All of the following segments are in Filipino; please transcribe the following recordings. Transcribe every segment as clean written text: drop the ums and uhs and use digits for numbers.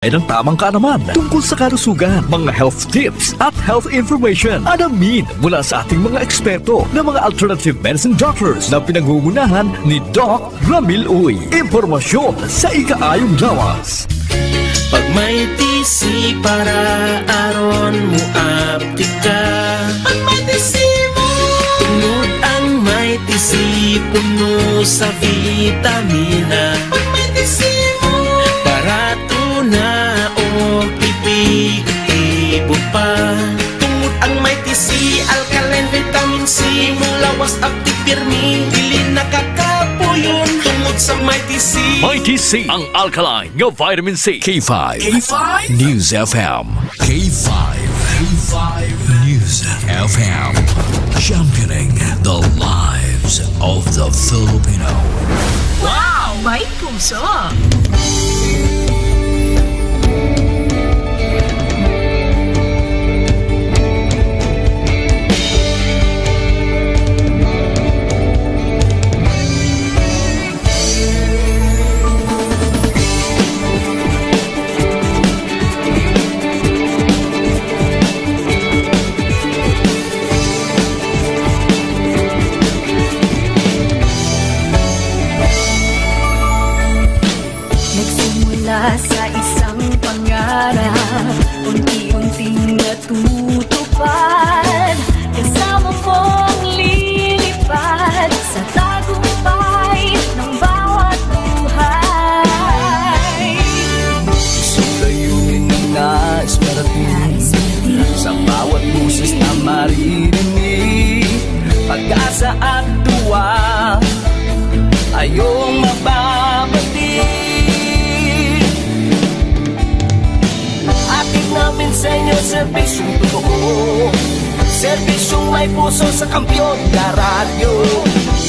ay ng tamang kaalaman tungkol sa kalusugan, mga health tips at health information. Alamin mula sa ating mga eksperto na mga alternative medicine doctors na pinangungunahan ni Doc Ramil Uy. Impormasyon sa ikaayong lawas. Pag may tisi para aron mo aptika. Pag may tisi mo, tungod ang may tisi puno sa vitamina. Pag may tisi mo, barato na o ibo pa. Tungod ang may tisi, alkaline, vitamin C, mulawas active pirmi, dili nakakapuyon. Tungod sa may tisi, Mighty C, ang alkaline ng vitamin C. K5 News FM. K5 News FM. Championing the lives of the Filipino. Wow! May puso! Sa isang pangarap, unti-unting natutupad, kasama mong lilipad sa tagumpay ng bawat buhay. Isang layunin na parating sa bawat busis na maririnig, pag-asa at tuwa ayong mababatid. Namin sa inyo, serbisyong totoo, serbisyong may puso sa kampyon na radyo.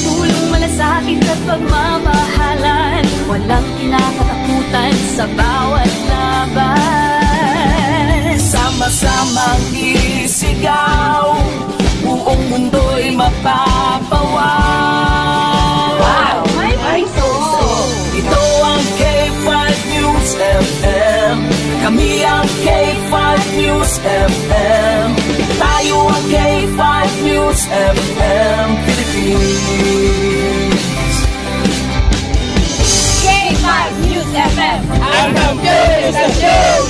Tulong malasakit at pagmamahalan, walang kinakatakutan sa bawat laban. Sama-samang isigaw, buong mundo'y mapapawaw. Wow! May puso! Ito ang K5 News FM. Kami ang K5 News FM. Tayo ang K5 News FM Philippines. K5 News FM. Ang News FM.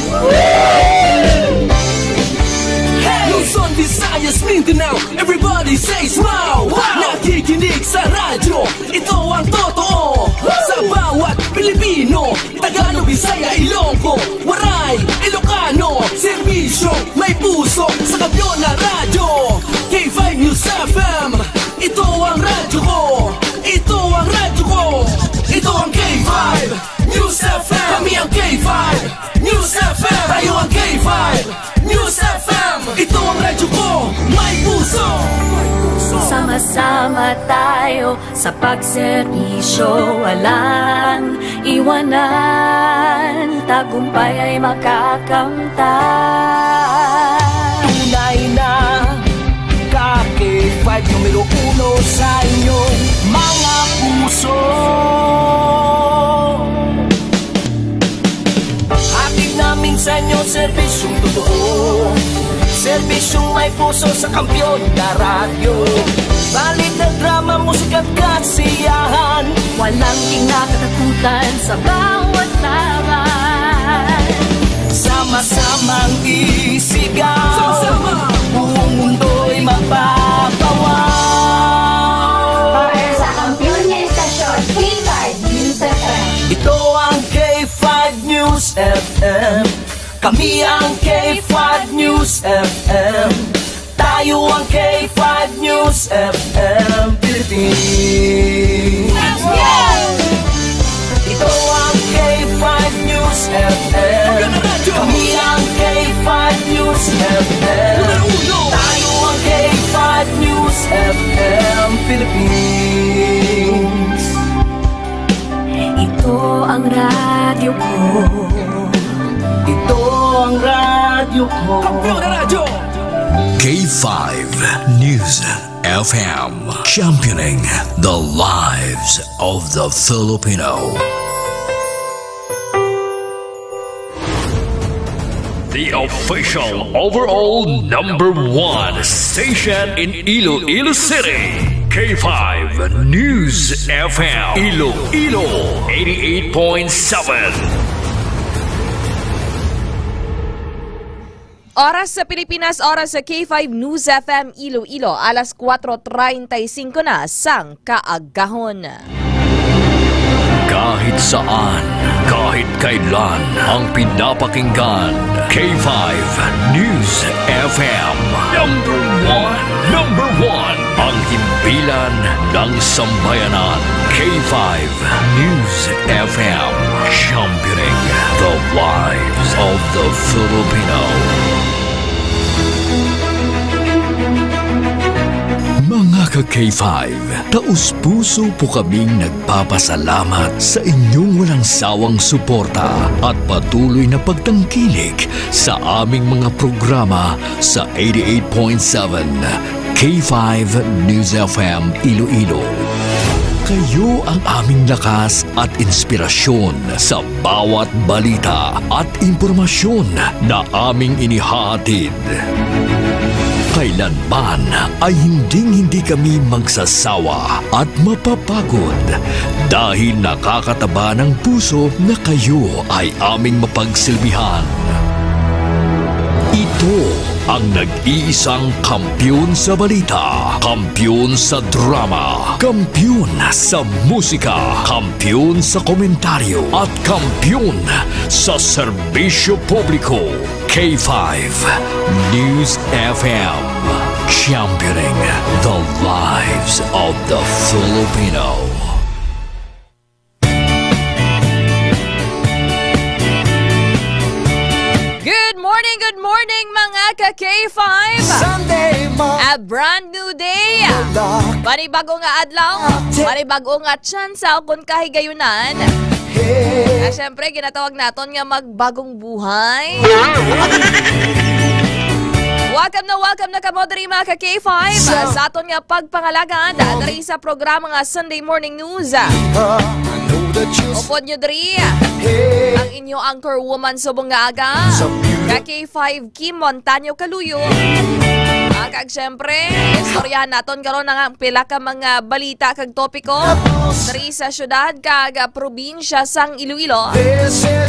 Luzon, Visayas, Mindanao, everybody say smile. Nakikinig sa radyo, ito ang totoo. Sa bawat Pilipino, Tagalog, Bisaya, Ilonggo, Waray, Ilocano, serbisyo may puso sa kampyon na radyo. K5 News FM, ito ang radyo ko, ito ang radyo ko, ito ang K5 News FM. Kami ang K5 News FM. Tayo ang K5 News FM. Ito ang radyo ko, may puso. Sama-sama tayo sa pagserbisyo, walang iwanan, tagumpay ay makakamtan. Tunay na K5 numero 1 sa inyong mga puso. Hatid namin sa inyo, serbisyong totoo, serbisyong may puso sa kampyon na radyo. Balit na drama, musika at kasiyahan, walang kinakatakutan sa bawat laban. Sama-samang isigaw, sama-sama, buong mundo'y mapapawaw. Para sa kampyon na istasyon, K5 News FM. Ito ang K5 News FM. Kami ang K5 News FM. Tayo ang K5 News FM Philippines. Ito ang K5 News FM. Kami ang K5 News FM. Tayo ang K5 News FM Philippines. Ito ang radyo ko, ito ang radyo ko. Kampyon na radyo! K5 News FM. Championing the lives of the Filipino. the official overall #1 station in Iloilo City. K5 News FM Iloilo 88.7. Oras sa Pilipinas, oras sa K5 News FM Iloilo, alas 4:35 na sang kaagahon. Kahit saan, kahit kailan, ang pinapakinggan. K5 News FM Number one, ang himpilan ng sambayanan. K5 News FM, championing the lives of the Filipino. Mga ka-K5, taus-puso po kaming nagpapasalamat sa inyong walang sawang suporta at patuloy na pagtangkilik sa aming mga programa sa 88.7 K5 News FM Iloilo. Kayo ang aming lakas at inspirasyon sa bawat balita at impormasyon na aming inihahatid. Kailanman ay hindi kami magsasawa at mapapagod dahil nakakataba ng puso na kayo ay aming mapagsilbihan. Ito ang nag-iisang kampiyon sa balita, kampiyon sa drama, kampiyon sa musika, kampiyon sa komentaryo, at kampiyon sa serbisyo publiko. K5 News FM, championing the lives of the Filipino. Good morning mga ka-K5! A brand new day! Panibagong nga adlaw, panibagong nga tsansa kung kahigayunan. Siyempre, ginatawag naton nga magbagong buhay. Welcome na kamo diri mga ka-K5 sa aton nga pagpangalagan diri sa programa nga Sunday Morning News. Upod nyo diri ang inyong anchor woman subong nga aga, ka-K5 Kim Montaño Kaluyo. Kag siyempre, istoryahan naton karon nga pila ka mga balita kag topiko diri sa syudad kag probinsya sang Iloilo.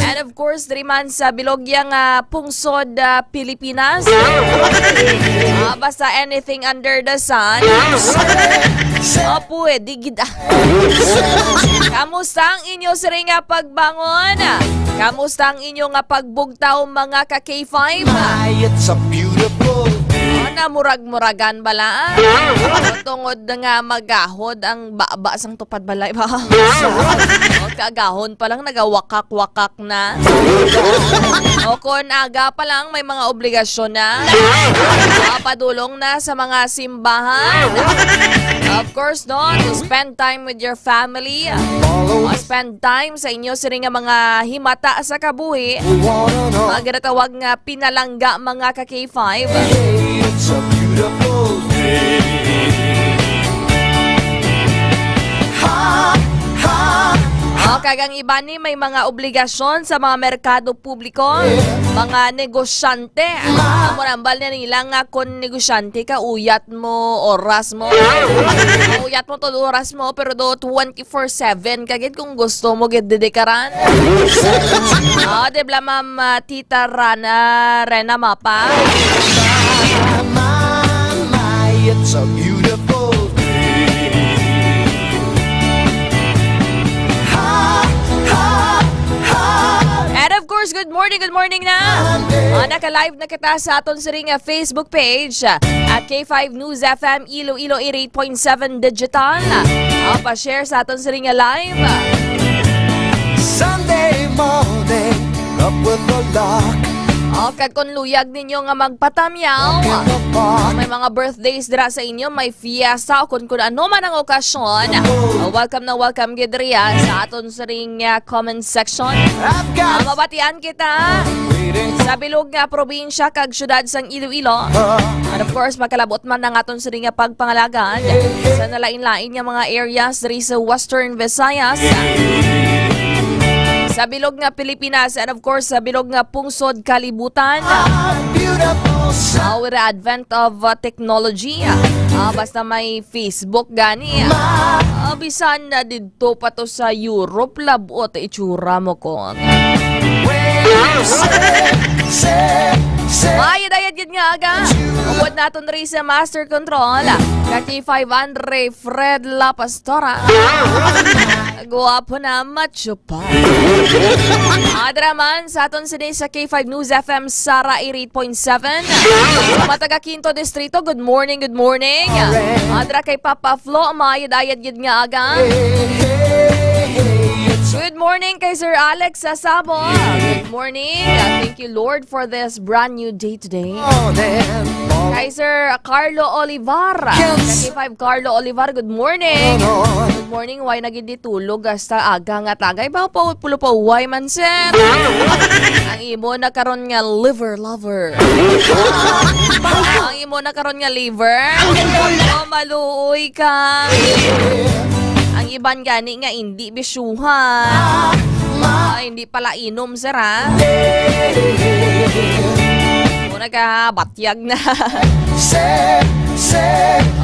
And of course, diri man sa bilogyang pungsod Pilipinas. Basta anything under the sun. Pwede gid. Kamusta ang inyo siri nga pagbangon? Kamusta ang inyo nga pagbugtaw mga ka-K5? It's a beautiful Murag-muragan bala. Tungod nga magahod ang baba sang tupad balay ba? Kagahon pa lang nagawakak-wakak na. O kon aga pa lang may mga obligasyon na. Padulong na sa mga simbahan. Of course, no, to spend time with your family. Spend time sa inyo siri nga mga himata sa kabuhi. Magatawag nga pinalangga mga ka-K5. It's a beautiful day. Kagang iba ni may mga obligasyon sa mga merkado publiko, mga negosyante. Amurambal na nila nga kung negosyante ka, uyat mo, oras mo. Uyat mo to oras mo, pero do 24/7 kagid kung gusto mo gid dedekaran. Debla ma'am Tita Rena Mapa. It's a beautiful And of course, good morning na. Naka-live na kita sa aton sa ring Facebook page at K5 News FM Iloilo 88.7 Digital. Pa-share sa aton sa ring live. Sunday morning, up with the lock. Kag kung luyag ninyo nga magpatamyaw, may mga birthdays dira sa inyo, may fiesta, o kung ano man ang okasyon, welcome gidriya sa aton sa ring comment section. Mabatian kita sa bilog nga probinsya kag syudad sang Iloilo. And of course, makalabot man ang aton sa ring pagpangalagan sa nalain-lain nga mga areas diri sa Western Visayas, sa bilog nga Pilipinas and of course sa bilog nga pungsod kalibutan. With the advent of technology, basta may Facebook gani, bisan na dito pa to sa Europe, labot itsura mo ko. Mayad-ayad yun nga aga. Upod natin rin sa Master Control. Kaki 500 Fred La Pastora. Guwapo na macho pa. Adraman sa aton sini sa K5 News FM Sara 88.7. Mataga Quinto Distrito, good morning, good morning. Adra kay Papa Flo, mayad-ayad yun nga aga. Good morning kay Sir Alex Sasabo. Good morning. Thank you Lord for this brand new day today. Kay Sir Carlo Olivar. Kay 5 Carlo Olivar, good morning. Good morning. Why naging ditulog hasta aga nga tagay ba pa pulo pa why man sir. Ang imo na karon nga liver lover. Ang imo na karon nga liver. Maluoy ka. Ang iban gani nga hindi bisyuhan. Hindi pala inom sir ha. Muna ka batyag na.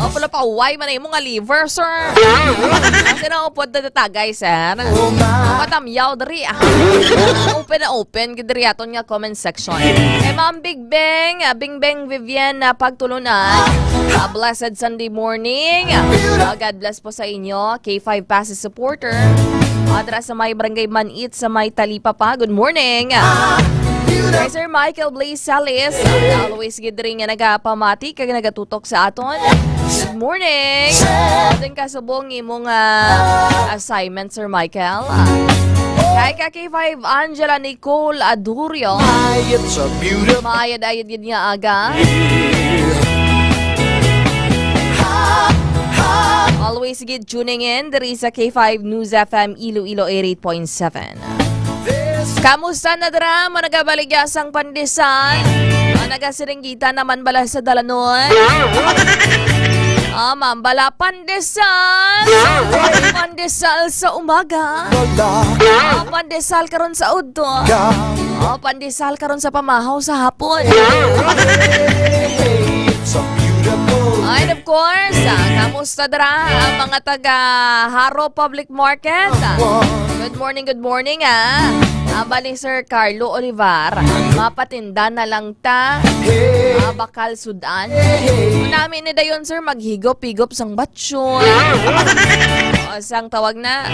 Pala pa uway man mo nga liver sir. Kasi na upod na tatagay sir. Matamyaw dari Open na open kadiri aton nga comment section. Ma'am Big Bang, Bing Bang Vivian na pagtulunan. Blessed Sunday morning. God bless po sa inyo. K5 Passes supporter. Adra sa may Barangay Manit sa may Talipapa. Good morning. Kay Sir Michael Blaze Salis. Always gidring nga nagapamati kag nagatutok sa aton. Good morning. Ating kasubong imong assignment Sir Michael. Kay K5 Angela Nicole Adurio. Mayad-ayad yun nga aga. Always get tuning in. There is a K5 News FM Iloilo 88.7. Kamusta na dara? Managabaligyasang pandesal? Managasiringgita naman bala sa dalanon? Mambala pandesal? Pandesal sa umaga? Pandesal karon sa udto? Pandesal karon sa pamahaw sa hapon? And of course, kamusta dara ang mga taga Haro Public Market? Good morning Bali Sir Carlo Olivar, mapatinda na lang ta, bakal sudan. Namin ni dayon sir maghigop-higop sang batsyon. Sang tawag na.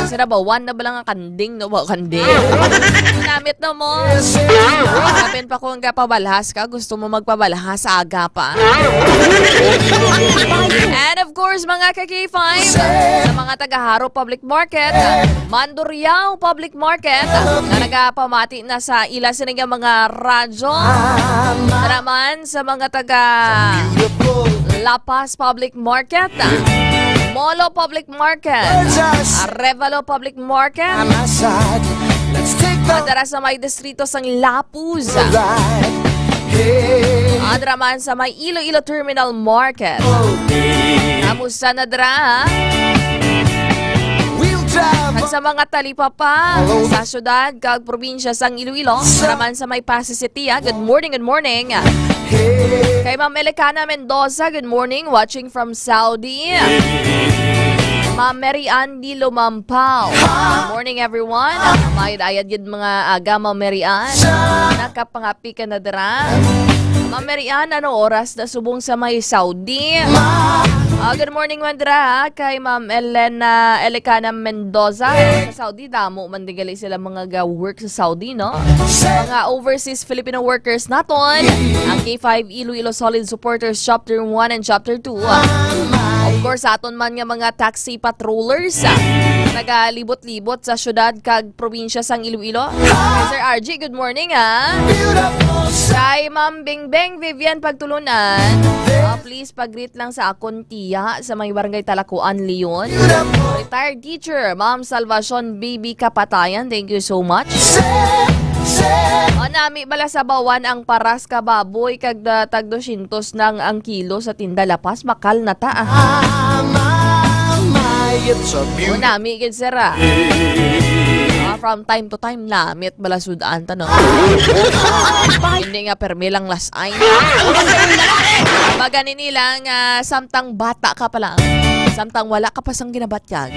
Sira ba? One na ba lang ang kanding? No ba kanding? Namit na mo. Kapin pa kung kapabalhas ka. Gusto mo magpabalhas sa aga pa. And of course, mga ka-K5, sa mga taga-Haro Public Market, Mandurriao Public Market, na nagapamati na sa ila sinigang mga radyo. Naman sa mga taga La Paz Public Market, Molo Public Market, Arevalo Public Market, Adara sa may distrito sang Lapuz, Adraman sa may Iloilo Terminal Market. Kamusta na dra? At sa mga talipapa sa syudad, kag probinsya sang Iloilo, naman sa may Pasay City. Good morning. Kay Ma'am Elecana Mendoza, good morning, watching from Saudi. Ma'am Mary Ann Di Lumampaw, good morning everyone. Mayad-ayad yun mga aga, Ma'am Mary Ann. Nakapangapi ka na dara. Ma'am Mary Ann, ano oras na subong sa may Saudi? Good morning Mandra kay Ma'am Elena Elecana Mendoza sa Saudi. Damo mandigali sila mga work sa Saudi, no? Mga overseas Filipino workers naton. Ang K5 Iloilo Solid Supporters Chapter 1 and Chapter 2. Of course, aton man nga mga taxi patrollers nagalibot-libot sa syudad kag probinsya sang Iloilo. Sir RG, good morning Kay Ma'am Bing Bang Vivian pagtulunan. Please pag-greet lang sa akon tiya sa may barangay Talakuan, Leon. Retired teacher, Ma'am Salvacion Baby Kapatayan. Thank you so much. Nami bala sa bawan ang paras ka baboy kag tag 200 nang ang kilo sa tinda lapas makal na ta. Nami gid sira. From time to time namit balasudaan tanong. Hindi nga permi lang lasay. Maganin nila nga samtang bata ka pa lang. Samtang wala ka pa sang ginabatyag.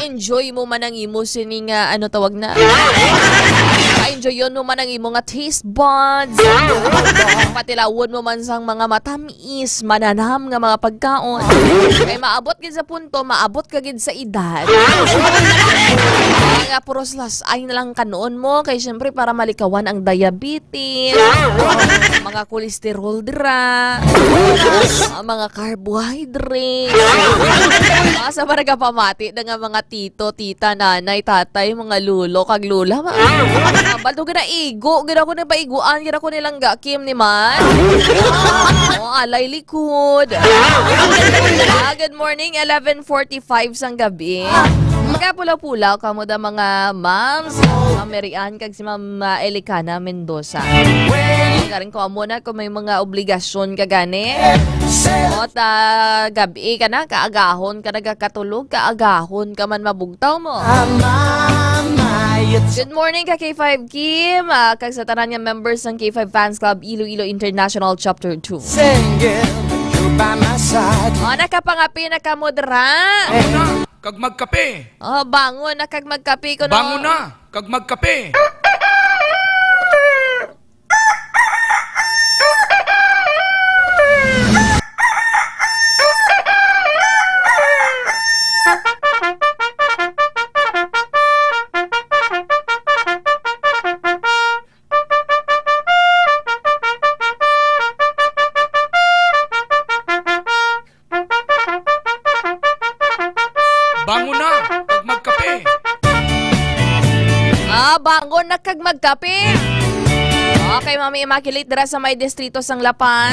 Enjoy mo man ang imo sining ano tawag na. Enjoy yun mo man ang imo nga taste buds. Patilawon mo man sang mga matamis, mananam nga mga pagkaon. Kay maabot gid sa punto, maabot ka gid sa edad. Nga puros lasay na lang kanoon mo kay syempre para malikawan ang diabetes, mga kolesterol dira, mga carbohydrates. Sa barangay pamati na nga mga tito, tita, nanay, tatay, mga lulo, kag lula. Baldo gina igo, gina ko na paiguan, gina ko nilang gakim ni man. Alay likod. Good morning, 11:45 sang gabi. Magkapulaw-pulaw kamo da mga moms, Merian kag si Ma'am Elicana Mendoza. Karing ko muna kung may mga obligasyon ka gani. O gabi ka na, kaagahon ka nagkatulog, kaagahon ka man mabugtaw mo. Good morning ka K5 Kim, kag sa tanan nga members ng K5 Fans Club Iloilo International Chapter 2. Nakapangapi na ka mo dra. Kag magkape. Bangon na kag magkape ko no. Bangon na, kag magkape. Bangon na, kag magkape. Bangon na kag magkape. Okay, Mami Immaculate dira sa may distrito sang Lapan.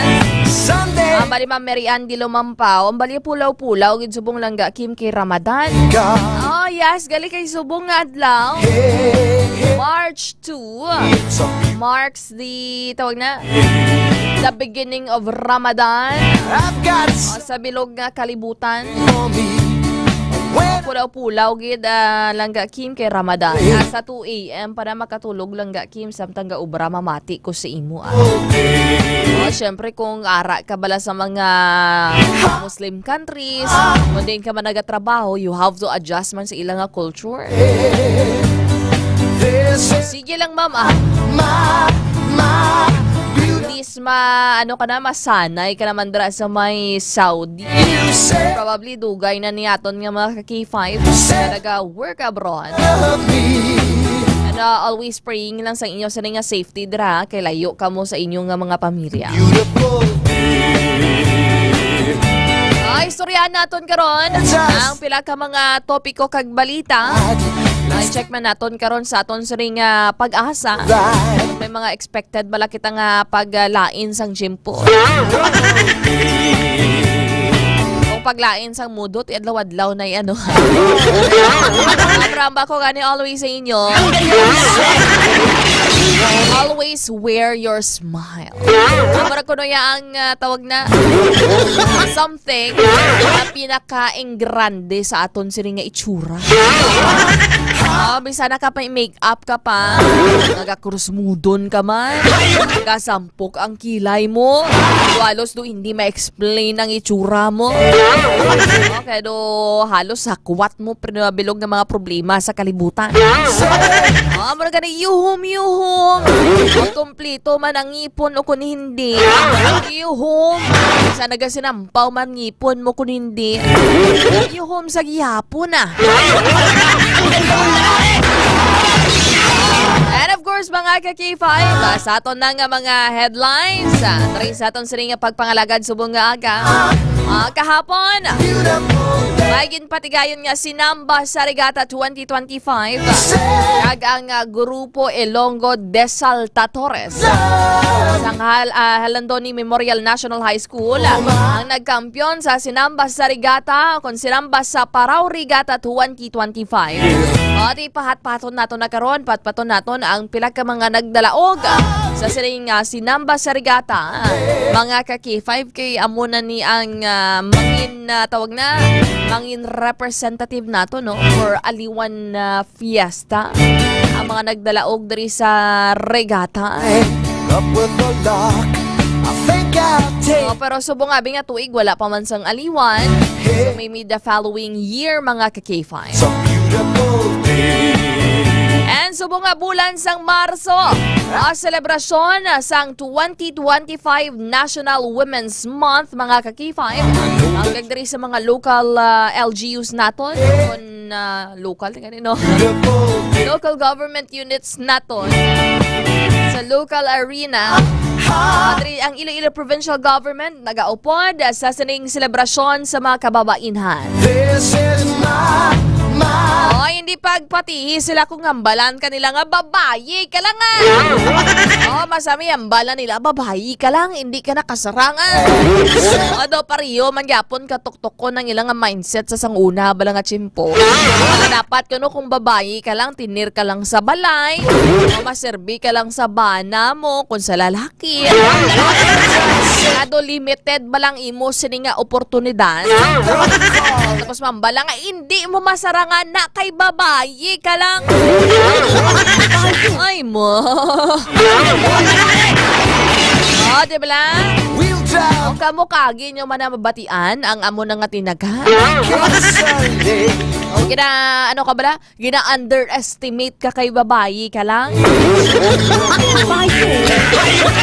Bali Ma'am Merian di lumampaw. Bali pulaw-pulaw gid subong langga Kim kay Ramadan. Yes, gali kay subong nga adlaw. March 2 marks the tawag na the beginning of Ramadan. Sa bilog nga kalibutan. Pulaw-pulaw gid langga Kim kay Ramadan. Sa 2 AM para makatulog langga Kim samtang gaubra mamati ko sa imo. Syempre kung ara ka bala sa mga Muslim countries, kung din ka man nagatrabaho, you have to adjust man sa ilang culture. Sige lang ma'am ano ka na, masanay ka naman dra sa may Saudi. Probably dugay na niyaton nga mga K5 na nag-work abroad. And always praying lang sa inyo sa nga safety dra, kay layo ka mo sa inyong mga pamilya. Istoryahan naton karon ang pila ka mga topiko kag balita. Check man naton karon sa aton sa ring pag-asa. May mga expected bala kita nga paglain sang Jimpo. Kung paglain sang mudot, adlaw-adlaw na ano. Ramba ko gani always sa inyo. Always wear your smile. Para ko ang tawag na something na pinakaing grande sa aton siring nga itsura. Bisa na ka pa make-up ka pa, nagakrusmudon ka man, nagasampok ang kilay mo, halos do hindi ma-explain ang itsura mo. Kaya do halos sakwat mo pinabilog ng mga problema sa kalibutan. Muna ka na yuhum-yuhum. Kompleto man ang ngipon o kung hindi. Yuhum. Sa nagasinampaw man ngipon mo kung hindi. Yuhum sa gihapon na. And of course, mga ka-K5, sa aton na nga mga headlines. Tari sa aton siring pagpangalagad subong nga aga. Kahapon, maging patigayon nga sinamba sa Regata 2025 kag ang Grupo Ilonggo Desaltadores sang Halandoni Memorial National High School ang nagkampiyon sa sinamba sa Regata kung sinamba sa Parao Regata 2025. At ipahat-paton nato na karon, patpaton naton ang pila ka mga nagdalaog Sa sining sinamba sa regata, mga ka-K5K, amo na ni ang mangin representative nato, no, for Aliwan Fiesta. Ang mga nagdalaog diri sa regata. Pero subong abi nga tuig, wala pa man sang Aliwan. So maybe the following year, mga ka-K5. And subong nga bulan sang Marso, selebrasyon sang 2025 National Women's Month, mga ka-K5. Ang gagdari sa mga local LGUs naton, local government units naton sa local arena. Ang Iloilo Provincial Government nagaupod sa sining selebrasyon sa mga kababainhan. Hindi pagpatihi sila kung hambalan kanila nga babayi ka lang nga. Masami hambalan nila, babayi ka lang, hindi ka nakasarangan. Pariyo, magyapon katuktok ko ng ilang mindset sa sanguna, bala nga chimpo. Dapat kano kung babayi ka lang, tinir ka lang sa balay, maserbi ka lang sa bana mo, kung sa lalaki. Limited balang imo sininga oportunidad. Tapos mambala nga, hindi mo masarangan na kay babayi ka lang. Ay mo. Diba lang? O kamukagi nyo man na mabatian ang amo na nga tinaga. O ano ka bala? Gina-underestimate ka kay babayi ka lang.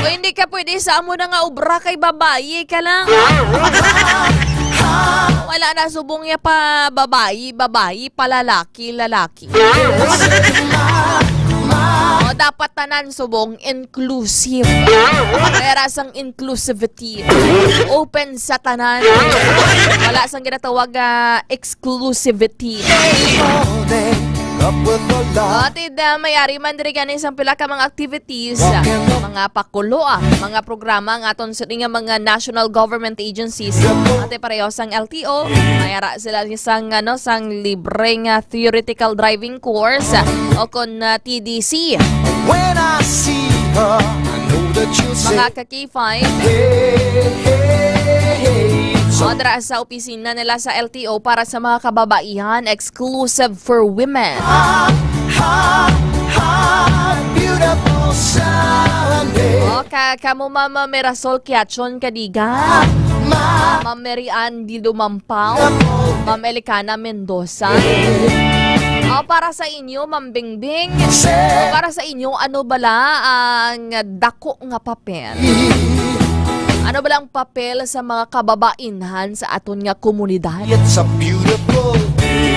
O hindi ka pwede sa amo na nga ubra kay babayi ka lang. Wala na subong niya pa babayi, palalaki, lalaki. Dapat tanan subong inclusive. Kaya sang inclusivity. Open sa tanan. Wala sang ginatawag exclusivity. Mayari man diri ganin sang pila ka mga activities, mga pakulo, mga programa nga aton sa mga national government agencies. Ate pareho sang LTO, mayara sila sang sang libreng theoretical driving course o kon TDC. Mga ka-K5, dara sa opisina nila sa LTO para sa mga kababaihan, exclusive for women. Kamu Mama Mirasol Kiachon Kadiga, Ma'am Mary Ann Di Lumampaw, Ma'am Elicana Mendoza. Para sa inyo, Ma'am Bingbing, para sa inyo, ano bala ang dako nga papel? Ano ba lang papel sa mga kababainhan sa aton nga komunidad? It's a beautiful day.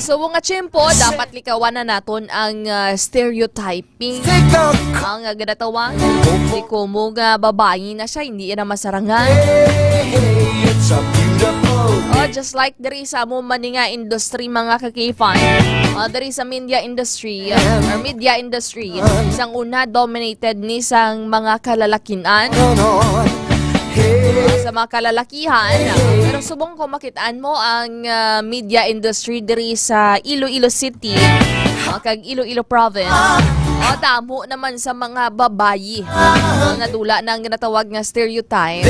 So nga tiyempo, dapat likawan na naton ang stereotyping. Ang gadatawang, di ko mo nga babae na siya, hindi na masarangan. It's a beautiful day. Just like dari sa mo maninga industry, mga ka-K5, dari sa media industry, isang una dominated ni sang mga kalalakinan. Sa mga kalalakihan, pero subong ko makitaan mo ang media industry diri sa Iloilo City, kag Iloilo Province. Tamo naman sa mga babayi, mga dula ng ginatawag nga stereotype.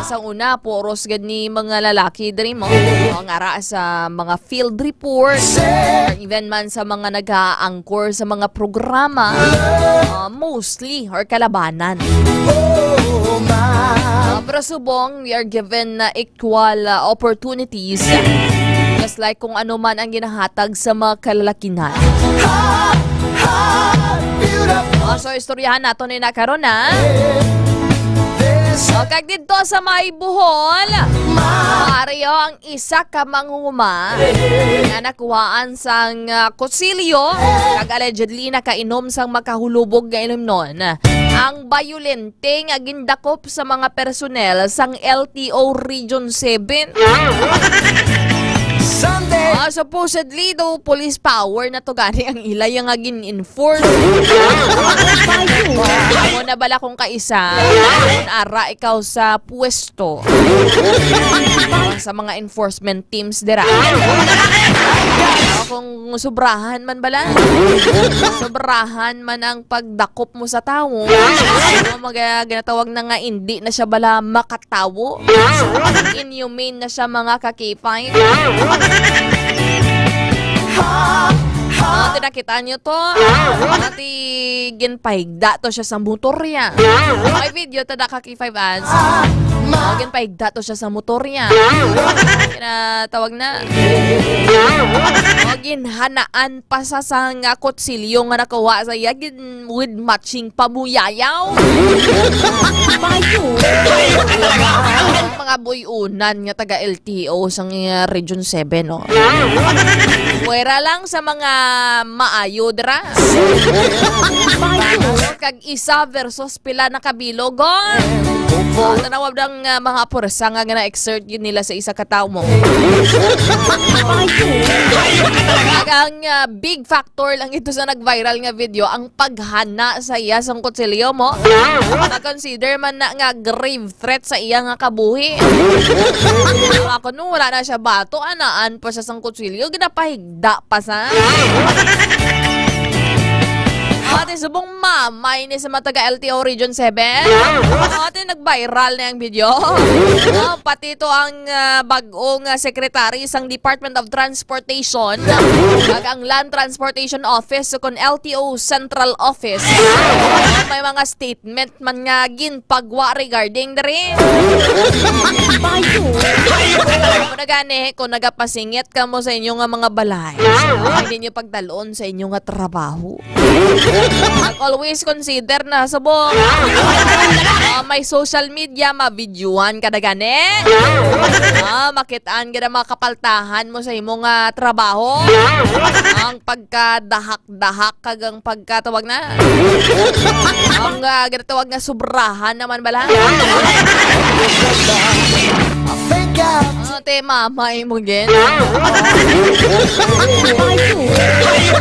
Sa una, poros gani mga lalaki diri mo, ang ara sa mga field reports, or even man sa mga nag-a-anchor sa mga programa, mostly or kalabanan. Pero subong, we are given equal opportunities, just like kung ano man ang ginahatag sa mga kalalakihan. So istoryahan nato ni nakaroon na. Kag dito sa May Buhol, Mario ang isa ka mangunguma na nakuhaan sang kutsilyo kag allegedly nakainom sang makahulubog nga inom nun. Ang bayolente nga gindakop sa mga personel sang LTO Region 7. Supposedly, daw police power na to gani ang ilay nga gin-enforce. Mo na bala kung kaisa, ara ikaw sa pwesto sa mga enforcement teams dira. kung sobrahan man bala. Sobrahan man ang pagdakop mo sa tao. Ginatawag na nga hindi na siya bala makatawo. Inhumane na siya mga ka-K5. Tinakita nyo to. Ginpaigda to siya sa motorya. May video tada ka-K5 ads. Ginpaigda to siya sa motorya. Kinatawag na. Ginhanaan pa sa nga kutsilyo nga nakawa sa iya with matching pamuyayaw. Mga boy-unan nga taga LTO sa Region 7, no? Pwera lang sa mga maayo dra. Kag isa versus pila na kabilogon. Tanawab ng mga pursa nga na-exert yun nila sa isa katao mo. Ang big factor lang ito sa nag-viral nga video, ang paghana sa iya sa kutsilyo mo. Na-consider man na nga grave threat sa iya nga kabuhi. Ako nung wala na siya bato, anaan pa siya sa kutsilyo, ginapahigda pa sa. Ate, subong mamay ni sa mataga LTO Region 7. Ate, nag-viral na yung video. Pati ito ang bagong secretary sang Department of Transportation. Ang Land Transportation Office kung LTO Central Office. May mga statement man nga ginpagwa regarding diri. Kung nagani, kung nagapasingit ka mo sa inyong mga balay, hindi nyo pagdaloon sa inyong trabaho. Always consider na subong may social media, mabidyuhan ka na gani. Makitaan ka na makapaltahan mo sa imong trabaho. Ang pagkadahak-dahak kagang pagkatawag na. Ang ginatawag na sobrahan naman bala. Te mamay mo gin.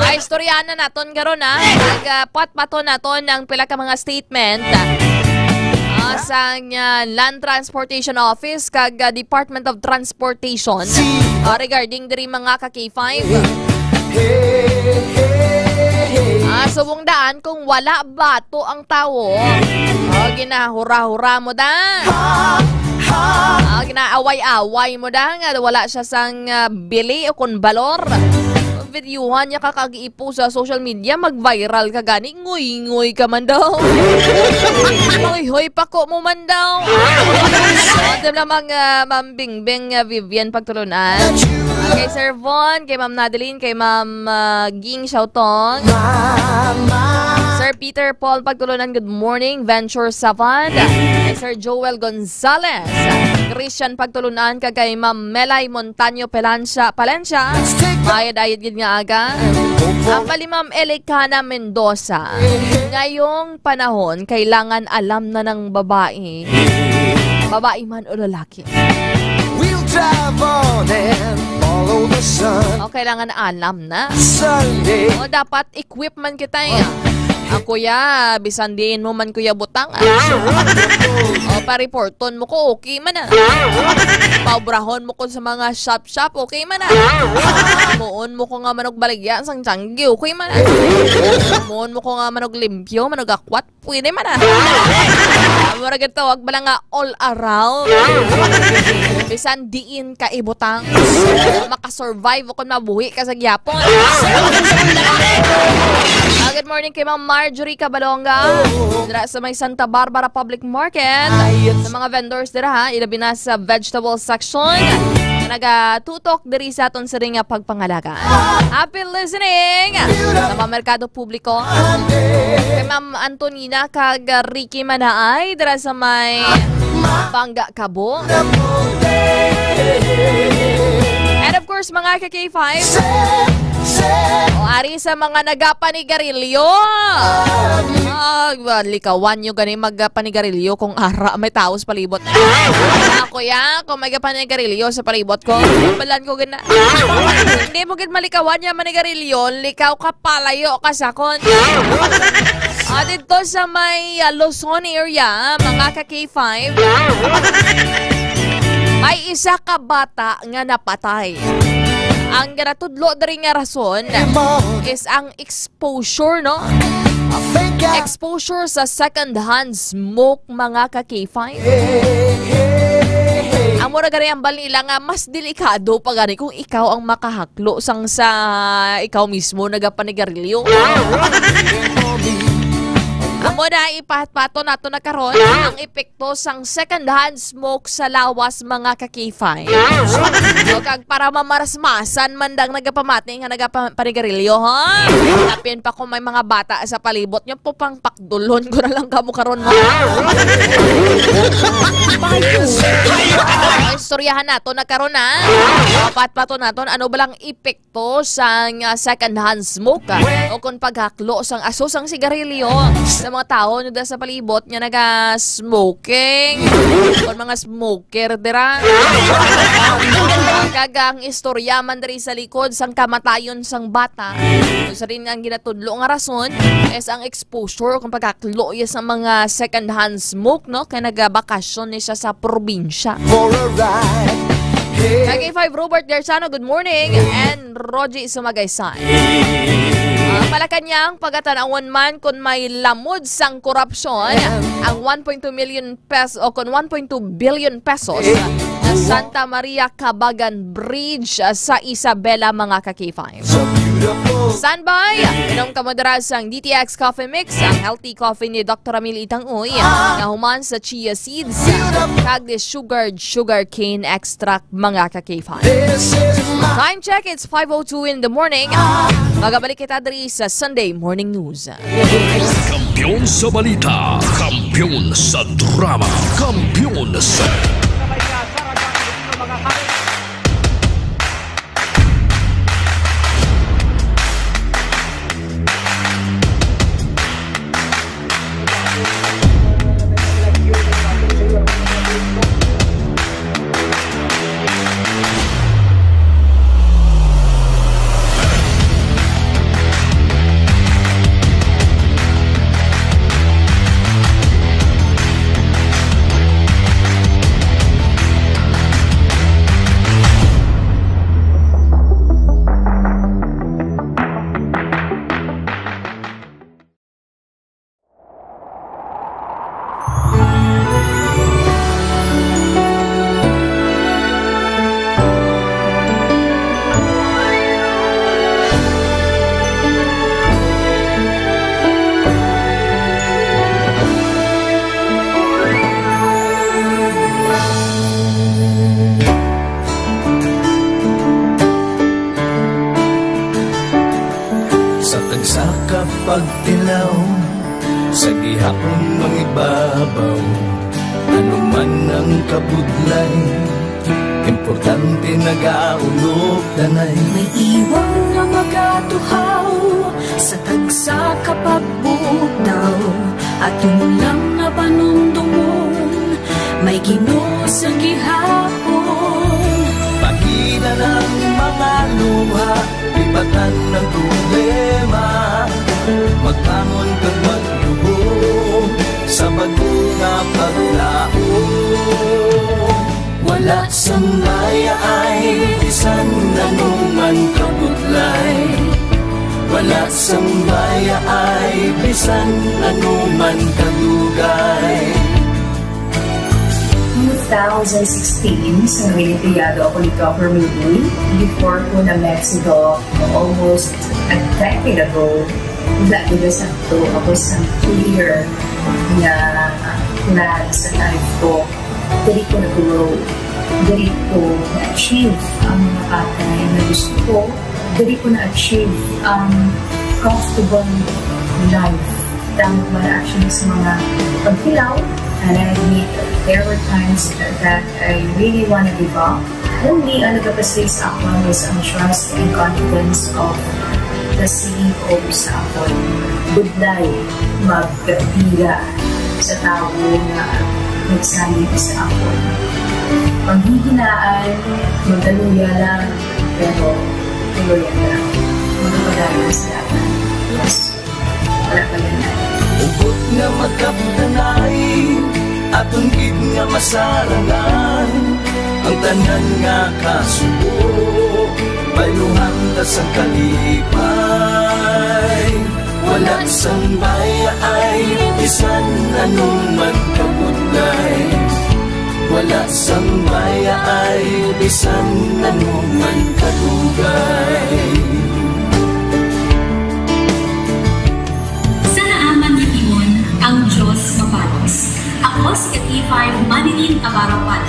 Ay, istoryahan na naton karon ha. Nagpatpato naton ng pila ka mga statement sa Land Transportation Office kag Department of Transportation regarding diri mga ka-K5. Subong daan kung wala bato ang tawo, ginahura-hura mo da. Ginaaway-away mo da nga wala siya sang bili o kung balor. Videohan niya kakagiipo sa social media, mag-viral ka gani, nguy-nguy ka man daw. Hoy-hoy pako mo man daw. Ito namang Ma'am Bingbing Vivian pagtulunan. Kay Sir Von, kay Ma'am Nadeline, kay Ma'am Ging Xiaotong. Sir Peter Paul pagtulunan, good morning. Venture Savan. Kay Sir Joel Gonzalez. Christian pagtulunan, kay Ma'am Melay Montaño Palencia. Ayad-ayad yun nga aga. Ang bali Ma'am Elikana Mendoza. Ngayong panahon, kailangan alam na ng babae. Babae man o lalaki. We'll drive on and follow the sun. Kailangan alam na. Sunday. Dapat equip man kita kuya, bisan diin mo man kuya butang. Pa-reporton mo ko, okay man Paubrahon mo ko sa mga shop-shop, okay man Muon mo ko nga manog baligya sang tiyanggi, okay man Muon mo ko nga manog limpyo, manog akwat, pwede man Maragad tawag ba lang nga all around. Bisan diin ka ibutang, makasurvive o kung mabuhi ka sa gyapon. Good morning kay Ma'am Marjorie Cabalonga. Dira sa may Santa Barbara Public Market. Sa mga vendors dira ha, ilabi na sa vegetable section. Nagatutok diri sa aton sa ring pagpangalaga. Happy listening sa mga merkado publiko. Kay Ma'am Antonina kag Ricky Manaay dira sa may Bangga Cabo. And of course mga ka-K5, ari sa mga nagapanigarilyo. Likawan nyo gani magpanigarilyo kung ara may taos palibot. Kuya, kung magpanigarilyo sa palibot ko, balan ko gana. Hindi mo gid malikawan niya manigarilyo, likaw ka palayo ka sakon. Dito sa may Luzon area, mga ka-K5, may isa ka bata nga napatay. Ang ginatudlo diri nga rason is ang exposure, no? Exposure sa second-hand smoke, mga ka-K5. Ang mura gani ang bali nila nga mas delikado pa gani kung ikaw ang makahaklo sang sa ikaw mismo nagapanigarilyo. Amo na ipahat-pato nato na karon ang epekto sang second-hand smoke sa lawas, mga ka-K5. So, kag para mamarasmasan mandang nagapamati nga nagapanigarilyo, ha? Lapin pa kung may mga bata sa palibot nyo po pang pakdulon ko na lang kamo karon mo. Istoryahan nato na karon, ha? Pahat-pato nato ano balang epekto sang second-hand smoke, ha? O kung paghaklo sang aso sang sigarilyo sa mga tao nyo sa palibot nga naga-smoking o mga smoker dira. Kagang istorya man diri sa likod sang kamatayon sang bata. So rin ang ginatudlo nga rason is ang exposure kung pagkaklo sa mga second-hand smoke, no? Kaya naga-bakasyon ni siya sa probinsya. K5 Robert Garzano, good morning. And Rogie Sumagaysan. Malacanang pagkatanawan man kung may lamod sang korupsyon ang 1.2 million pesos o kung 1.2 billion pesos na Santa Maria Cabagan Bridge sa Isabela, mga ka-K5. Standby! Inong kamoderas ang DTX Coffee Mix, ang healthy coffee ni Dr. Ramil Itangoy na human sa chia seeds kag the sugar cane extract, mga ka-K5. Time check, it's 5:02 in the morning. Magabalik kita diri sa Sunday Morning News. Kampiyon sa balita, kampiyon sa drama, kampiyon sa... pagtilaw sa gihapon mangibabaw, ano man ang kabudlay, importante nagaulog danay. May iwan na magatuhaw sa tagsa kapagbutaw, at yung lang na panundungon may Ginoo sa gihapon. Pahina ng mga luha, ibatan ng problema, magbangon kag magluhog sa bagunga paglaom. Wala sang maya ay bisan nanuman kabudlay, wala sang maya ay bisan nanuman kadugay. 2016, sa Olimpiado ako ni Dr. Mili, before ko na Mexico, almost a decade ago, dahil sa ito, ako sa clear na plan sa life ko. Dali ko nag-grow, dali ko na-achieve ang mga patay na gusto ko, dali ko na-achieve ang comfortable life. Dahil man actually sa mga pagkilaw, and I admit there were times that I really want to give up. Only ang nagpapasay sa ako is ang trust and confidence of the CEO sa ako. Budlay, magpila sa tao na nagsalit sa ako. Panghihinaan, magdaluya lang, pero tuloy lang. Magpapagayon sa lahat. Yes, wala pa yan na. Ugot nga magkaptanay, atong gid nga masarangan, ang tanan nga kasubo, bayo wala sang kalipay, wala sang baya ay bisan anuman kabudlay. Wala sang baya ay bisan anuman kadugay. Sa naaman ni Timon, ang Diyos mapalos. Ako si K5 Manilin Abarapan,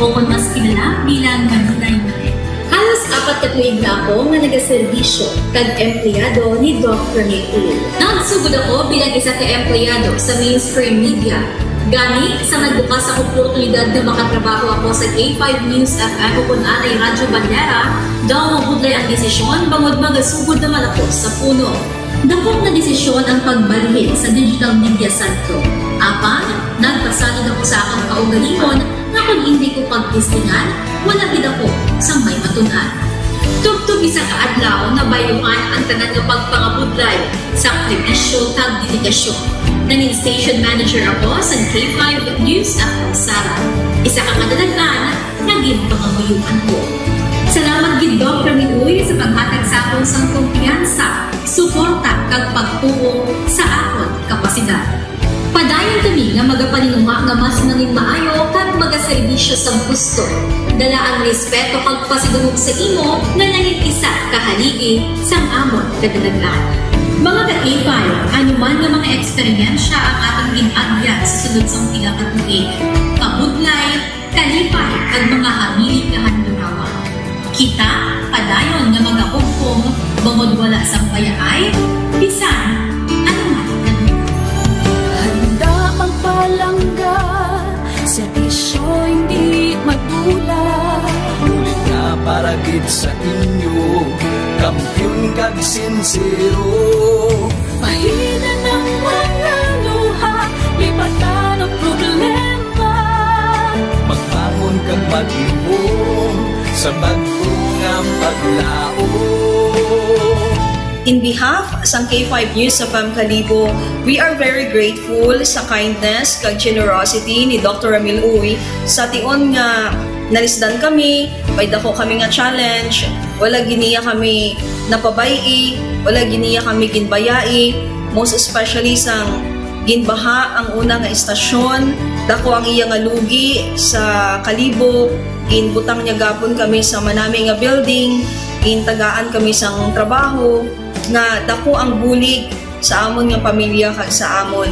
o kung mas kilala bilang Manilay Manil. Halos 4 ka tuig na ako nga nagaserbisyo kag empleyado ni Dr. Nick. Nagsugod ako bilang isa ka empleyado sa mainstream media. Gani sa nagbukas ang oportunidad na makatrabaho ako sa K5 News FM o kung anay Radyo Bandera, daw mabudlay ang desisyon bangod magasugod naman ako sa puno. Dakot na desisyon ang pagbalhin sa digital media center. Apan, nagpasalig ako sa akong kaugalingon na kung hindi ko pagtistingan, wala gid ako sa may matunan. Tugtog isa ka adlaw na bayuhan ang tanan nga pagpangabudlay sa sakripisyo kag dedikasyon. Nanging station manager ako sa K5 News FM Sara. Isa ka kadagdagan, naging pangamuyuan ko. Salamat gid Dr. Miluy sa paghatag sa akong sang kumpiyansa, suporta kag pagtuo sa akon kapasidad. Padayon kami nga magapaninuma nga mas nanging maayo kag magaserbisyo sa gusto. Dala ang respeto kag pasigurog sa imo nga nanging isa kahaligi sang amon kadagdagan. Mga ka-K5, anuman nga mga eksperyensya ang atong ginagyan sa sunod sang pila ka tuig. Kabudlay, kalipay kag mga hamilig nga handurawa. Kita, padayon nga magahugpong bangod wala sang bayaay, bisan magpalangga, serbisyo hindi madula. Ulit nga para gid sa inyo, kampiyon kag sincero. Mahina ng mga luha, lipatan ang problema. Magbangon kag mag-iwong sa bago nga paglao. In behalf sa K5 News FM Kalibo, we are very grateful sa kindness kag generosity ni Dr. Ramil Uy sa tion nga nalisdan kami, may dako kami nga challenge, wala giniya kami napabayi, wala giniya kami ginbayai, most especially sang ginbaha ang una nga istasyon, dako ang iya nga lugi sa Kalibo, ginbutang niya gapon kami sa manami nga building, gintagaan kami sang trabaho, nga dako ang bulig sa amon nga pamilya kag sa amon.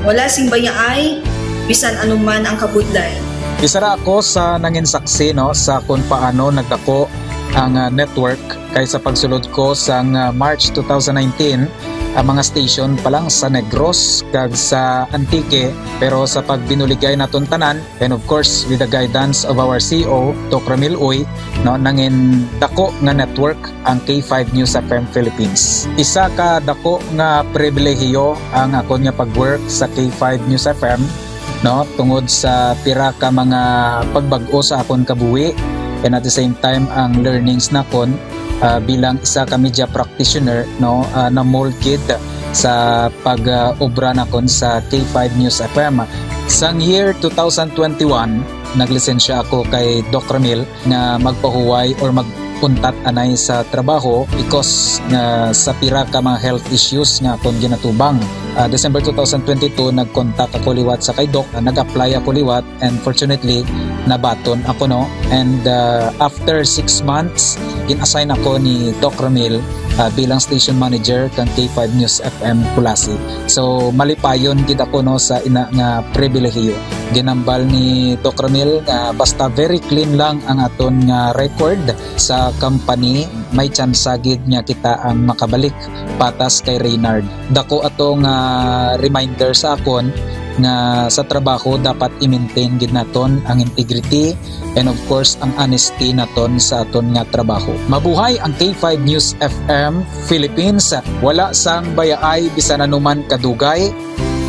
Wala sing bayaay bisan anuman ang kabudlay. Isa ra ako sa nangin saksi no sa kung paano nagdako ang network kay sa pagsulod ko sang March 2019 ang mga station pa lang sa Negros kag sa Antique, pero sa pagbinuligay naton tanan and of course with the guidance of our CEO Dr. Ramil Uy no nangin dako nga network ang K5 News FM Philippines. Isa ka dako nga pribilehiyo ang ako nga pagwork sa K5 News FM no tungod sa pira ka mga pagbag-o sa akon kabuhi and at the same time ang learnings nakon bilang isa ka media practitioner no na molded sa pag-obra nakon sa K5 News FM. Sang year 2021 naglisensya ako kay Dr. Ramil na magpahuway or magpuntat anay sa trabaho because sa pira ka mga health issues nga akong ginatubang. December 2022 nag-contact ako liwat sa kay Doc, nag-apply ako liwat and fortunately nabaton ako no, and after 6 months in-assign ako ni Doc Ramil bilang station manager kang K5 News FM Kulasi. So malipayon gid ako no sa ina nga pribilehiyo. Ginambal ni Doc Ramil nga basta very clean lang ang aton nga record sa company, may chance gid nga kita ang makabalik patas kay Reynard. Dako atong reminder sa akon nga sa trabaho dapat i-maintain gid naton ang integrity and of course ang honesty naton sa aton nga trabaho. Mabuhay ang K5 News FM Philippines. Wala sang bayaay bisan anuman kadugay,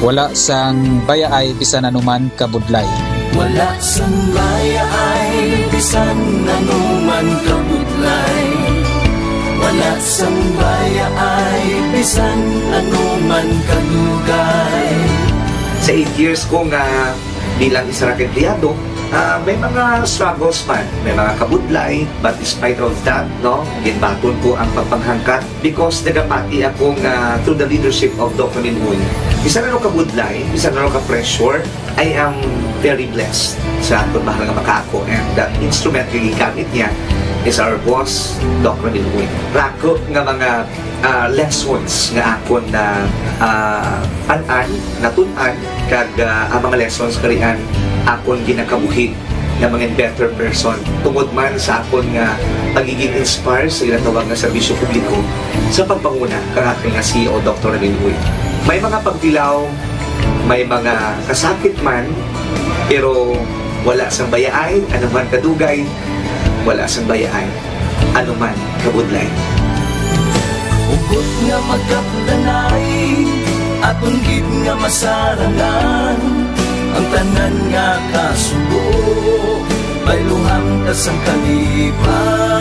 wala sang bayaay bisan anuman kabudlay. Wala sang bayaay bisan anuman kabudlay. Wala sang bayaay bisan anuman kadugay. Sa 8 years ko nga bilang isa ra ka empleyado, may mga struggles man, may mga kabudlay, but despite of that, no, ginbaton ko ang pagpanghangkat because nagapati akong through the leadership of Dr. Minhoy. Bisa na kabudlay, bisa na ka-pressure, I am very blessed sa atong mahal nga makako, and the instrument nga gigamit niya is our boss, Dr. Minhoy. Rako nga mga lessons nga akon na panan, natunan, kag ang mga lessons karian akon ginakabuhi na mga better person tungod man sa akon nga pagiging inspired sa ginatawag nga serbisyo publiko sa pagpanguna kang aking nga CEO Dr. Minhoy. May mga pagdilaw, may mga kasakit man, pero wala sang bayaay, anuman kadugay, wala sang bayaay, anuman kabudlay. Ugot nga magkapdanay, atong gid nga masarangan, ang tanan nga kasubo, bayluhang kasang kalipay.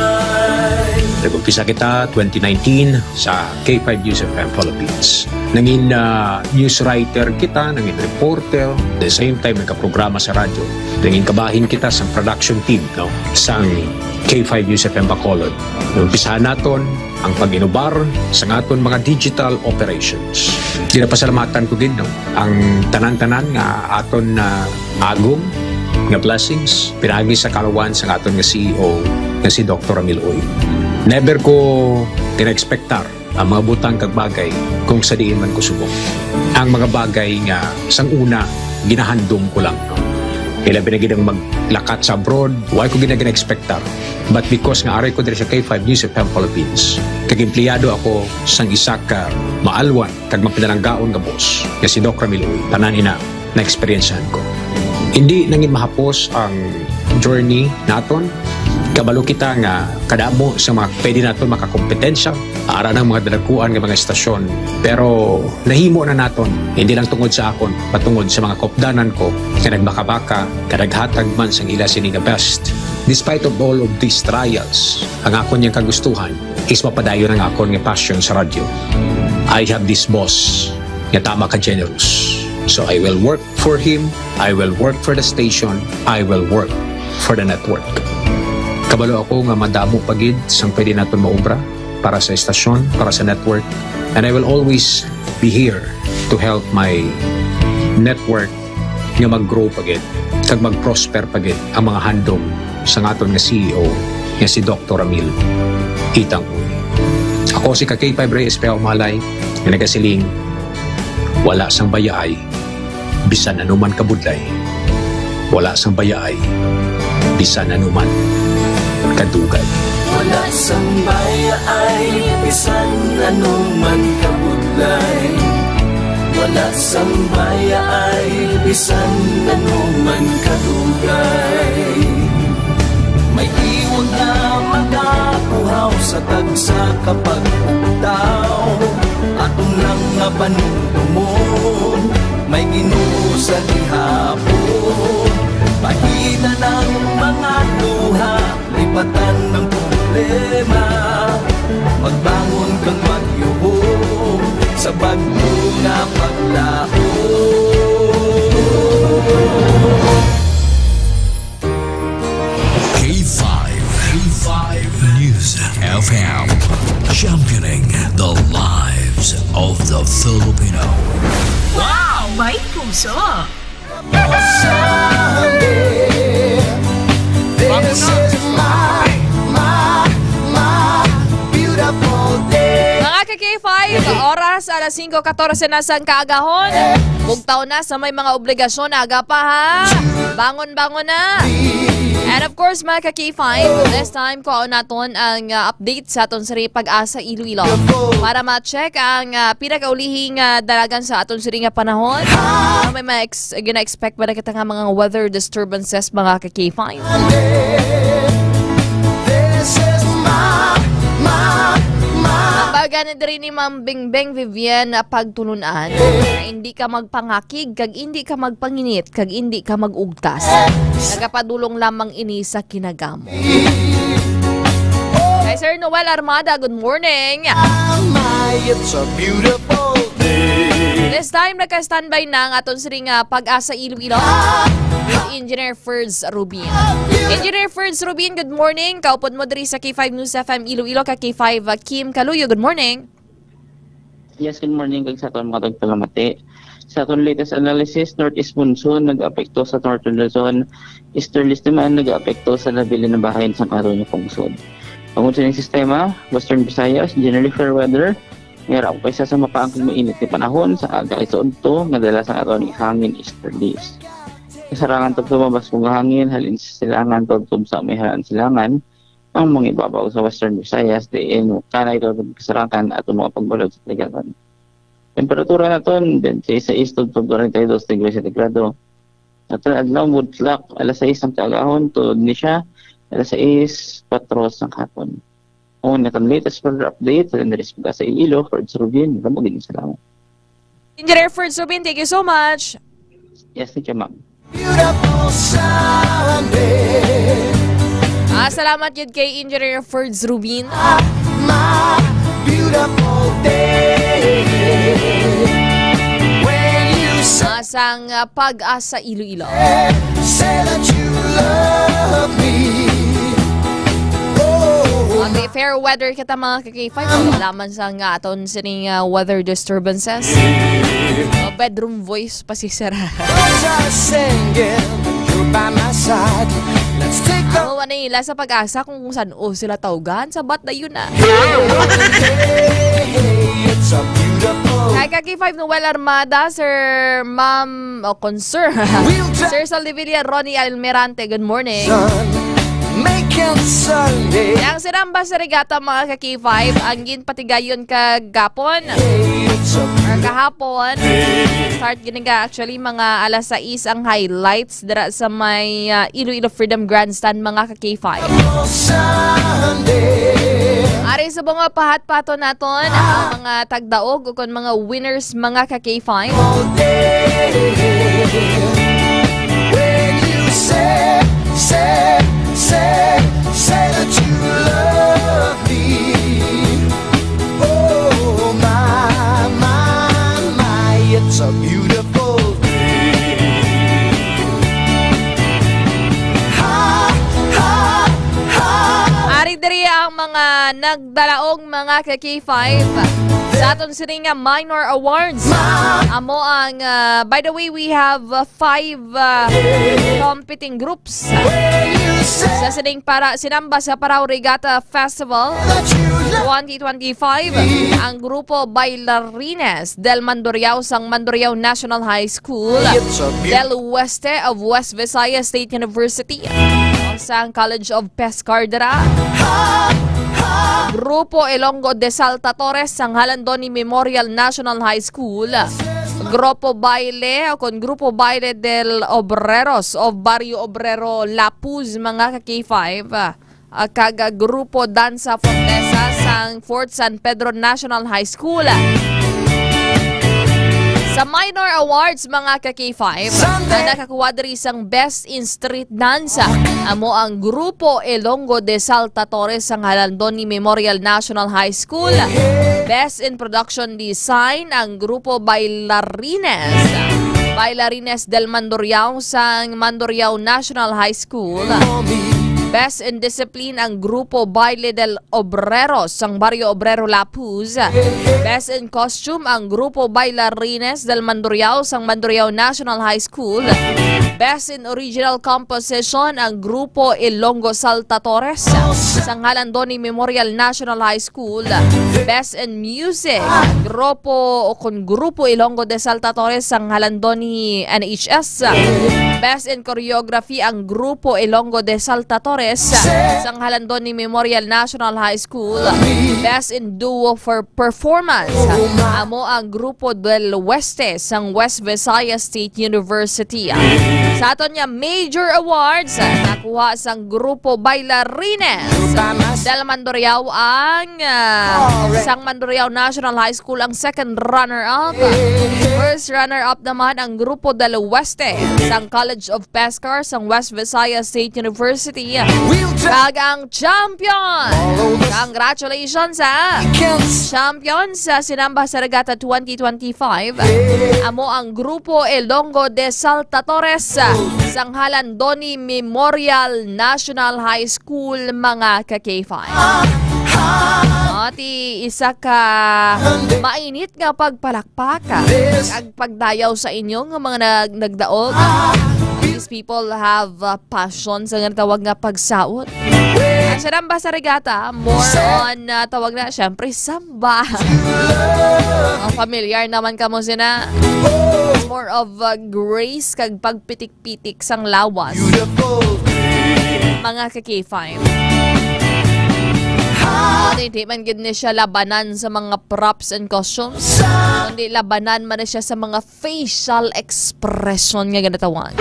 Nag-umpisa kita 2019 sa K5 News FM Philippines. Nangin news writer kita, nangin reporter, at the same time nagka-programa sa radyo. Nangin kabahin kita sa production team, no, sa K5 News FM Bacolod. Nag-umpisahan naton ang pag-inubar sa aton mga digital operations. Ginapasalamatan ko din, no, ang tanan-tanan nga aton na agong nga blessings pinagi sa kalawan sa aton nga CEO nga si Dr. Ramil Uy. Never ko tina-expectar ang mga butang kag bagay kung sa diin man ko subok. Ang mga bagay nga sang una ginahandom ko lang, no. Kailan pinagidang maglakat sa abroad, why ko gina-expectar. But because nga aray ko diri sa K5 News FM Philippines, kag empleyado ako sang isa ka maalwan kag mapinalanggaon nga boss nga si Dr. Ramil Uy. Tanan ina na experiencehan ko. Hindi nangin mahapos ang journey naton. Kabalo kita nga kadamo sa mga pwede naton makakompetensya ara ng mga dalakuan ng mga estasyon, pero nahimo na naton hindi lang tungod sa akon patungod sa mga kopdanan ko nga nagbaka-baka kadaghatag man sang ila sini nga best. Despite of all of these trials, ang akon niyang kagustuhan is mapadayon ang akon nga passion sa radyo. I have this boss nga tama ka generous, so I will work for him, I will work for the station, I will work for the network. Kabalo ako nga madamo pagid sang pwede naton maobra para sa estasyon, para sa network, and I will always be here to help my network nga mag-grow pagid kag mag-prosper pagid ang mga handom sa aton nga CEO nga si Dr. Ramil Itang Uy. Ako si K5 Reyes Peao Malay nga nagasiling wala sang bayaay bisan anuman kabudlay, wala sang bayaay bisan anuman kadugay. Wala sang bayaay, bisan anuman kabudlay. Wala sang bayaay, bisan anuman kadugay. May iwag na magapuhaw sa tagsa kapag ugtaw. Atong lang nga panuntumon, may Ginoo sa gihapon. Pahina ng mga luha, lipatan ng problema. Magbangon kang magyubong sa bagyo nga paglaho. K5 News FM, championing the lives of the Filipino. Wow! May puso! This is my beautiful day. Mga ka-K5, oras alas 5:14 na sang kaagahon. Bugtaw na sa may mga obligasyon aga pa ha. Bangon-bangon na. And of course mga ka-K5, this time ko naton ang update sa aton siri Pag-asa Iloilo para ma-check ang pinakaulihing dalagan sa aton siri nga panahon. May gina-expect ba na kita nga mga weather disturbances mga ka-K5? Baga na rin ni Ma'am Bingbing Vivian pagtulunan na hindi ka magpangakig, kag hindi ka magpanginit, kag hindi ka magugtas. Nagapadulong lamang ini sa kinagamo. Kay Sir Noel Armada, good morning! It's a beautiful day. This time, nagka-standby na ang aton siring Pag-asa Iloilo. Engineer Ferds Rubin. Engineer Ferds Rubin, good morning. Kaupod mo diri sa K5 News FM Iloilo ka K5 Kim Kaluyo. Good morning. Yes, good morning kag sa aton mga tagpalamati. Sa aton latest analysis, Northeast Monsoon nag-apekto sa Northern Luzon, Easterlies naman nag-apekto sa nabili na bahayan sa karon ng pungsod. Ang unsa sistema, Western Visayas, generally fair weather. Mayroon ako kaysa sa mapaangkong mainit na panahon sa aga ito nga dala sa aton hangin easterlies. Kasarangan to lumabas kong hangin, halin sa silangan to sa may halaan silangan, ang mga ibabaw sa Western Visayas, diin kanay ito kasarangan at mga pagbalog sa ligagan. Temperatura na to, sa east to 42 degrees centigrado. At adlaw mudlak, alas 6 ang kaagahon, tulad ni siya, alas 6, 4 ng hapon. Kung natang latest further update, sa Andres Pag-asa Iloilo, Ferds Rubin, maging salamat. Engineer Ferds Rubin, thank you so much. Yes, thank you, ma'am. Salamat yun kay Engineer Ferds Rubin. Sang Pag-asa Iloilo. Fair weather kita mga ka-K5. Malaman sa nga aton sining weather disturbances. Bedroom voice pasisira. Ang manila sa Pag-asa kung saan sila tawgan sa bat na yun na. Kay ka-K5 Noel Armada, Sir Ma'am Sir Saldivilla Ronnie Almirante, good morning. Yang sinamba sa regata mga ka-K5, ang ginpatigayon kagapon or kahapon. Start giniga actually mga alas 6 ang highlights dira sa may Iloilo Freedom Grandstand mga ka-K5. Ari sa mga pahat-pato naton ang mga tagdaog o kon mga winners mga ka-K5. Say that you love me. Oh my, it's a beautiful day. Ari diri ang mga nagdalaog mga ka-K5 sa aton sining minor awards. Amo ang by the way, we have 5 competing groups sa sining para sinamba sa Parao Regatta Festival 2025. Ang grupo Bailarines del Mandurriao sang Mandurriao National High School, del Oeste of West Visayas State University, sang College of Pescadera, Grupo Ilonggo de Salta Torres sang Halandoni Memorial National High School, Grupo Baile o Grupo Baile del Obreros of Barrio Obrero Lapuz mga ka-K5, kaga Grupo Danza Fortesa sang Fort San Pedro National High School. Sa minor awards mga ka-K5, ang nakakuha diri sang Best in Street Dance amo ang Grupo Ilonggo de Salta Torres sang Halandoni Memorial National High School. Best in Production Design ang Grupo Bailarines del Mandurriao sang Mandurriao National High School. Best in Discipline ang Grupo Baile del Obreros sang Barrio Obrero Lapuz. Best in Costume ang Grupo Bailarines del Mandurriao sang Mandurriao National High School. Best in Original Composition ang Grupo Ilonggo Salta Torres sang Halandoni Memorial National High School. Best in Music Grupo Ilonggo de Salta Torres sang Halandoni NHS. Best in Choreography ang Grupo Ilonggo de Salta Torres sang Halandoni Memorial National High School. Best in Duo for Performance amo ang Grupo del Oeste sang West Visayas State University. Sa aton niya major awards nakuha sang Grupo Bailarines del Mandurriao ang sang Mandurriao National High School ang second runner-up. First runner-up naman ang Grupo del Oeste sang College of Pescar sang West Visayas State University. Kag ang champion. Congratulations sa champion sa Sinamba sa Regatta 2025. Amo ang Grupo Ilonggo de Saltadores Sanghalan Doni Memorial National High School mga ka-K5. Ati isa ka mainit nga pagpalakpaka ag pagdayaw sa inyo nga mga nagdaog. These people have passion sa nga tawag nga pagsaot. Ang Sinamba sa Regatta, more on tawag na syempre samba. Familiar naman ka mo sina. More of grace kag pagpitik-pitik sang lawas. Mga ka-K5. Hindi man gid ni siya labanan sa mga props and costumes. Hindi labanan man siya sa mga facial expression nga ganatawan.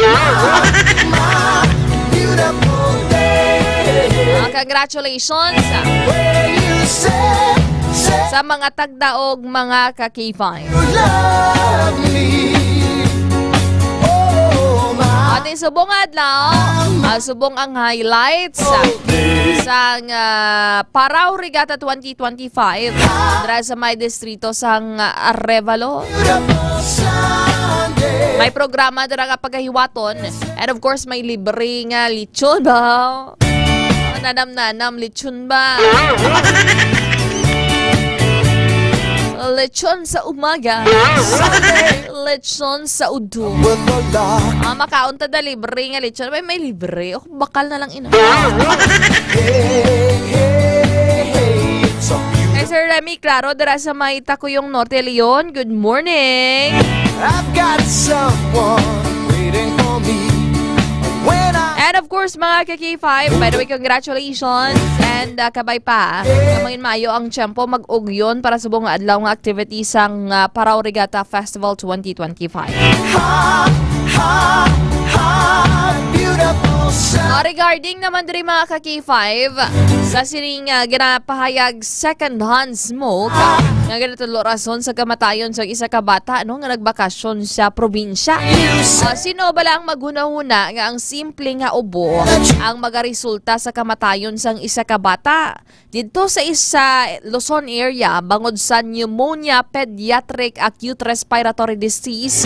Congratulations sa mga tagdaog mga ka-K5. Ating subong adlaw, subong ang highlights sa Parao Regatta 2025 dira sa may distrito sang Arevalo. May programa dira nga pagahiwaton and of course may libre nga lechon ba? Nanam lechon ba? Lechon sa umaga, lechon sa udo. Makaunta da libre nga lechon. May libre. O bakal na lang ina. Kay Sir Remy Claro, dara sa may Takuyong Norte, Leon. Good morning. I've got someone waiting for me. And of course, mga ka-K5, by the way, congratulations. And kabay pa, kamangin maayo ang tiyempo mag-ugyon para sa buong adlaw nga activity sang Parao Regatta Festival 2025. Regarding naman din mga ka-K5, sa sining ginapahayag second-hand smoke, nga ganito rason sa kamatayon sa isa ka bata nga nagbakasyon sa probinsya. Sino ba lang maghuna-huna nga ang simple nga ubo ang magaresulta sa kamatayon sang isa ka bata? Dito sa isa Luzon area, bangod sa pneumonia pediatric acute respiratory disease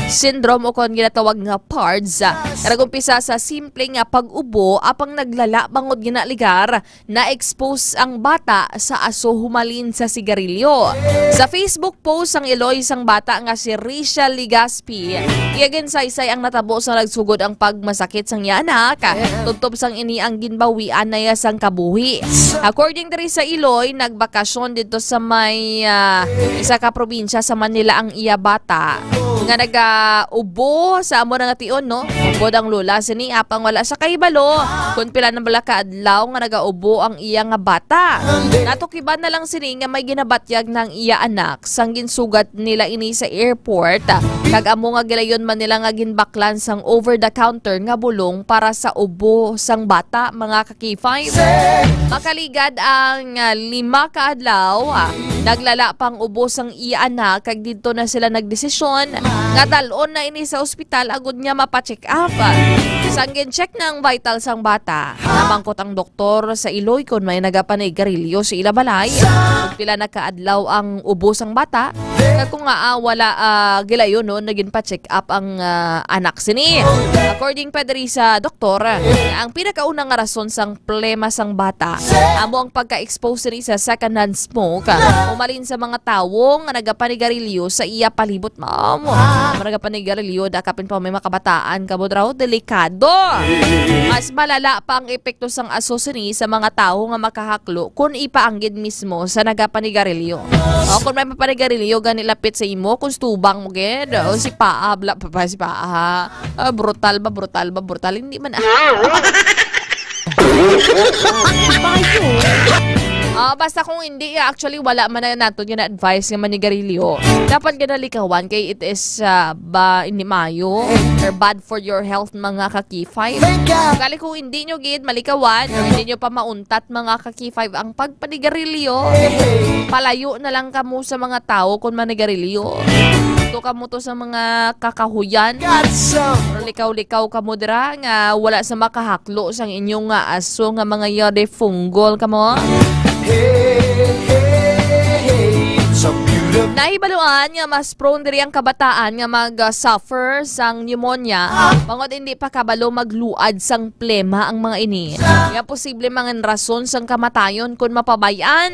syndrome o kon ginatawag nga PARDS. Nagumpisa sa simple nga pag-ubo apang naglala bangod ginaligar na expose ang bata sa aso humalin sa sigarilyo. Sa Facebook post ang Eloy sang bata nga si Rachel Ligaspi, iagin saysay ang natabo sa nagsugod ang pagmasakit sang anak, tutob sang ini ang ginbawian na sang kabuhi. According diri sa Eloy, nagbakasyon dito sa may isa ka probinsya sa Manila ang iya bata nga nag-ubo sa amo nga tion, no? Ubod ang lula sini apang wala sa kahibalo kun pila na bala ka adlaw nga nag-ubo ang iya nga bata. Natukiban na lang sini nga may ginabatyag ng iya anak sang ginsugat nila ini sa airport. Kag amo nga gilayon man nila nga ginbaklan sang over the counter nga bulong para sa ubo sang bata mga ka-K5. Makaligad ang 5 ka adlaw, naglala pang ubo sang iya anak kag dito na sila nagdesisyon nga dalon na ini sa ospital agud niya mapa-check up. Sang gin-check ng vital sang bata, nabangkot ang doktor sa Iloy kung may nagapanay-garilyo sa ilabalay. Kung pila nakaadlaw ang ubo sang bata, kung nga wala gilayon no, naging pa-check up ang anak sini. According pa diri sa doktor, ang pinakaunang nga rason sang plema sang bata, amo ang pagka-expose rin sa second-hand smoke, umalin sa mga tawo nga nagapanay-garilyo sa iya palibot mo. Nagapanay-garilyo, dakapin pa may makabataan, kabodraw, delikado. Mas malala pa ang epekto sang aso sini sa mga tao nga makahaklo kung ipaanggid mismo sa nagapanay-garilyo. O kung may mapanay-garilyo, ganilapit sa imo, kung stubang mo ged, o si Paa, bla pa si Paa, brutal ba, hindi man basta kung hindi, actually wala man na nato yung advice nga manigarilyo. Dapat ganalikawan kay it is hindi mayo or bad for your health mga ka-K5. Kali kung hindi nyo gid malikawan, hindi nyo pa mauntat mga ka-K5 ang pagpanigarilyo, palayo na lang kamo sa mga tao kung manigarilyo. Dito ka mo to sa mga kakahuyan. Pero likaw-likaw ka mo dira nga wala sa makahaklo sang inyong nga aso nga mga yode funggol ka mo. Nahibaluan nga mas prone diri ang kabataan nga mag-suffer sang pneumonia bangod hindi pa kabalo magluad sang plema ang mga ini. Nga posible mga rason sang kamatayon kung mapabayan.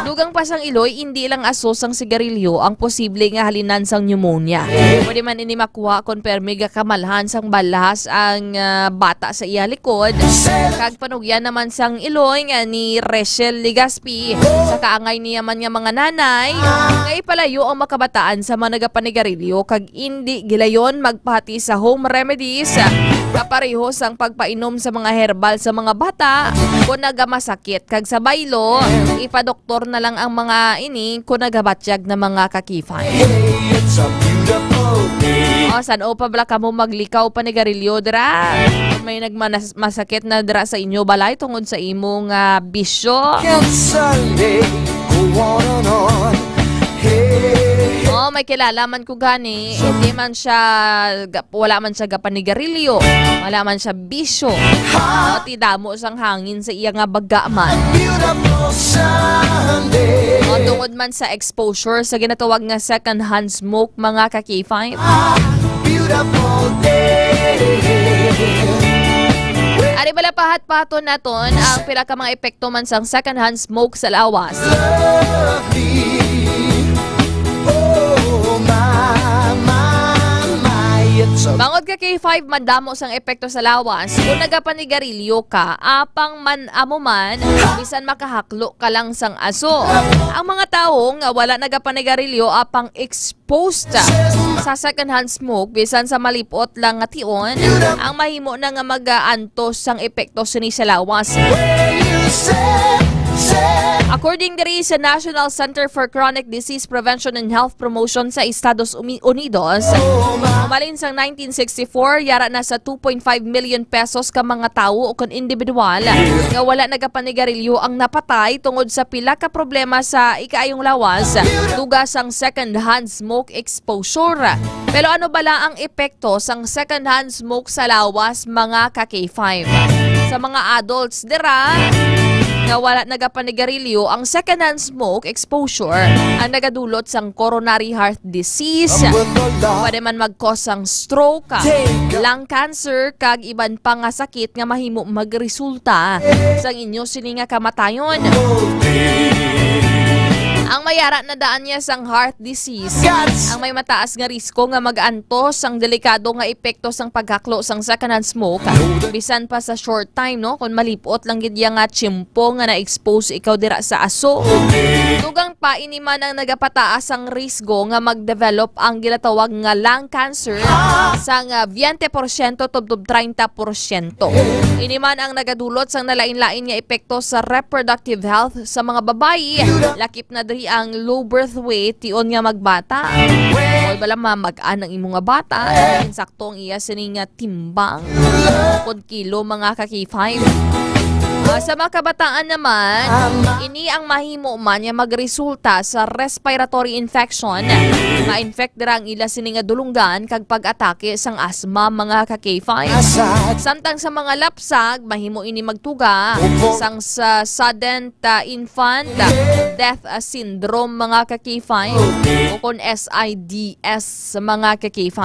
Dugang pa sang iloy, hindi lang aso sang sigarilyo ang posible nga halinan sang pneumonia. Pwede man ini makuha kung permiga kamalhan sang balas ang bata sa iya likod. Kag panugyan naman sang iloy nga ni Rachel Ligaspi sa kaangay niya man nga mga nanay nga ipalayo ang makabataan sa mga nagapanigarilyo kag hindi gilayon magpahati sa home remedies kapareho sang pagpainom sa mga herbal sa mga bata kung nagamasakit kag sa baylo ipadoktor na lang ang mga ini kung nagabatyag na mga kakifay. San o pa bala ka mo maglikaw panigarilyo dira? May nagmasakit na dira sa inyo balay tungod sa imong bisyo? May kilala man ko gani, hindi man siya, wala man siya gapanigarilyo, wala man siya bisyo. Tidamo sang hangin sa iya nga baga man. Tungod man sa exposure sa ginatawag nga second-hand smoke mga ka-K5. Ari bala pahat-paton naton ang pila ka mga epekto man sang second-hand smoke sa lawas. Bangod ka K5 madamo sang epekto sa lawas. Kung nagapanigarilyo ka, apang man amo man, bisan makahaklo ka lang sang aso. Ang mga tao nga wala nagapanigarilyo apang exposed sa second-hand smoke, bisan sa malipot lang nga tion, ang mahimo na nga mag-antos sang epekto sini sa lawas. According diri sa National Center for Chronic Disease Prevention and Health Promotion sa Estados Unidos, umalin sang 1964, yara na sa 2.5 million pesos ka mga tao o kon individual nga wala nagapanigarilyo ang napatay tungod sa pila ka problema sa ikaayong lawas, tugas ang second-hand smoke exposure. Pero ano bala ang epekto sang second-hand smoke sa lawas mga ka-K5? Sa mga adults dira nga wala nagapanigarilyo, ang second-hand smoke exposure ang nagadulot sang coronary heart disease. Pwede man mag-cause sang stroke, lung cancer, kag iban pa nga sakit nga mahimo magresulta sang inyo sini nga kamatayon. Ang mayara na daan niya sang heart disease, ang may mataas nga risko nga mag-antos sang delikado nga epekto sang paghaklo sang second-hand smoke, bisan pa sa short time, no? Kung malipot lang gid nga tsimpo nga na-expose ikaw dira sa aso. Dugang pa ini man ang nagapataas ang risko nga mag-develop ang ginatawag nga lung cancer sang 20% tubtob 30%. Ini man ang nagadulot sang nalain-lain nga epekto sa reproductive health sa mga babayi, lakip na ang low birth weight, tion nga magbata. Huwag bala mamag-an ang imong nga bata. Insakto ang iya sining nga timbang. 1 kilo mga ka-K5. Sa mga kabataan naman, ini ang mahimo man nga magresulta sa respiratory infection. Ma-infect dira ang ila sining nga dulunggan kag pag-atake sang asma mga ka-K5. Samtang sa mga lapsag, mahimo ini magtuga sang sa sudden infant death syndrome mga ka-K5 o kon SIDS mga ka-K5.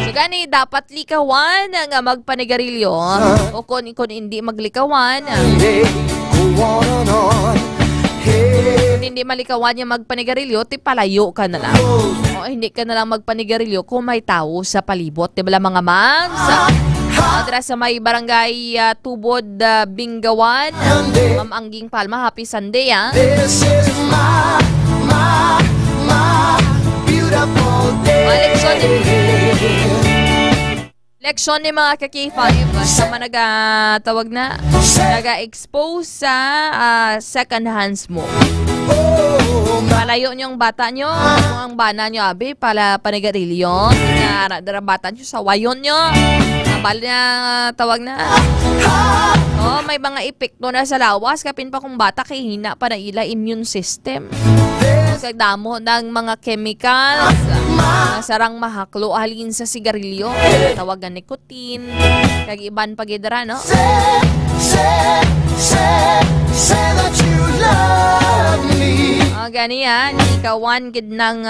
So gani dapat likawan nga magpanigarilyo o kung hindi maglikawan, kung hindi malikawan niya magpanigarilyo, tipalayo ka na lang. O hindi ka na lang magpanigarilyo kung may tao sa palibot. Diba mga ma'am? Adres sa may barangay Tubod, Bingawan. Ma'am Angging Palma, happy Sunday ha. Leksyon ni mga ka-K5 sa mga nagatawag na naga-expose sa second-hand smoke. Palayo nyo ang bata nyo, kung ang bana nyo abi pala panigarilyo, na bata nyo sa wayon nyo, bala na tawag na. May mga epekto na sa lawas, kapin pa kung bata kay hina pa na ila immune system. Sa damo ng mga chemicals, Sarang mahaklo halin sa sigarilyo, tawagan nikotin, kag iban pagidra, no? Say that you love me. Gani yan, ikawan gid ng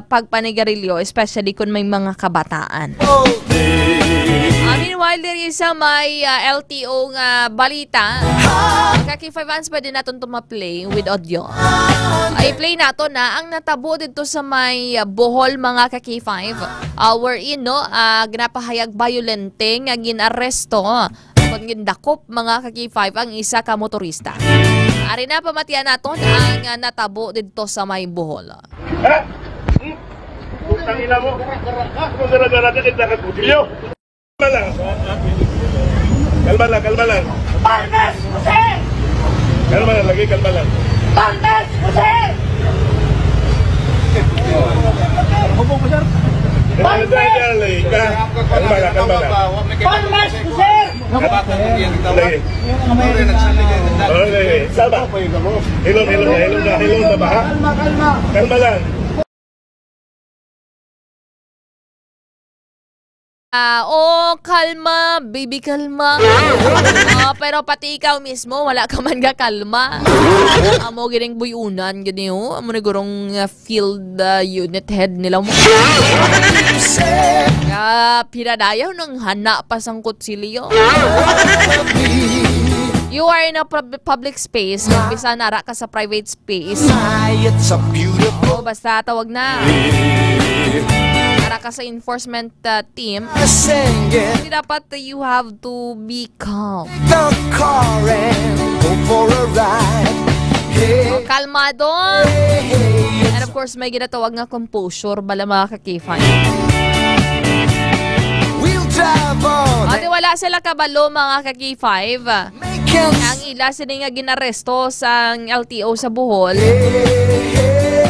pagpanigarilyo, especially kung may mga kabataan. Meanwhile, there is may LTO nga balita. Kaki-5 pwede natin tumaplay with audio. I-play nato na ang natabo dito sa may Bohol, mga kaki-5. Wherein, no, ginapahayag violente nga ginaresto kung gindakop, mga kaki-5, ang isa ka motorista. Ari na pamatian naton ang natabo dito sa may Bohol. Putang ina mo. Kung gara-gara ka kita kagudilyo. Kalma lang. Palmes, Jose! Kalma lang, lagi kalma lang. Palmes, Jose! Hubong ko, sir. Kalma lang. Palmes, Jose! Salva. Hilong na ba, ha? Kalma lang. Kalma, baby, kalma. Pero pati ikaw mismo, wala ka man ga kalma. Amo gining buyunan, gini ho. Amo na gurong field unit head nila mo. Pinadayaw ng hana pa sang kutsilyo. You are in a public space, bisa nara ka sa private space. Basta tawag na. Nara ka sa enforcement team. Hindi dapat you have to be calm. Kalmado. And of course, may ginatawag nga composure, bala mga kakifan. Ate, wala sila kabalo, mga kaki-5. Ang ila sila nga ginaresto sa LTO sa Bohol.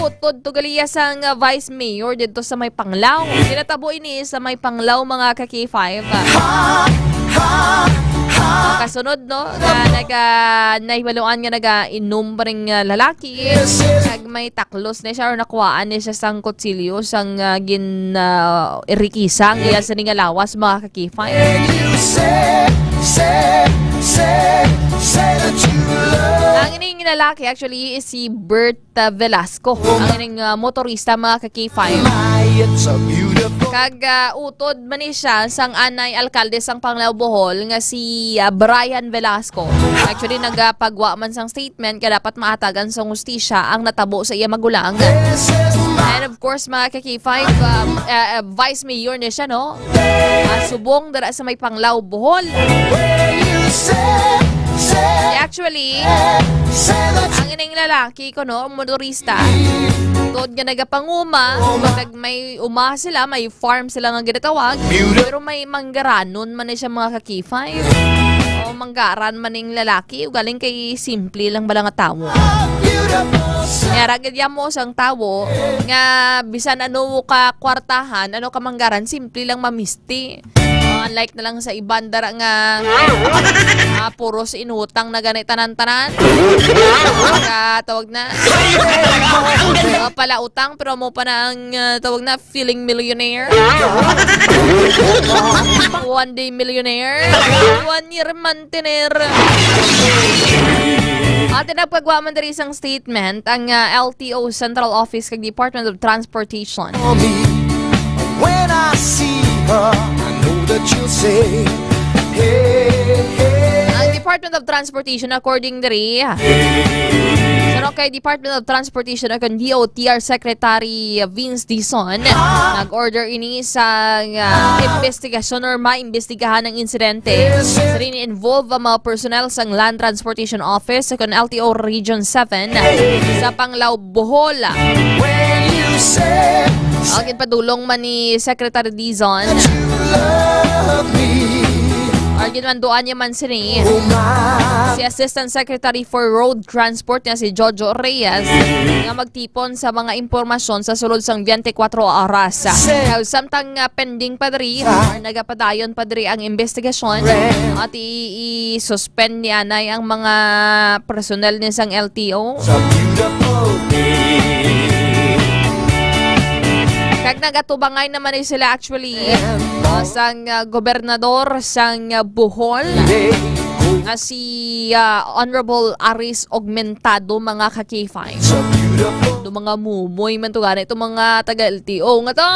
Utod to galiya sang Vice Mayor dito sa may Panglao. Kinatabo ini sa may Panglao, mga kaki-5. Kasunod, no, na nahibaluan nga naga-inom pa ring lalaki. May taklos na siya or nakuhaan niya siya sang kutsilyo sang irikisang iya sa nga lawas, mga kaki-5. Ang ining lalaki actually is si Bert Velasco, ang ining motorista, mga kaki-5. Kag utod man siya sang anay alkalde sang Panglao Bohol nga si Brian Velasco. Actually nagapagwa man sang statement kaya dapat maatagan sa hustisya ang natabo sa iya magulang. And of course, mga kaki-5, Vice Mayor niya siya, no? Subong dara sa may Panglao Bohol. Actually, ang ining lalaki ko, no, motorista, tod nga nagapanguma, may sila, may farm sila nga ginatawag, pero may manggaranon man siya, mga kaki-5. O manggaran man ng lalaki, galing kay simple lang bala nga tao. Nga ragad mo sang tao, nga bisan ano ka kwartahan, ano ka manggaran, simple lang mamisti. Unlike na lang sa ibang dara nga puros inutang na ganit tanan-tanan. Tawag na pala utang pero mo pa na ang tawag na feeling millionaire. One day millionaire, 1 year mantener. At nagpagawa man diri isang statement ang LTO Central Office kag Department of Transportation. When I see her, I know that you'll say, hey, hey. Ang Department of Transportation, according diri, kay Department of Transportation ang DOTR Secretary Vince Dizon, nag-order ini sa investigasyon or maimbestigahan ng insidente. Rin involve ang mga personnel sa Land Transportation Office sa LTO Region 7 sa Panglao Bohol. Agin padulong man ni Secretary Dizon. Agin man doan niya man si Assistant Secretary for Road Transport na si Jojo Reyes nga magtipon sa mga impormasyon sa sulod sang 24 oras. Samtang pending padri or nagapadayon padri ang investigasyon at i-suspend niya na ang mga personnel niya sang LTO. Kag nagatubangay naman ni sila actually sang gobernador sang Bohol nga si Honorable Aris Augmentado mga ka-K5. Do mga mumoy man to gani itong mga taga-LTO nga to.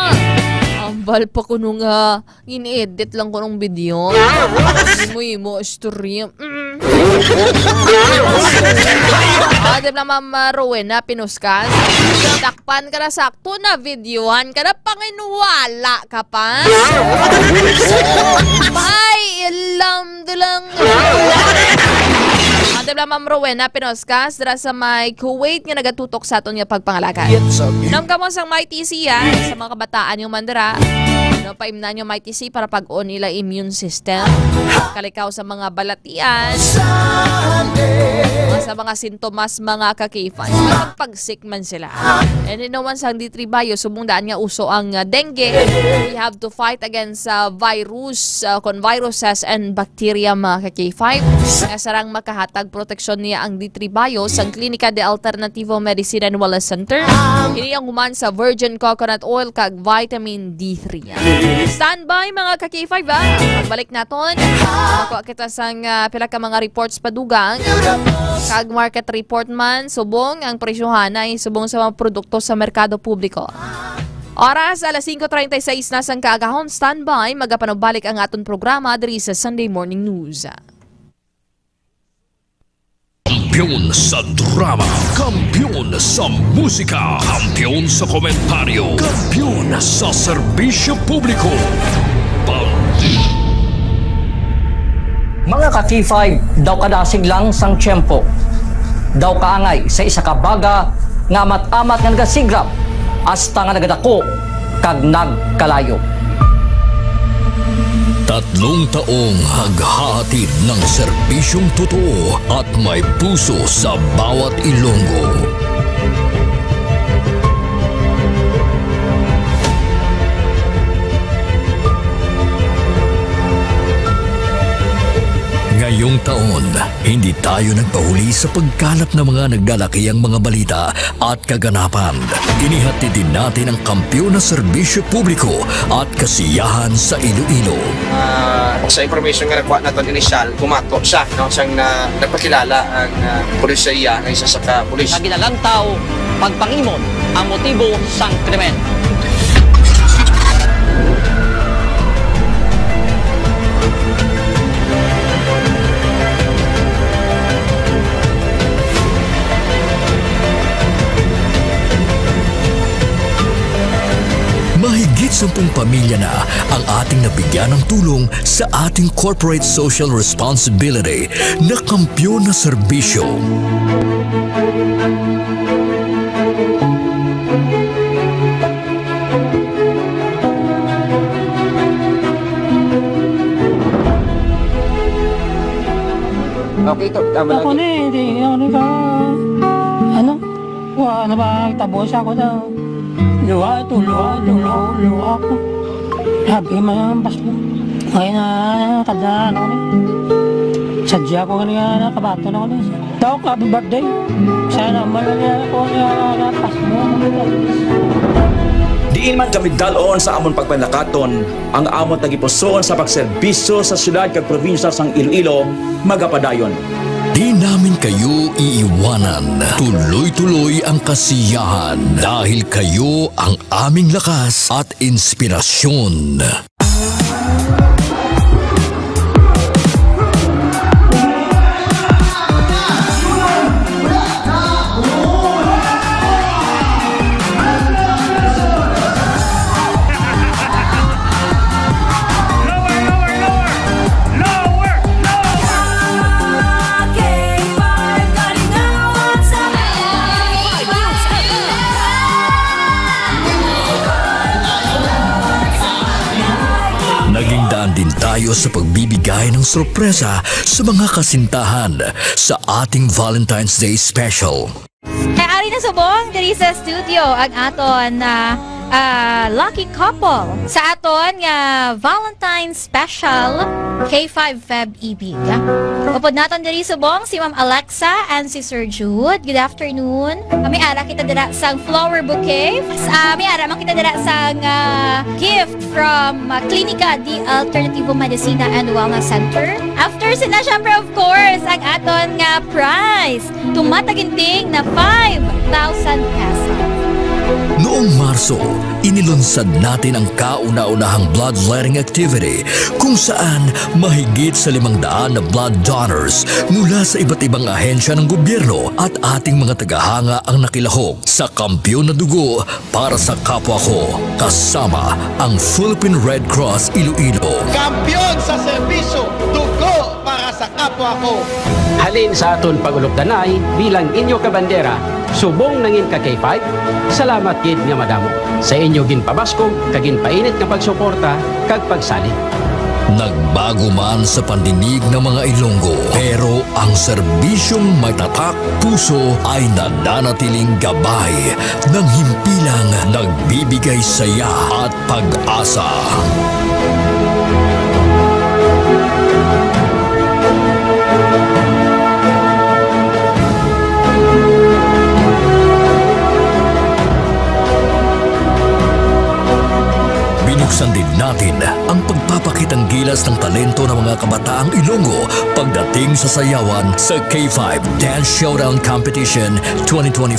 Ambal pa ko nung in-edit lang ko nung video. Mo istorya. Adem na Ma'am Rowena pinuskas. Takpan ka na sakto na videohan ka na panginuwala ka pa. Bye! Ilam dulang. Adem na Ma'am Rowena pinuskas dira sa may Kuwait nga nagatutok sa aton nga pagpangalakan. Nam ka mo sang may TC sa mga kabataan yung mandara. Paimnan yung MITC para pag-on nila immune system. Kalikaw sa mga balatian. Sa mga sintomas mga ka-K5. Pag-sick man sila. And you know, once ang D3 Bio, subungdaan nga uso ang dengue. We have to fight against virus, viruses and bacteria mga ka-K5. Sarang makahatag proteksyon niya ang D3 Bio sa Klinika de Alternativo Medicine and Wellness Center. Ini ang human sa virgin coconut oil kag vitamin D3. Standby mga ka-K5 pagbalik naton ako kita sang pila ka mga reports padugang kag market report man subong ang presyohan ay subong sa mga produkto sa merkado publiko. Oras alas 5:36 na sang kaagahon. Standby magapanubalik ang aton programa diri sa Sunday Morning News. Kampiyon sa drama, kampiyon sa musika, kampiyon sa komentaryo, kampiyon sa serbisyo publiko. Mga ka-K5, daw kadasig lang sang tiyempo. Daw kaangay sa isa ka baga nga amat-amat nga nagasigrap hasta nga nagadako kag nagkalayo. 3 taong haghahatid ng serbisyong totoo at may puso sa bawat Ilonggo. Ngayong taon, hindi tayo nagpahuli sa pagkalat ng mga naglalakihang mga balita at kaganapan. Inihatid din natin ang kampiyon na serbisyo publiko at kasiyahan sa Iloilo. Sa information nga nakuha natin inisyal, pumato siya, no? Siyang nagpakilala ang pulisya ng isa sa ka-pulis. Naginalantaw, pagpangimon ang motibo sang krimen. Mahigit 10 pamilya na ang ating nabigyan ng tulong sa ating corporate social responsibility na kampiyon na serbisyo. Okay, ito. Tama ako lagi. Hindi ako ka. Ano? Ano ba? Tabos ako daw. Luha ito, luha ako. Sabi mo yung basko. Ngayon na, kadaan ako niya. Sadya ko kanina, kabato na ako niya. Tawag, happy birthday. Sana malagyan ako niya, pasko mo. Diin man kami dalon sa amon pagpanlakaton, ang amon tagipuson sa pagserbisyo sa syudad kag probinsya sang Iloilo, magapadayon. Di namin kayo iiwanan. Tuloy-tuloy ang kasiyahan dahil kayo ang aming lakas at inspirasyon. Din tayo sa pagbibigay ng sorpresa sa mga kasintahan sa ating Valentine's Day Special. Ari na subong diri sa studio ang aton na lucky couple sa aton nga Valentine's Special K5 Feb Ibig. Upod naton diri subong si Ma'am Alexa and si Sir Jude. Good afternoon. May ara kita dira sang flower bouquet. May ara man kita dira sang gift from Clinica di Alternativo Medicina and Wellness Center. After sina syempre of course ang aton nga prize tumataginting na 5,000 pesos. Noong Marso, inilunsad natin ang kauna-unahang bloodletting activity kung saan mahigit sa 500 na blood donors mula sa iba't ibang ahensya ng gobyerno at ating mga tagahanga ang nakilahok sa Kampiyon na Dugo para sa kapwa ko, kasama ang Philippine Red Cross Iloilo. Kampiyon sa serbisyo, dugo para sa kapwa ko. Halin sa aton pagulokdanay bilang inyo kabandera, subong nangin ka K5, salamat gid nga madamo. Sa inyo ginpabaskog, kaginpainit nga pagsuporta, kag pagsali. Nagbago man sa pandinig ng mga Ilonggo, pero ang serbisyong may tatak puso ay nananatiling gabay ng himpilang nagbibigay saya at pag-asa. Binuksan din natin ang pagpapakitang gilas ng talento ng mga kabataang Ilonggo pagdating sa sayawan sa K5 Dance Showdown Competition 2024.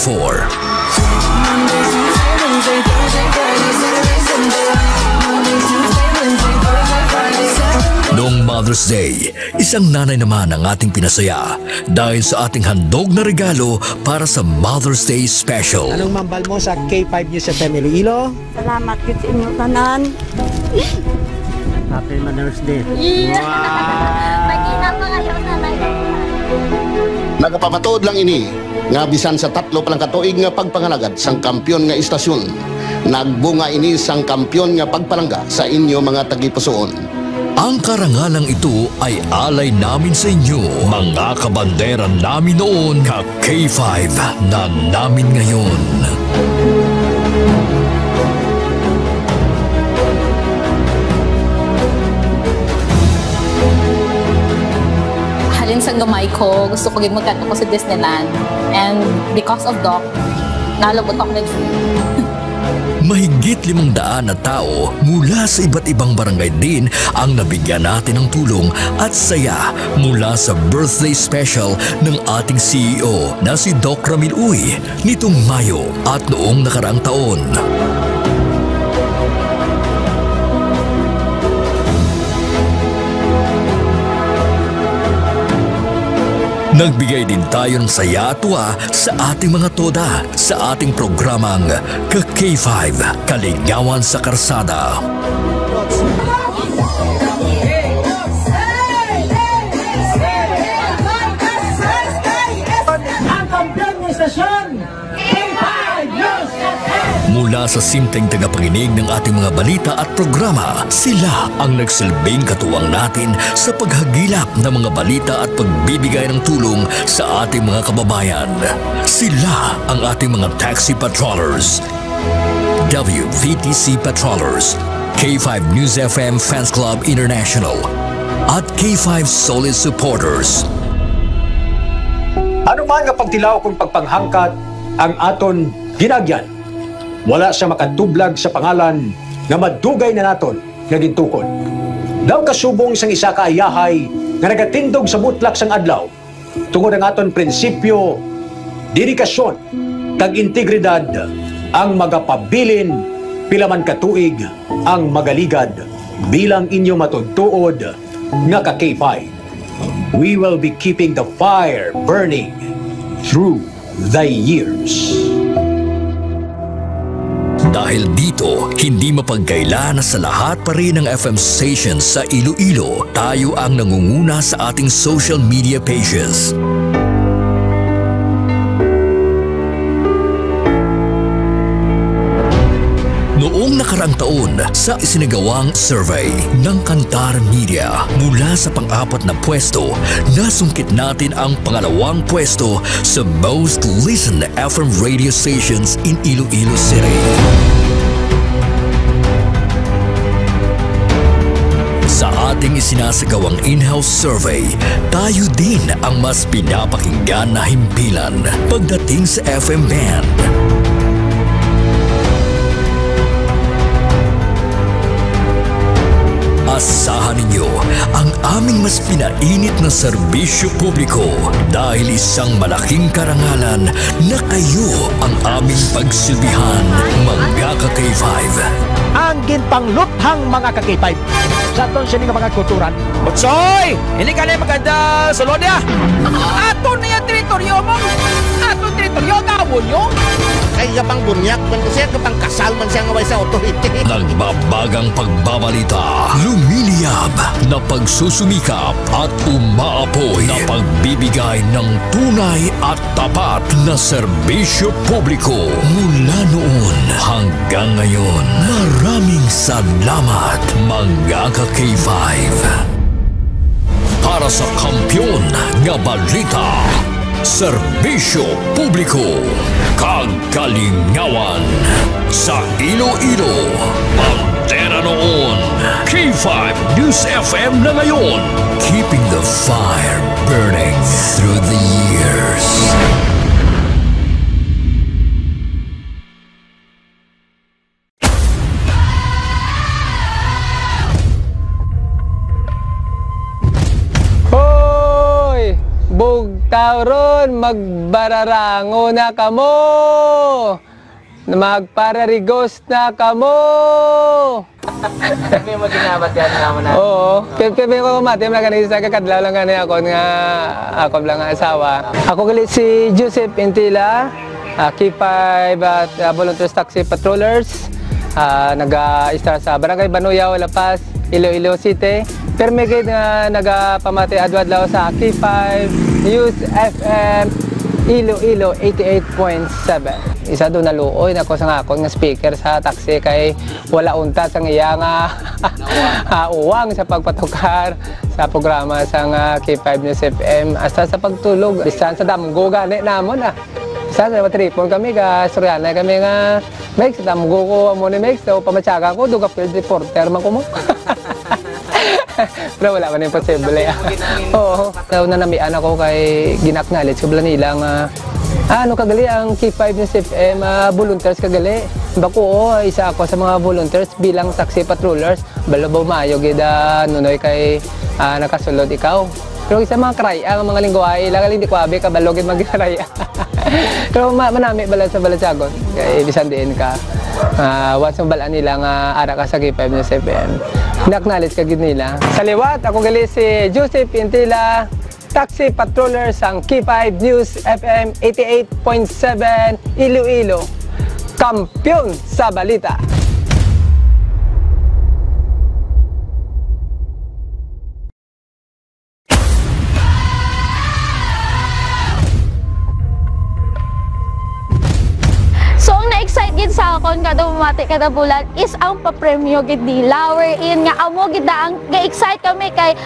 Noong Mother's Day, isang nanay naman ang ating pinasaya dahil sa ating handog na regalo para sa Mother's Day Special. Anong mambal mo sa K5 News FM Iloilo? Salamat yun sa inyong tanan. Happy Mother's Day. Magina pa kayo nanay. Nagapamatuod lang ini nga bisan sa 3 palang katuig nga pagpangalagad sang kampiyon nga istasyon. Nagbunga ini sang kampiyon nga pagpalangga sa inyo mga tagipusoon. Ang karangalang ito ay alay namin sa inyo, mga kabandera namin noon, ka K5 na namin ngayon. Halin sa gamay ko, gusto ko magkanto ko sa Disneyland. And because of Doc, nalabot ako nag-free. Mahigit 500 na tao mula sa iba't ibang barangay din ang nabigyan natin ng tulong at saya mula sa birthday special ng ating CEO na si Doc Ramil Uy nitong Mayo at noong nakaraang taon. Nagbigay din tayo ng saya at tuwa sa ating mga toda sa ating programang Ka-K5 Kaligawan sa Karsada. Ang kampiyon ng istasyon, K5 News FM! Mula sa simpleng tagapakinig ng ating mga balita at programa, sila ang nagsilbing katuwang natin sa paghagilap ng mga balita at pagbibigay ng tulong sa ating mga kababayan. Sila ang ating mga taxi patrollers, WVTC patrollers, K5 News FM Fans Club International, at K5 Solid Supporters. Ano man nga pagtilaw kung pagpanghangkat ang aton ginagyan, wala siya makatublag sa pangalan nga madugay na naton nga gintukod. Daw kasubong sang isa kaayahay nga nagatindog sa mutlak sang adlaw tungod ang aton prinsipyo, dedikasyon, kag integridad ang magapabilin pila man katuig ang magaligad bilang inyo matudtuod nga ka K5. We will be keeping the fire burning through the years. Dahil dito, hindi mapagkaila na sa lahat pa rin ng FM stations sa Iloilo, tayo ang nangunguna sa ating social media pages. Noong nakaraang taon, sa isinagawang survey ng Kantar Media, mula sa pang-4 na pwesto, nasungkit natin ang pangalawang pwesto sa most listened FM radio stations in Iloilo City. ating isinasagawang in-house survey, tayo din ang mas pinapakinggan na himpilan pagdating sa FM band. Asahan ninyo ang aming mas pinainit na serbisyo publiko dahil isang malaking karangalan na kayo ang aming pagsilbihan, mga ka-K5. Ang ginpangluthang mga ka-K5 sa aton sini nga mga kulturan. Butsoy! Hindi ka na maganda sa Lodia! Ato na yung teritoryo mo! Ato teritoryo, gawon nyo! Ay kapang bunyak man siya, kapang kasal man siya ngaway sa authority. Nagbabagang pagbabalita, lumiliyab na pagsusumikap at umaapoy na pagbibigay ng tunay at tapat na serbisyo publiko. Mula noon hanggang ngayon, maraming salamat mga ka-K5. Para sa kampyon nga balita, serbisyo publiko, kagalingawan sa Iloilo, Pantera noon, K5 News FM na ngayon, keeping the fire burning through the years. Bugtaw ron, magbararango na kamo. Magpararigos na kamo. May maginabat yan naman na. Oo. Pero ko mati, magaling sa kakadlaw lang ganyan ako nga ako lang ang asawa. Ako galit si Joseph Intila, K5 at Volunteers Taxi Patrollers. Nag-start sa Barangay Banuyaw, La Paz, Iloilo City. Pero may kayo na nagpamati adwadlaw sa K5 News FM Iloilo 88.7. Isa doon naluoy na ko sa ngakon nga speaker sa taxi kay wala unta sa iya nga uwang sa pagpatukar sa programa sa K5 News FM hasta sa pagtulog. Bisan sa damgo gani namon Isa sa matripon kami ka Soriana kami nga Mex, damgo ko mo ni Mex o pamatsaga ko duga field reporter man ko mo. Pero wala man yung posible. Oo. Daw na namian ako kay ginaknalit sa nila nga ano kagali ang K5 News FM volunteers kagali. Bako isa ako sa mga volunteers bilang taxi patrollers. Balabaw maayo gida nunoy kay nakasulod ikaw. Pero isa mga kraya ang mga lingwahe lang hindi ko abi ka balogin magkraya. Pero manami bala sa balatsagon kay bisan diin ka. Once mabalaan nila nga ara ka sa K5 News FM. Naknalit ka gid nila. Sa liwat ako gali si Joseph Intila, taxi patroller sang K5 News FM 88.7 Iloilo. Kampiyon sa balita. Excited sa akon kada bumati kada bulan is ang papremyo gid nila wherein nga amo gid ang ga-excite kami kay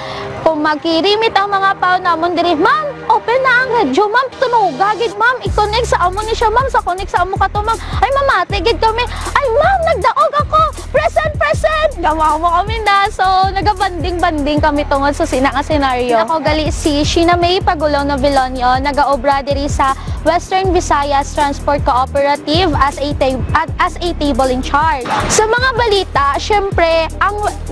kung magkirimit ang mga pao namon diri ma'am open na ang radyo ma'am tunuga gid ma'am i-connect sa amo ni siya ma'am sa connect sa amo kato ma'am ay mamati gid kami ay ma'am nagdaog ako present gamawa mo kami na so nagabanding kami tungod sa sina nga senaryo ako gali si Sheena May Pagulaw na Vilonio nagaobra diri sa Western Visayas Transport Cooperative as a table in charge. Sa mga balita, syempre,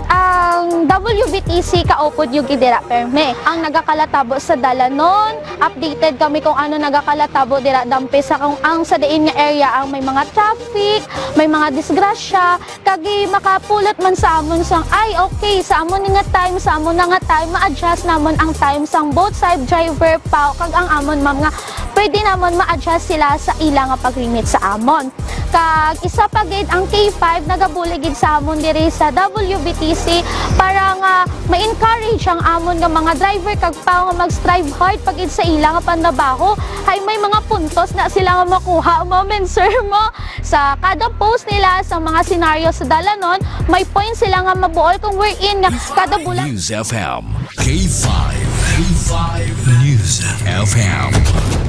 ang WBTC kaupod yung gidira perme. Ang nagakalatabo sa dalanon, updated kami kung ano nagakalatabo dira dampi sa kung ang sa diin nga area ang may mga traffic, may mga disgrasya, kagi makapulot man sa amon sang ay okay sa amon nga time, sa amon nga time, ma-adjust namon ang time sang both side driver pa kag ang amon ma'am nga pwede namon ma-adjust sila sa ilang nga pag-limit sa amon. Kag isa pa gid ang K5 nagabuligid sa amon diri sa WBTC para nga ma-encourage ang amon nga mga driver kag pao nga mag-strive hard pagid sa ilang nga pandabaho ay may mga puntos na sila nga makuha mo men sir mo sa kada post nila sa mga senaryo sa dalanon may point sila nga mabuol kung wherein nga kada bulan News FM K5 News FM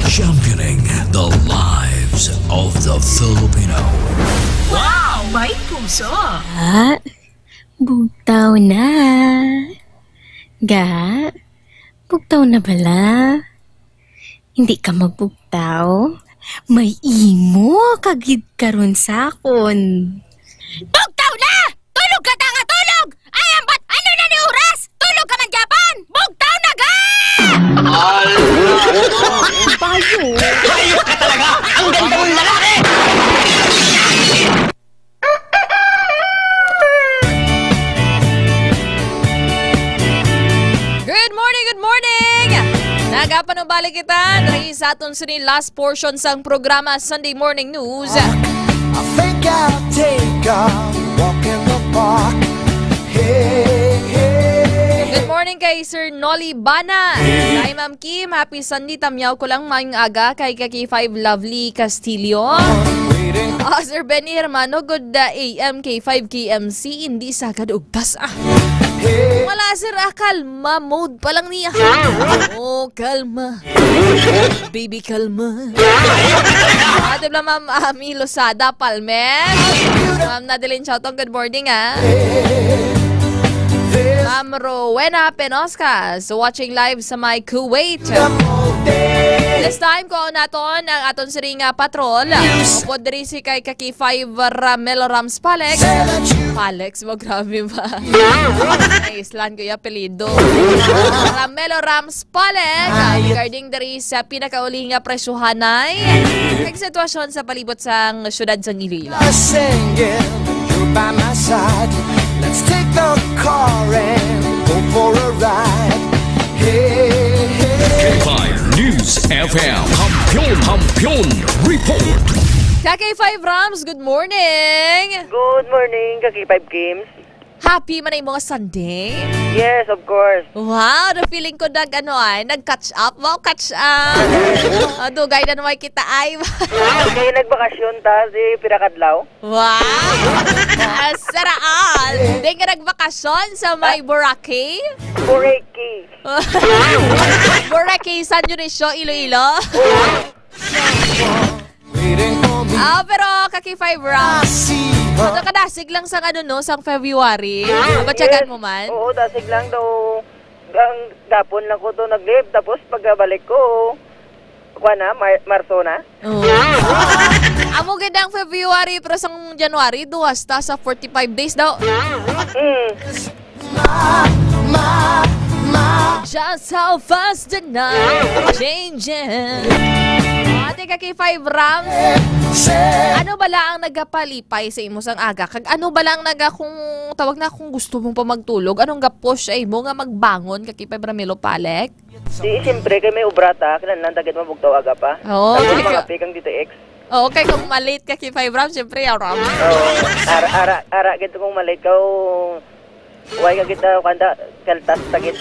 championing the lives of the Filipino. Wow! May puso! Bugtaw na! Ga, bugtaw na bala? Hindi ka magbugtaw? May imo kagid karon sa akon. Bugtaw na! Tulog ka ta nga tulog! Ay, ambat! Ano na ni oras? Tulog ka man Japan! Bugtaw na ga! Bayo! Bayo ka talaga! Ang ganda mong lalaki! Good morning! Nagapanubalik kita dahil sa aton sa last portion sang programa Sunday Morning News. I think I'll take a walk in the park. Hey, hey. Good morning kay Sir Nolly Bana. Kay Ma'am Kim, happy Sunday. Tamyaw ko lang maing aga kay K5 Lovely Castillo. Sir Benny Hermano, good AM K5 KMC. Hindi sa kadugtas wala sir, kalma mode pa lang niya. Oh, kalma. Baby, kalma. Ate bla Ma'am Ami Losada Palmes. Ma'am Nadeline Chowtong, good morning Ma'am Rowena Penoscas, watching live sa my Kuwait. This time ko naton ang aton siring patrol. Upod diri si kay Kaki5 Ramelo Rams Palex. Palex, mo grabe ba? Ay, islan ko yung apelido. Ramelo Rams Palex. Regarding diri sa pinakauling nga presyuhanay. Kag sitwasyon sa palibot sang syudad sang Iloilo. By my side, let's take the car and go for a ride. Hey, hey. K5 News FM Kampiyon Report. K5 Rams, good morning! Good morning, K5 Games. Happy man ay mga Sunday? Yes, of course. Wow, the feeling ko nag-catch up. Wow, catch up. Dugay na naman kita ay. Kayo nagbakasyon ta si Pirakadlaw? Wow! Saraan! Hindi ka nagbakasyon sa may Boracay? Boracay. Boracay, San Dionisio, Iloilo? Pero Kaki5 Rams, kadasig lang sang sang February. Batyagan mo man? Oo, dasig lang daw. Ang gapon lang ko to nag-live. Tapos pagkabalik ko, Marso na. Amo gandang February, pero sang January, duwas ta sa 45 days daw. Just how fast the night changes. Ate Kaki5 Rams, ano ba lang nagapalipay sa imo sang aga? Kag ano ba lang kung tawag na kung gusto mong pa magtulog? Anong gapush ay mo nga magbangon Kaki5 Ramelo Palek? Di, siyempre kay may ubrata, kailangan dagit mabugtaw aga pa. Oo. Mga pikang dito X. Oo, kay kung malate Kaki5 Rams, siyempre Ram. Oo, ara, gito kung malate ka, huwag ka kita kanda kaltas tagit.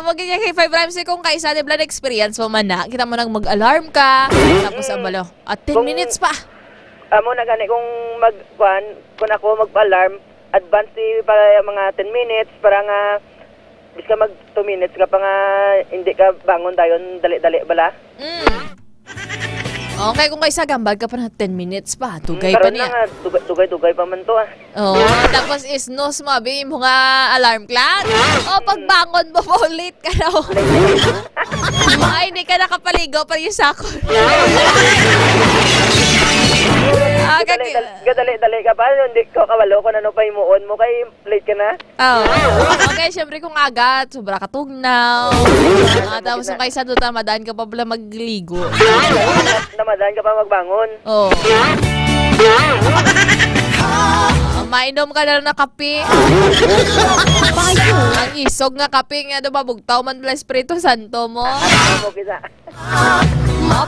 Wag ganyan kay 5 Rams kung kaisa de blood experience mo man na. Kita mo nang mag-alarm ka. Tapos amalo. At 10 minutes pa. Amo na gani kung kung ako mag-alarm, advance para mga 10 minutes para nga bis ka mag 2 minutes ka pa nga hindi ka bangon dayon dali-dali bala. Okay, kung kaisa gambag ka pa na 10 minutes pa. Tugay pa niya. Tugay pa man to Oo, tapos isnos mo, abi mo nga alarm clock. Pagbangon mo po, late ka na. Ay, hindi ka nakapaligo pa yung sako. Gadali ka pa, hindi ko kawalo kung ano pa imuon mo, kay late ka na. Okay, syempre kung agad, sobra ka tugnaw. Tapos kung kaisa doon, tamadaan ka pa pala magligo. Tamadaan ka pa magbangon. Oo. Mainom ka na lang na kape. Ang isog nga kape nga dumabugtaw man pala Espiritu Santo mo.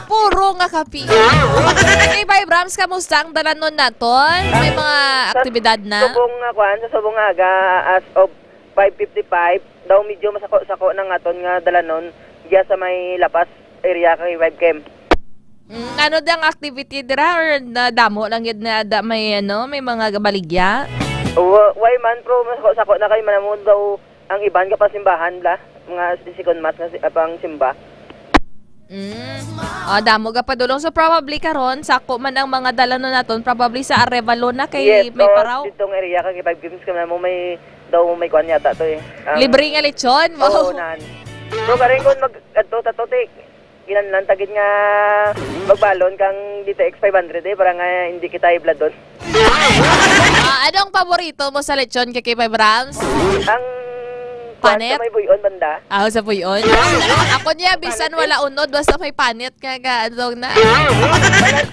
Puro nga kape. Okay, 5 Rams, kamusta ang dalanon naton? May mga aktibidad na? Sa subong aga as of 5:55, daw medyo masako-sako ng aton nga dalanon diya sa may Lapas area kay 5 Cam. Ano dang activity dira or damo lang yun na may mga baligya? Why man pro masako na kay manamod daw ang iban ka pa simbahan la mga second mass nga pang simba. Damo ka pa dulong. So probably karon sako man ang mga dalano naton probably sa Arevalo na kay yes, may paraw. Ditong area kay 5 games ka na mo may daw may kuan yata to eh. Libre nga lechon? Oo, Wow. nan. Bro, karing kung mag-adto tato te, ginanlan tagid nga magbalon kang DTX 500 para nga hindi kita iblad doon. Anong paborito mo sa lechon kay K5 Rams? Ang panet? May buyon banda. Sa buyon? Ako niya, bisan wala unod, basta may panet ka adong na.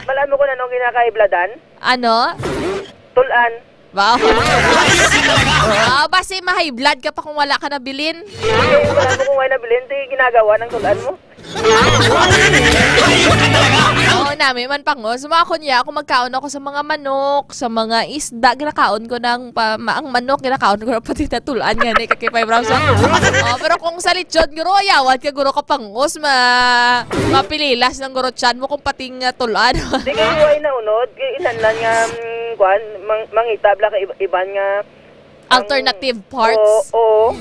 Malaan mo ko na nung kinakaibladan? Ano? Tulan. Wow. Basi ma-high blood ka pa kung wala ka nabilin. Wala mo kung wala nabilin, di ginagawa ng tulan mo. Oo namin, man pango. Sumakon niya, ako magkaon ako sa mga manok, sa mga isda. Ginakaon ko ng ang manok, ginakaon ko na pati natulaan nga ni kakipay Brownson. Pero kung sa lechon, guro, ayawat ka, guro ka pangos, mapililas ng guro chan mo kung pating tulaan. Di kayo ay naunod, ilan lang nga, mangitabla ka iban nga. Alternative parts? Oo.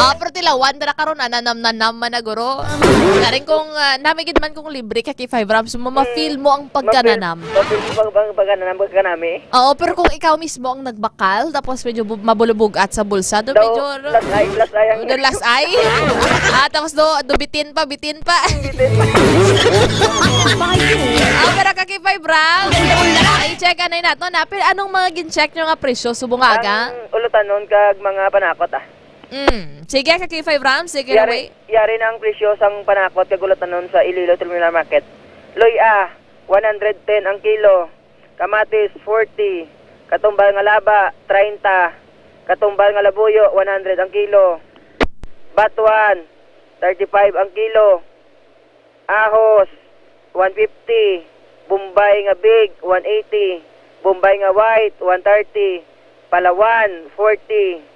Pero tilawan, dara karon nanam-nanam man na guro. Karing kung namigid man kung libre ka kay 5 Rams, ma-feel mo ang pagkananam. Pagkanami? Oo, pero kung ikaw mismo ang nagbakal, tapos medyo mabulubog at sa bulsa, do medyo... Last eye? Tapos bitin pa. Pero ka kay 5 Rams, i-check anay nato na. Pero anong mga gin-check nyo nga presyo? Subunaga? Ang ulutan nun kag mga panakot Sige, kaki 5 Rams, sige na way. Yari na ang presyo sang panakot kagulatan nun sa Iloilo Terminal Market. Loy 110 ang kilo. Kamatis 40. Katumbal nga laba 30. Katumbal nga labuyo 100 ang kilo. Batuan 35 ang kilo. Ahos 150. Bombay nga big 180. Bombay nga white 130. Palawan 40.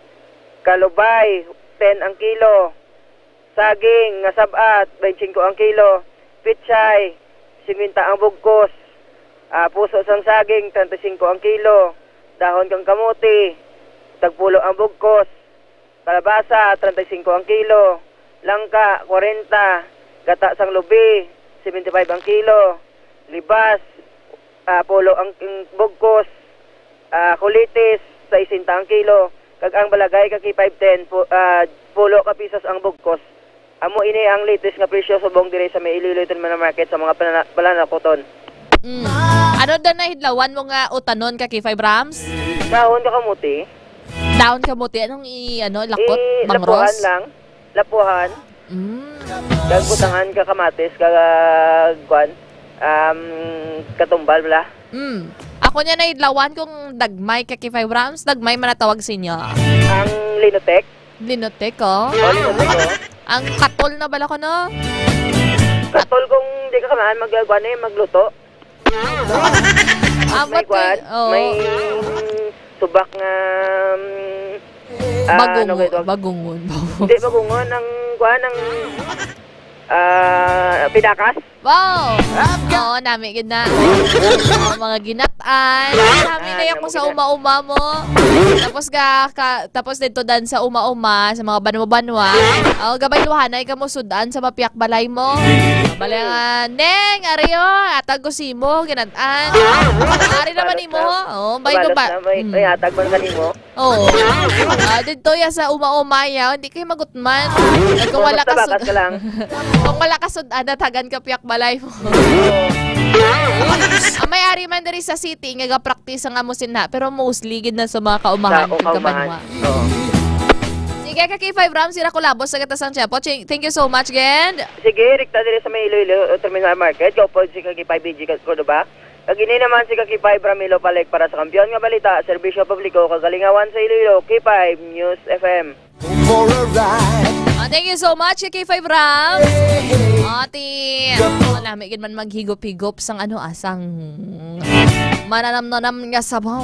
Kalubay, 10 ang kilo. Saging, nga sabat, 25 ang kilo. Pichay, 50 ang bugkos. Puso sang saging, 35 ang kilo. Dahon kang kamuti, tagpulo ang bugkos. Kalabasa, 35 ang kilo. Langka, 40. Gata sang lubi, 75 ang kilo. Libas, pulo ang bugkos. Kulitis, 60 ang kilo. Kag ang balagay kaki 510 pulo ka pisos ang bugkos. Amo ini ang latest nga presyo subong dire sa may Iloilo Terminal Market sa mga pananakoton. Ano daw na hidlawan mo nga utanon kaki 5 Rams? Dahon ka kamuti. Dahon kamuti anong lakot mangros? Lapuhan lang. Lapuhan. Kag butangan ka kamatis kag katumbal bala. Ako niya na idlawan kung dagmay kaki 5 Rams, dagmay man natawag sa inyo. Ang Linotek? Linotek, Linotek, Ang katol na bala ko, no? Katol kung di ka kamaan magluto. May subak nga bagungon. Hindi bagungon ang pidakas. Wow! Oo, nami gina. Mga ginataan. Nami nayak mo sa uma-uma mo. Tapos dito dan sa uma-uma, sa mga banwa-banwa. Gabay luhanay ka mo sudan sa mapiyak balay mo. Balay nga, Neng, ariyo, atag ko si mo, ginataan. Ari naman ni mo. Bay ko ba? May atag man ka ni mo. Oo. Dito ya sa uma-uma ya, hindi kayo magutman. Kung wala ka sudan. Kung wala ka sudan, natagan ka piyak balay mo. May ari man diri sa city nga ga-practice nga mo sinha pero mostly gid na sa mga kaumahan kag kabanwa. Sige ka kay 5 Rams sira kolabos sa gatasang Chepo. Thank you so much again. Sige, rikta diri sa may Iloilo Terminal Market. Go po si kay 5 BG ko ba? Kag ini naman si kay 5 Ramilo Palek para sa kampiyon nga balita, serbisyo publiko kagalingawan sa Iloilo, K5 News FM. For a ride. Thank you so much, K5 Ram. Lamig man maghigop-higop sang asang mananam-nanam nga sabaw.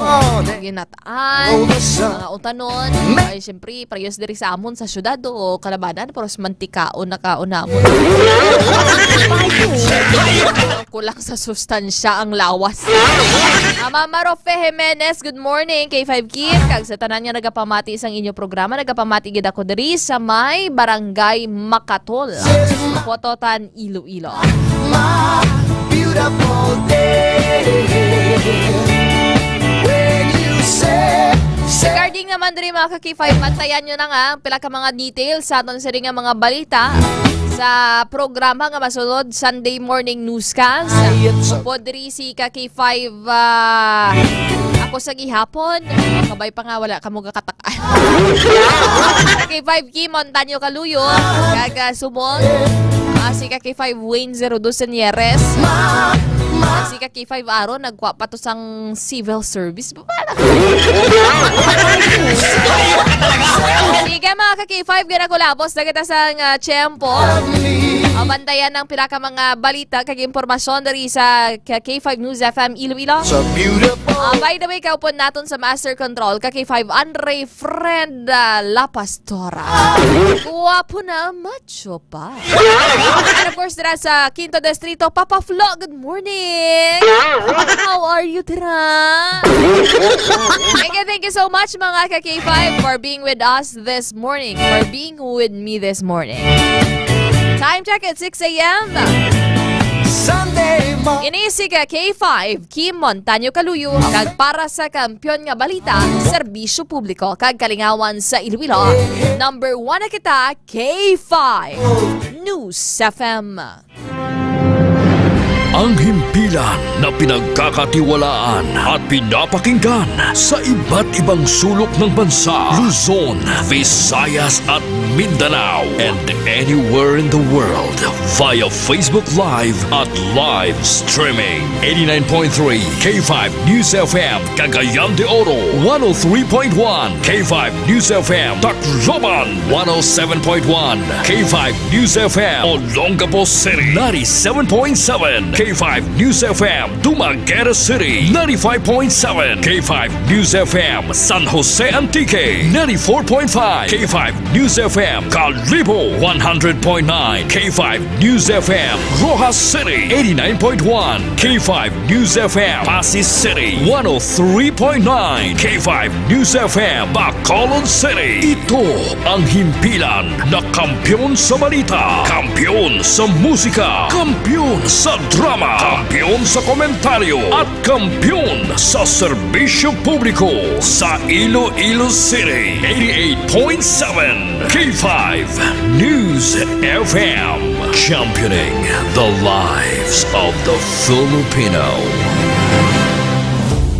Ginataan, mga utanon. Ay, siyempre, parehas diri sa amon sa syudad o kalabanan, pero mantikaon na kaunamon. Kulang sa sustansya ang lawas. Mama Rofe Jimenez, good morning, K5 Kid. Kag sa tanan niya nagapamati isang inyo programa, nagapamati gid ako diri sa may Barangay Makatol, Kototan, Iloilo. My beautiful day when you say Regarding naman naman diri mga ka-K5, bantayan nyo na nga pila ka mga details sa aton sa ring nga mga balita sa programa nga masunod Sunday Morning Newscast. Upod diri si ka-K5 ako sa gihapon. Kabay pa nga wala ka mo gakatakaan. Ka-K5 Kimon Tanyo Kaluyo, Gaga Sumon, si ka-K5 Wayne 02 Senieres, si ka-K5 Aro nagwa pa to sang civil service. Sige mga ka-K5, ganakulapos na kita sang tiyempo. Bantayan ng piraka mga balita kag impormasyon dari sa K5 News FM Iloilo. By the way, kaupon natin sa Master Control K5 Andre Friend La Pastora. Guwapo na, macho pa. And of course, dira sa Quinto Distrito, Papa Flo, good morning! How are you, tira? Thank you so much mga K5 for being with us this morning, for being with me this morning. Time check at 6 a.m. Inisi ka K5 Kim Montaño Kaluyo kag para sa kampiyon nga balita, serbisyo publiko kag kalingawan sa Iloilo. Number 1 na kita, K5 News FM. Ang himpilan na pinagkakatiwalaan at pinapakinggan sa iba't ibang sulok ng bansa, Luzon, Visayas at Mindanao, and anywhere in the world via Facebook Live at live streaming. 89.3 K5 News FM Cagayan de Oro, 103.1 K5 News FM Tacloban, 107.1 K5 News FM Olongapo City, 97.7 K5 News FM Dumaguete City, 95.7 K5 News FM San Jose Antique, 94.5 K5 News FM Calibo, 100.9 K5 News FM Rojas City, 89.1 K5 News FM Pasig City, 103.9 K5 News FM Bacolod City. Ito ang himpilan na kampiyon sa balita, kampiyon sa musika, kampiyon sa drama, kampiyon sa komentaryo at kampiyon sa serbisyo publiko sa Iloilo City. 88.7 K5 News FM, championing the lives of the Filipino.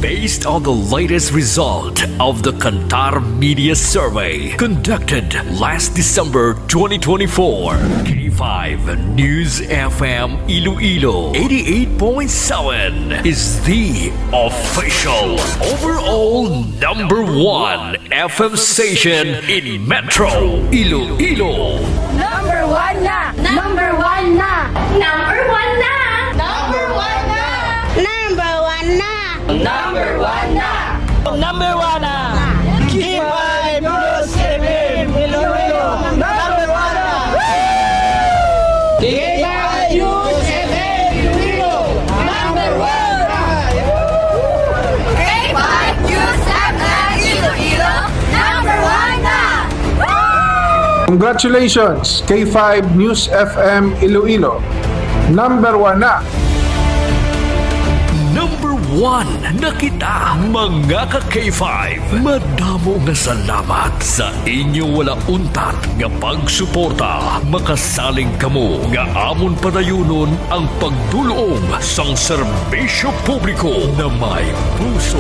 Based on the latest result of the Kantar Media Survey conducted last December 2024, K5 News FM Iloilo 88.7 is the official overall number 1 FM station in Metro Iloilo. Number 1 na! Number 1 na! Number 1 na! Number 1 na! Number 1 na! Number 1 na! Number 1 na! K5 News FM Iloilo! Number 1 na! K5 News FM Iloilo! Number 1 na! K5 News FM Iloilo! Number 1 na! Congratulations, K5 News FM Iloilo. Number 1 na. Number 1 na kita, mga ka-K5. Madamo nga salamat sa inyo wala untat nga pagsuporta. Makasaling kamo nga amon padayunon ang pagdulong sang serbisyo publiko na may puso.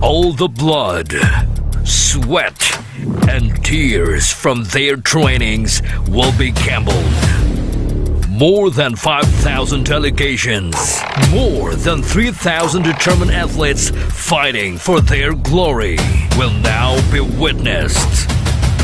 All the blood, sweat, and tears from their trainings will be gambled. More than 5,000 delegations, more than 3,000 determined athletes fighting for their glory will now be witnessed.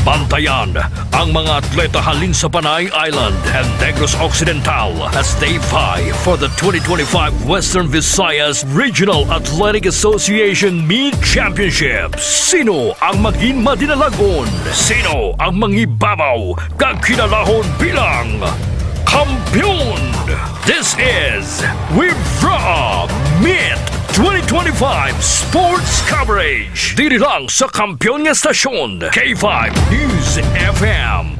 Bantayan ang mga atleta halin sa Panay Island and Negros Occidental as they vie for the 2025 Western Visayas Regional Athletic Association Meet Championships. Sino ang maging madinalagon? Sino ang mangibabaw kag kinalahon bilang kampiyon? This is Wivra Meet 2025 Sports Coverage. Diri lang sa kampiyon nga stasyon, K5 News FM.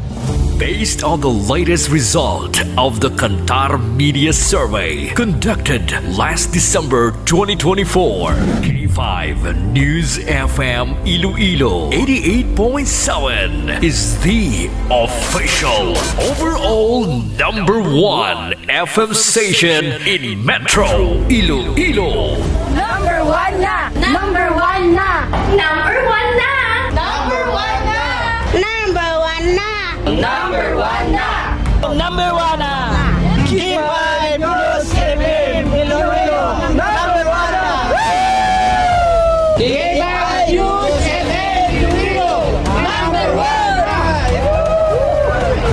based on the latest result of the Kantar Media Survey conducted last December 2024. K5 News FM Iloilo 88.7 is the official overall #1 FM station in Metro Iloilo. Number 1 na! Number 1 na! Number 1 na! Number 1 na! Number 1 na! Number 1 na! Number 1 na! K5 News FM Iloilo! Number 1 na! K5 News FM Iloilo! Number 1 na!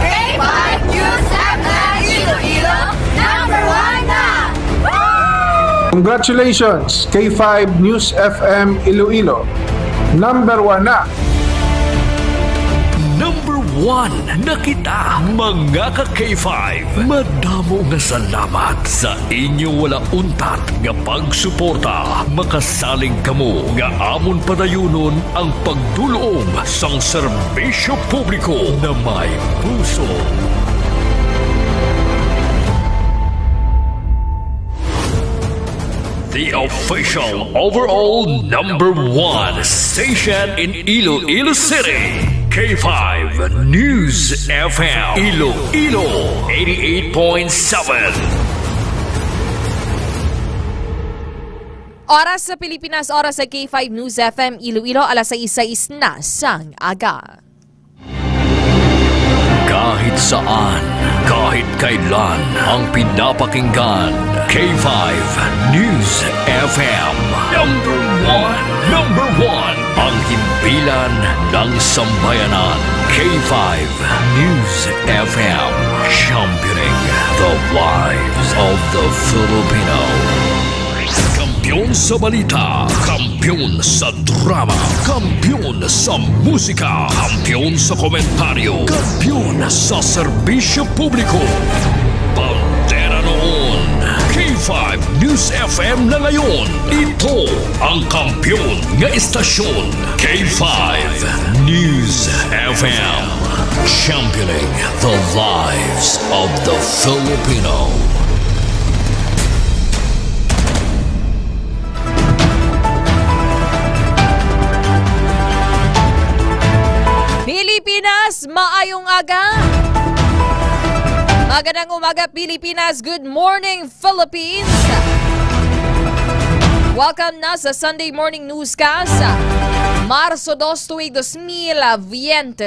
K5 News FM Iloilo! Number 1 na! Congratulations, K5 News FM Iloilo. Number 1 na. Number 1 na kita, mga ka-K5. Madamo nga salamat sa inyo wala untat nga pagsuporta. Makasaling kamo nga amon padayunon ang pagdulong sang serbisyo publiko na may puso. The official overall number 1 station in Iloilo City. K5 News FM Iloilo 88.7. Oras sa Pilipinas, oras sa K5 News FM Iloilo, alas 6:06 na sang aga. Kahit saan, kahit kailan, ang pinapakinggan. K5 News FM Number 1 ang himpilan ng sambayanan. K5 News FM, championing the lives of the Filipino. Kampiyon sa balita, kampiyon sa drama, kampiyon sa musika, kampiyon sa komentaryo, kampiyon sa serbisyo publiko. Pantera noon, K5 News FM na ngayon. Ito ang kampiyon nga istasyon. K5 News FM, championing the lives of the Filipino. Pilipinas, maayong aga! Magandang umaga Pilipinas, good morning Philippines! Welcome na sa Sunday Morning Newscast, Marso 2 tuig 2025.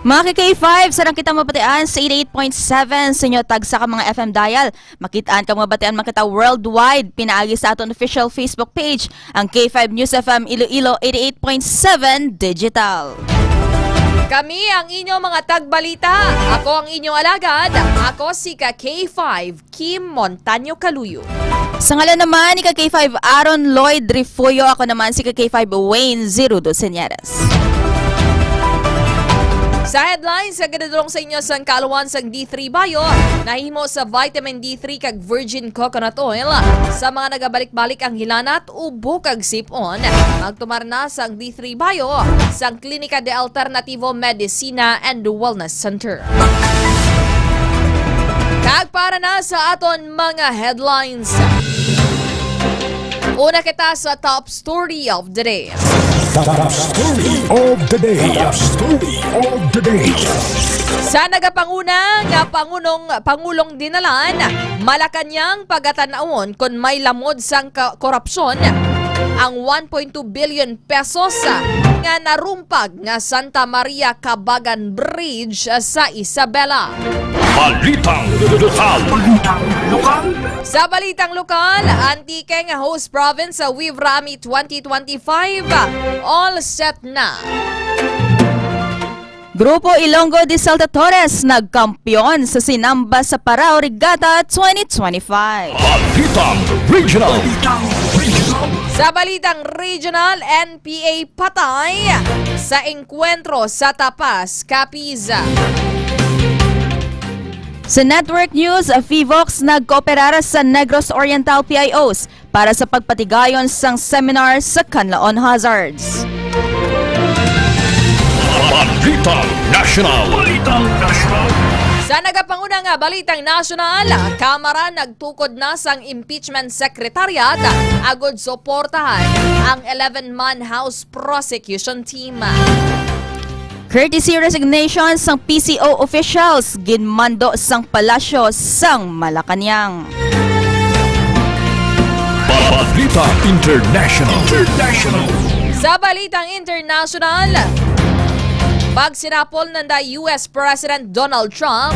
Mga K5, sarang kita mabatian sa 88.7 sa inyo tag sa mga FM dial. Makitaan ka mabatian makita worldwide. Pinaagi sa aton official Facebook page, ang K5 News FM Iloilo 88.7 Digital. Kami ang inyong mga tagbalita. Ako ang inyong alagad. Ako si K5 Kim Montaño Caluyo. Sa ngalan naman ni K5 Aaron Lloyd Rifuyo. Ako naman si K5 Wayne Zerudo Senyeres. Sa headlines, gadadulong sa inyo sang kaluan sang D3 Bayo, nahimo sa vitamin D3 kag virgin coconut oil. Sa mga nagabalik-balik ang hilanat, ubo kag sipon. Magtumar na sang D3 Bayo sang Klinika de Alternativo Medicina and Wellness Center. Kag para na sa aton mga headlines. Una kita sa top story of the day. Top story of the day. Top story of the day. Sa nagapanguna nga Pangulong dinalan, Malacanang pagatan-awon kung may lamod sang korupsyon ang 1.2 billion pesos nga narumpag nga Santa Maria Cabagan Bridge sa Isabela. Balitang lokal. Sa balitang lokal, antike nga host province sa Wivrami 2025 all set na. Grupo Ilonggo de Saltadores nagkampiyon sa Sinamba sa Parao Regatta 2025. Balitang Regional. Sa balitang regional, NPA patay sa engkwentro sa Tapas, Capiz. Sa Network News, Fivox nagkooperara sa Negros Oriental PIOs para sa pagpatigayon sang seminar sa Canlaon Hazards. Balitang International. Balitang National. Sa nagapanguna nga balitang nasyonal, Kamara nagtukod na sang impeachment secretariat agod suportahan ang 11-man House prosecution team. Courtesy resignation sang PCO officials ginmando sang palasyo sang Malacanang. Balita International. Sa balitang international, pagsinapol ng US President Donald Trump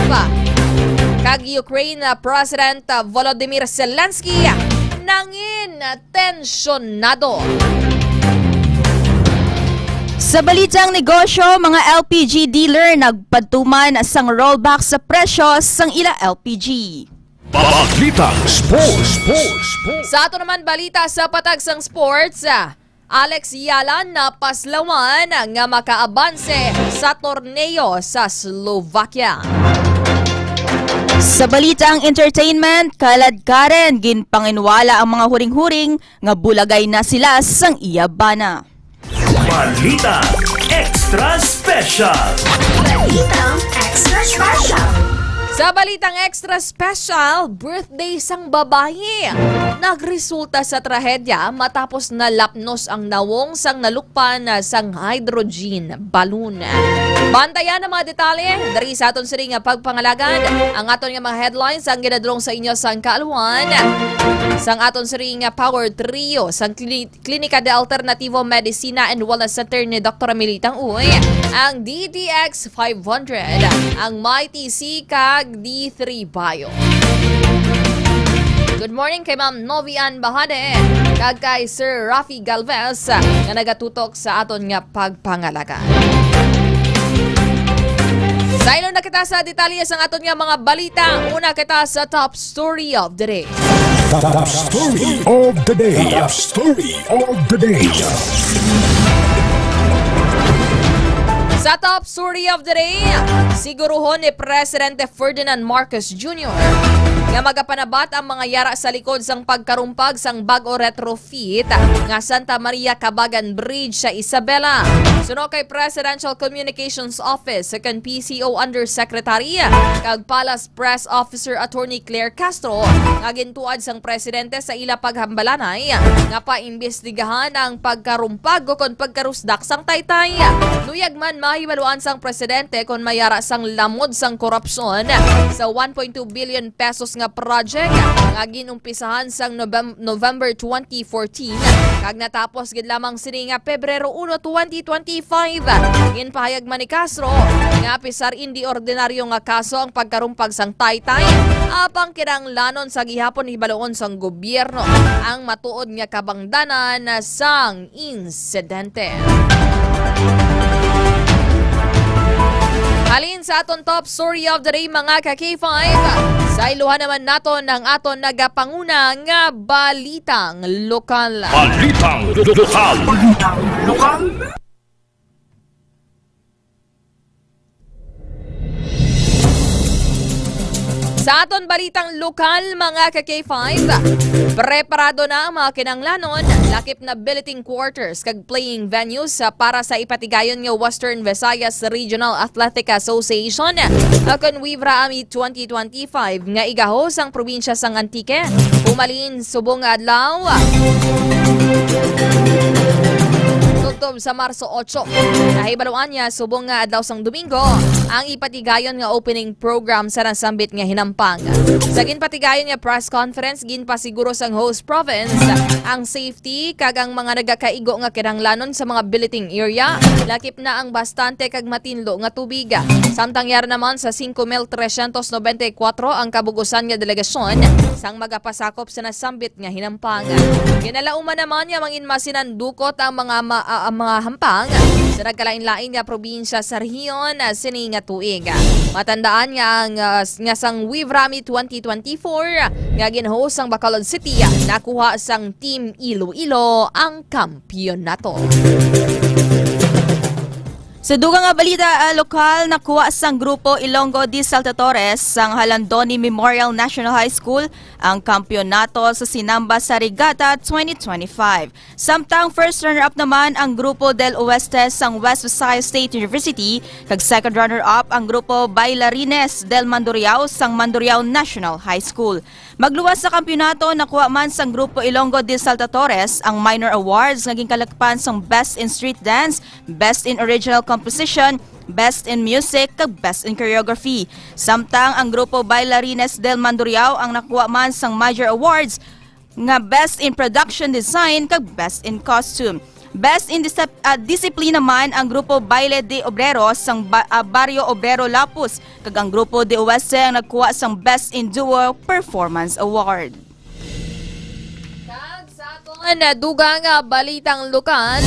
kag Ukraine President Volodymyr Zelensky nangin tensyonado. Sa balitang negosyo, mga LPG dealer nagpatuman sang rollback sa presyo sang ila LPG. Balita Sports. Sa ato naman balita sa patagsang sports, Alex Yalan na paslawan nga makaabanse sa torneo sa Slovakia. Sa balitang entertainment, kaladkaren ginpanginwala ang mga huring-huring nga bulagay na sila sang iyabana. Balita Extra Special. Sa balitang extra special, birthday sang babae. Nagresulta sa trahedya matapos nalapnos ang nawong sang nalukpan sang hydrogen balloon. Bantayan ang mga detalye dari sa aton siring pagpangalagan. Ang aton nga mga headlines ang ginadrong sa inyo sang kaaluan. Sang aton siring Power Trio sang Klinika de Alternativo Medicina and Wellness Center ni Dr. Militang Uy, ang DTX 500, ang Mighty C kag D3 Bio. Good morning kay Ma'am Novian Bahade kag kay Sir Rafi Galvez nga nagatutok sa aton nga pagpangalaga. Sa ilo na kita sa detalye sang aton nga mga balita. Una kita sa top story of the day. Top story of the day. Top story of the day. Sa top story of the day, siguruhon ni Presidente Ferdinand Marcos Jr. nga magapanabat ang mga yara sa likod sang pagkarumpag sang bag-o retrofit nga Santa Maria Cabagan Bridge sa Isabela. Suno kay Presidential Communications Office kan PCO Undersecretary kag Palace Press Officer Attorney Claire Castro nga gintuad sang presidente sa ila paghambalanay nga paimbestigahan ang pagkarumpag o kon pagkarusdak sang taytay. Luyag man mahibaluan sang presidente kon mayara sang lamod sang korupsyon sa 1.2 billion pesos nga project nga ginumpisahan sang November 2014 kag natapos gid lamang sini nga Pebrero 1, 2025. Ginpahayag man ni Castro nga pisar indi ordinaryo nga kaso ang pagkarumpag sang taytay apang kinahanglanon sa gihapon hibaluon sang gobyerno ang matuod nga kabangdanan sang insidente. Halin sa aton top story of the day mga ka-K5. Sa iluhan naman naton ang aton nagapanguna nga balitang lokal. Balitang lokal. Sa aton balitang lokal mga ka-K5, preparado na ang mga kinanglanon, lakip na billeting quarters kag playing venues para sa ipatigayon nga Western Visayas Regional Athletic Association akon Wivra Ami 2025 nga igahos ang probinsya sang Antique. Umalin subong adlaw sa Marso 8. Nahibaluan niya subong nga adlaw sang Domingo ang ipatigayon nga opening program sa nasambit nga hinampang. Sa ginpatigayon nga press conference ginpasiguro sang host province ang safety kag ang mga nagakaigo nga kinahanglanon sa mga billeting area. Lakip na ang bastante kag matinlo nga tubig. Samtang yar naman sa 5,394 ang kabugusan nga delegasyon sang magapasakop sa nasambit nga hinampang. Ginalauman naman niya manginmasinandukot ang mga hampang sa nagkalain-lain nga probinsya sa rehiyon sini nga tuig. Matandaan nga sang Wivrami 2024 nga ginhost sang Bacolod City nakuha sang Team Iloilo ang kampyonato. Sa dugang nga balita lokal, nakuha sang grupo Ilonggo de Saltadores sang Halandoni Memorial National High School ang kampyonato sa Sinamba sa Regatta 2025. Samtang first runner-up naman ang grupo Del Oeste sang West Visayas State University, kag second runner-up ang grupo Bailarines del Mandurriao sang Mandurriao National High School. Magluwas sa kampyonato, nakuha man sang grupo Ilonggo de Saltadores ang minor awards naging kalakpan sang Best in Street Dance, Best in Original Composition, Best in Music, kag Best in Choreography. Samtang ang grupo Bailarines del Mandurriao ang nakuha man sang major awards nga Best in Production Design, kag Best in Costume. Best in Discipline naman ang grupo Baile de Obreros sang Barrio Obrero Lapus, kag ang grupo de Oeste ang nakuha sang Best in Duo Performance Award. Kag sa atong dugang balitang lokal,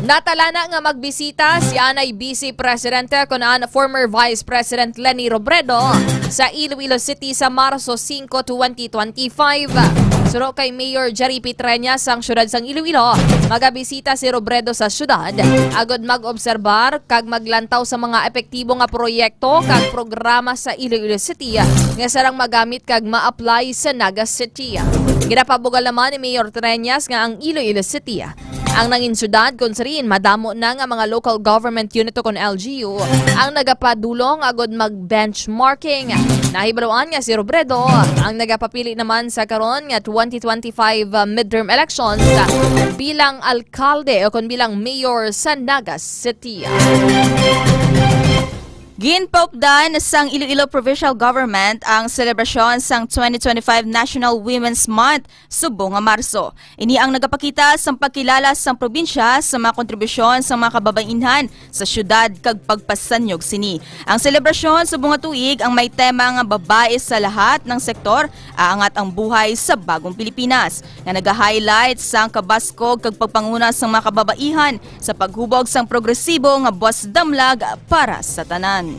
natalana nga magbisita si Anay Vice Presidente kunan former Vice President Leni Robredo sa Iloilo City sa Marso 5, 2025. Suro kay Mayor Jerry Pitreñas sang syudad sang Iloilo, magabisita si Robredo sa syudad agod mag-obserbar kag maglantaw sa mga epektibo nga proyekto kag programa sa Iloilo City nga sarang magamit kag ma-apply sa Naga City. Ginapabugal naman ni Mayor Treñas nga ang Iloilo City ang nangin syudad kung sarin madamo na nga mga local government unit kon LGU ang nagapadulong agod mag-benchmarking. Nahibaluan nga si Robredo ang nagapapili naman sa karon nga 2025 midterm elections bilang alkalde o kon bilang mayor sa Naga City. Ginpaupdan sang Iloilo Provincial Government ang selebrasyon sang 2025 National Women's Month subong nga Marso. Ini ang nagapakita sang pagkilala sang probinsya sa mga kontribusyon sa mga kababainhan sa syudad kag pagpasanyog sini. Ang selebrasyon subong nga tuig ang may tema nga babae sa lahat ng sektor, aangat ang buhay sa bagong Pilipinas, nga naga-highlight sang kabaskog kag pagpanguna sang mga kababaihan sa paghubog sang progresibo nga buwas damlag para sa tanan.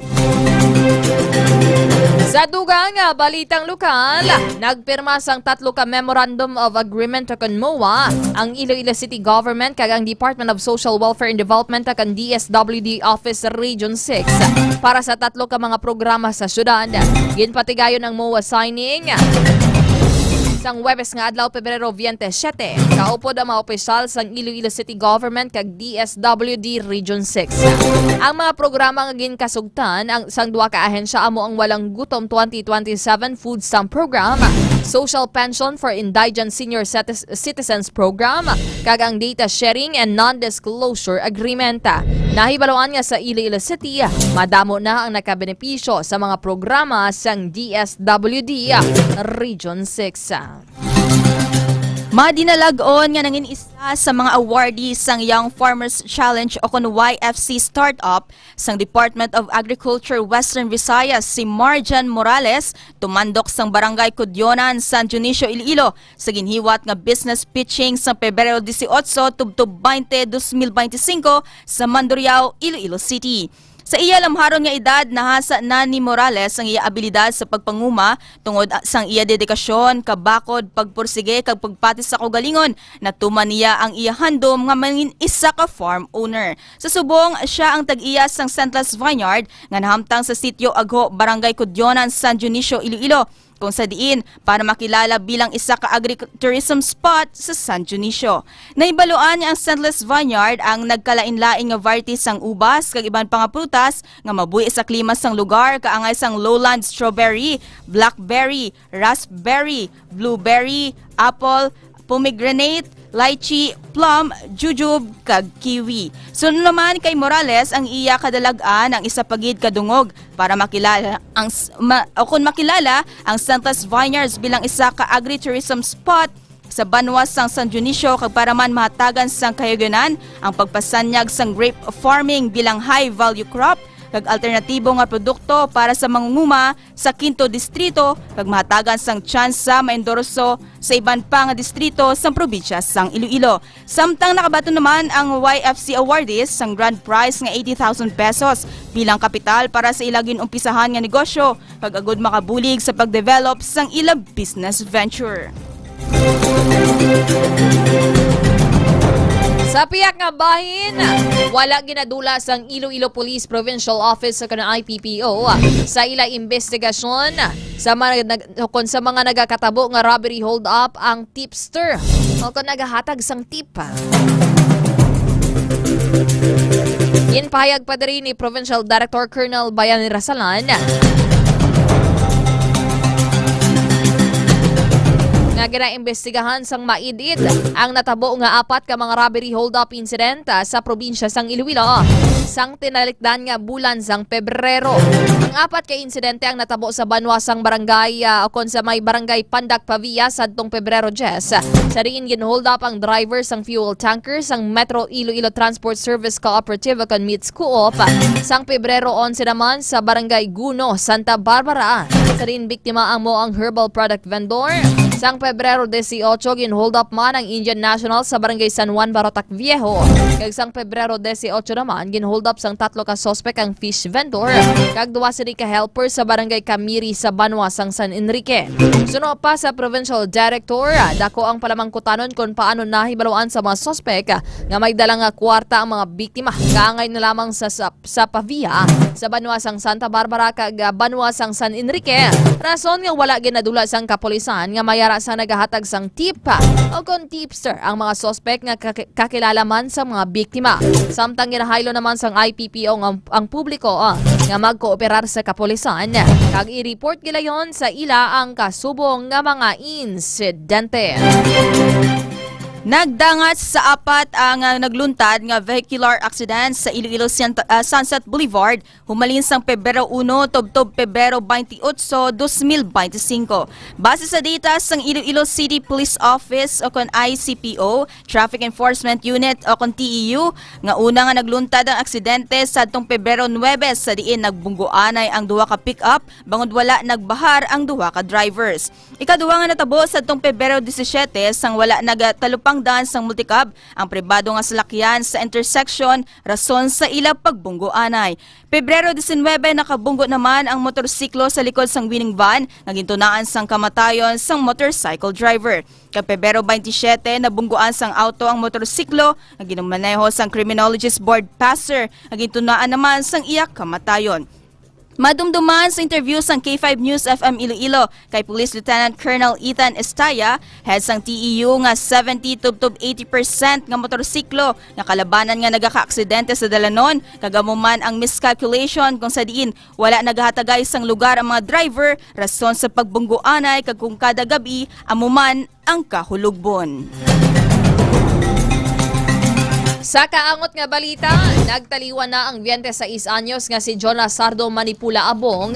Sa dugang balitang lokal, nagpirma sang 3 ka Memorandum of Agreement kan MOA ang Iloilo City Government kag ang Department of Social Welfare and Development kag ang DSWD Office Region 6 para sa 3 ka mga programa sa syudad. Ginpatigayon ang MOA signing sang Huwebes nga adlaw Pebrero 27, kaupod ang mga opisyal sang Iloilo City Government kag DSWD Region 6. Ang mga programa nga ginkasugtan ang sang duha ka ahensya amo ang Walang Gutom 2027 Food Stamp Program, Social Pension for Indigent Senior Citizens Program, kag ang Data Sharing and Non-Disclosure Agreement. Nahibaluan nga sa Iloilo City, madamo na ang nakabenepisyo sa mga programa sang DSWD Region 6. Madinalagon nga nangin isa sa mga awardees sang Young Farmers Challenge o kon YFC Startup sang Department of Agriculture Western Visayas si Marjan Morales tumandok sang Barangay Cudyonan, San Dionisio, Iloilo sa ginhiwat nga business pitching sa Pebrero 18 tubtob 20, 2025 sa Mandurriao, Iloilo City. Sa iya lamharon nga edad, nahasa na ni Morales ang iya abilidad sa pagpanguma tungod sang iya dedikasyon, kabakod, pagpursige kag pagpatis sa kaugalingon. Natuman niya ang iya handom nga mangin isa ka farm owner. Sa subong, siya ang tag-iya sang Centlas Vineyard nga nahamtang sa sitio Agho, Barangay Cudyonan, San Dionisio, Iloilo, kung sa diin para makilala bilang isa ka agritourism spot sa San Dionisio. Naibaluan niya ang Centlas Vineyard ang nagkalain-laing nga varieties sang ubas kag iban pang prutas nga mabuhi sa klima sang lugar kaangay sang lowland strawberry, blackberry, raspberry, blueberry, apple, pomegranate, lychee, plum, jujube, kag kiwi. Sunod naman kay Morales ang iya kadalagan ang isa pagid kadungog para makilala ang makilala ang Centlas Vineyards bilang isa ka agritourism spot sa banwas sang San Dionisio kag para man mahatagan sang kayoganan ang pagpasanyag sang grape farming bilang high value crop kag alternatibo nga produkto para sa mangunguma sa 5th distrito kag mahatagan sang tsansa maendorso sa iban pa nga distrito sang probinsya sang Iloilo. Samtang nakabato naman ang YFC awardees sang grand prize nga 80,000 pesos bilang kapital para sa ilagin umpisahan nga negosyo kag agud makabulig sa pagdevelop sang ilang business venture. Sa piyak nga bahin, wala ginadula sang Iloilo Police Provincial Office sa kanang IPPO sa ila investigasyon sa mga nagakatabo nga robbery hold up ang tipster o kung nagahatag sang tip. Inpahayag pa rin ni Provincial Director Colonel Bayani Rasalan nga ginaimbestigahan sang maidid ang natabo nga 4 ka mga robbery hold-up incident sa probinsya sang Iloilo sang tinalikdan nga bulan sang Pebrero. Ang 4 ka insidente ang natabo sa banwasang barangay o kon sa may barangay Pandak Pavia sadtong Pebrero 10. Sa diin ginhold up ang driver sang fuel tanker sang Metro Iloilo Transport Service Cooperative kon Meets Co-op sang Pebrero 11 naman sa barangay Guno, Santa Barbara. Sa diin biktima ang moang herbal product vendor. Sang Pebrero 18, ginhold up man ang Indian National sa barangay San Juan, Barotac Viejo. Kag sang Pebrero 18 naman, ginhold up sang 3 ka sospek ang fish vendor. Kag 2 ka helper sa barangay Camiri sa Banwa sang San Enrique. Suno pa sa Provincial Director, dako ang palamangkutanon kung paano nahibaluan sa mga sospek nga may dalang kwarta ang mga biktima. Kaangay na lamang sa Pavia, sa Banwa sang Santa Barbara kag Banwa sang San Enrique. Rason nga wala ginadula sang kapulisan nga mayara sa nagahatag sang tip o kung tipster ang mga sospek nga kakilala man sa mga biktima. Samtang ginahaylo naman sang IPPO ang publiko nga magkooperar sa kapulisan kag i-report gilayon sa ila ang kasubong nga mga insidente. Nagdangat sa 4 ang nagluntad nga vehicular accident sa Iloilo Sunset Boulevard humalin sang Pebrero 1 tubtob Pebrero 28, 2025. Base sa data sang Iloilo City Police Office o kon ICPO, Traffic Enforcement Unit o kon TEU, nga una nga nagluntad ang aksidente sadtong Pebrero 9 sa diin nagbunggoanay ang 2 ka pick-up bangod wala nagbahar ang 2 ka drivers. Ikaduwa nga natabo sadtong Pebrero 17 sang wala nagatalupang daan sang multicab ang pribado nga salakyan sa intersection rason sa ila pagbunggoanay. Pebrero 19 nakabunggo naman ang motorsiklo sa likod sang winning van nga gintunaan sang kamatayon sang motorcycle driver. Kay Pebrero 27 nabunggoan sang auto ang motorsiklo nga ginumaneho sang criminologist board passer nga gintunaan naman sang iya kamatayon. Madumduman sa interview sang K5 News FM Iloilo kay Police Lieutenant Colonel Ethan Estaya, head sang TEU nga 70-80% nga motorsiklo nga kalabanan nga nagaka-aksidente sa dalanon, kagamuman ang miscalculation kung sa diin wala naghatagay sang lugar ang mga driver rason sa pagbunggoanay kag kung kada gabi amuman ang kahulugbon. Sa kaangot nga balita, nagtaliwan na ang 26 anyos nga si Jonas Sardo Manipula Abong,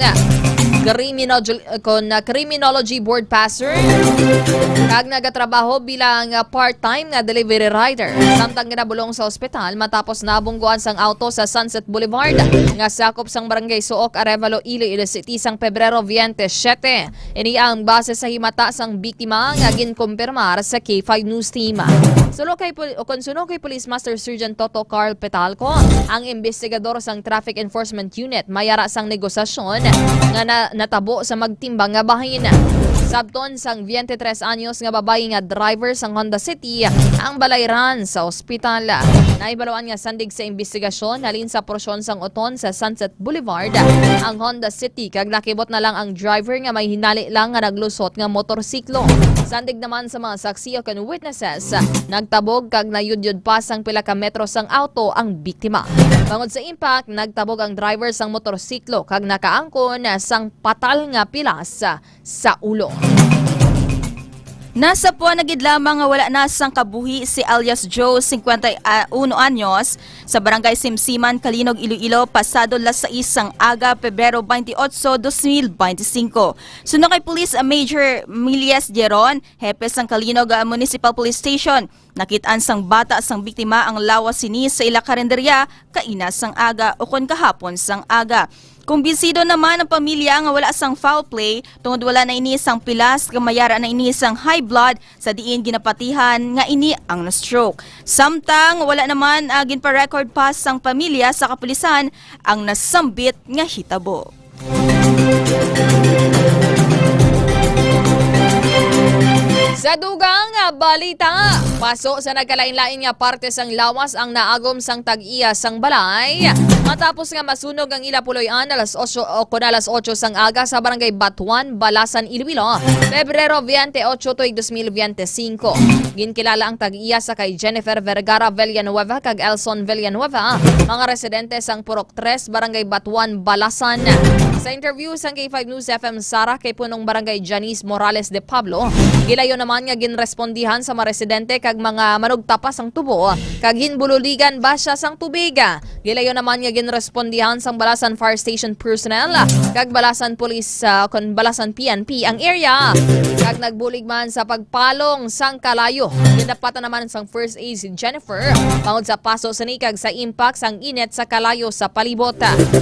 criminology board passer, kag nagatrabaho bilang part-time nga delivery rider. Samtang ginabulong sa ospital matapos nabungguan sang auto sa Sunset Boulevard nga sakop sang barangay Suok, Arevalo, Iloilo City sang Pebrero 27. Ini ang base sa himata sang biktima nga ginkumpirmar sa K5 News Team. Suno kay Police Master Sergeant Toto Carl Petalco, ang investigador sang Traffic Enforcement Unit, mayara sang negosasyon nga natabo sa magtimbang nga bahin. Sabton sang 23 anyos nga babae nga driver sang Honda City ang balayran sa ospital. Naibaluan nga sandig sa investigasyon halin sa porsyon sang oton sa Sunset Boulevard ang Honda City kag nakibot na lang ang driver nga may hinali lang nga naglusot nga motorsiklo. Sandig naman sa mga saksi o kan witnesses, nagtabog kag nayudyod pa sang pila ka metro sang auto ang biktima. Bangod sa impact, nagtabog ang driver sang motorsiklo kag nakaangkon sang patal nga pilas sa ulo. Nasa po nagid lamang nga wala na sang kabuhi si alias Joe, 51 anyos, sa barangay Simsiman, Kalinog, Iloilo, pasado las 6 sang aga, Pebrero 28, 2025. Suno kay Police Major Milias Geron, hepe sang Kalinog Municipal Police Station, nakitaan sang bata sang biktima ang lawas sini sa ila karenderya kaina sang aga o kon kahapon sang aga. Kumbinsido naman ang pamilya nga wala sang foul play tungod wala na ini sang pilas kamayara na ini sang high blood sa diin ginapatihan nga ini ang na-stroke. Samtang wala naman ginpa-record pa sang pamilya sa kapulisan ang nasambit nga hitabo. Sa Sa dugang balita, paso sa nagkalain-lain nga parte sang lawas ang naagom sang tag-iya sang balay. Matapos nga masunog ang ila puloy-an alas 8 sang aga sa barangay Batuan, Balasan, Iloilo, Pebrero 28, 2025. Ginkilala ang tag-iya sa kay Jennifer Vergara Villanueva kag Elson Villanueva, mga residente sang Purok 3, barangay Batuan, Balasan. Sa interview sang K5 News FM Sara kay punong barangay Janice Morales de Pablo, gilayo naman nga ginrespondihan sa mga residente kag mga manugtapas sang tubo kag ginbululigan ba siya sang tubiga. Gilayo naman nga ginrespondihan sang Balasan Fire Station personnel kag Balasan Police kon Balasan PNP ang area. Kag nagbulig man sa pagpalong sang kalayo. Ginapatan naman sang first aid si Jennifer tungod sa paso sa nikag sa impact sang init sa kalayo sa palibot.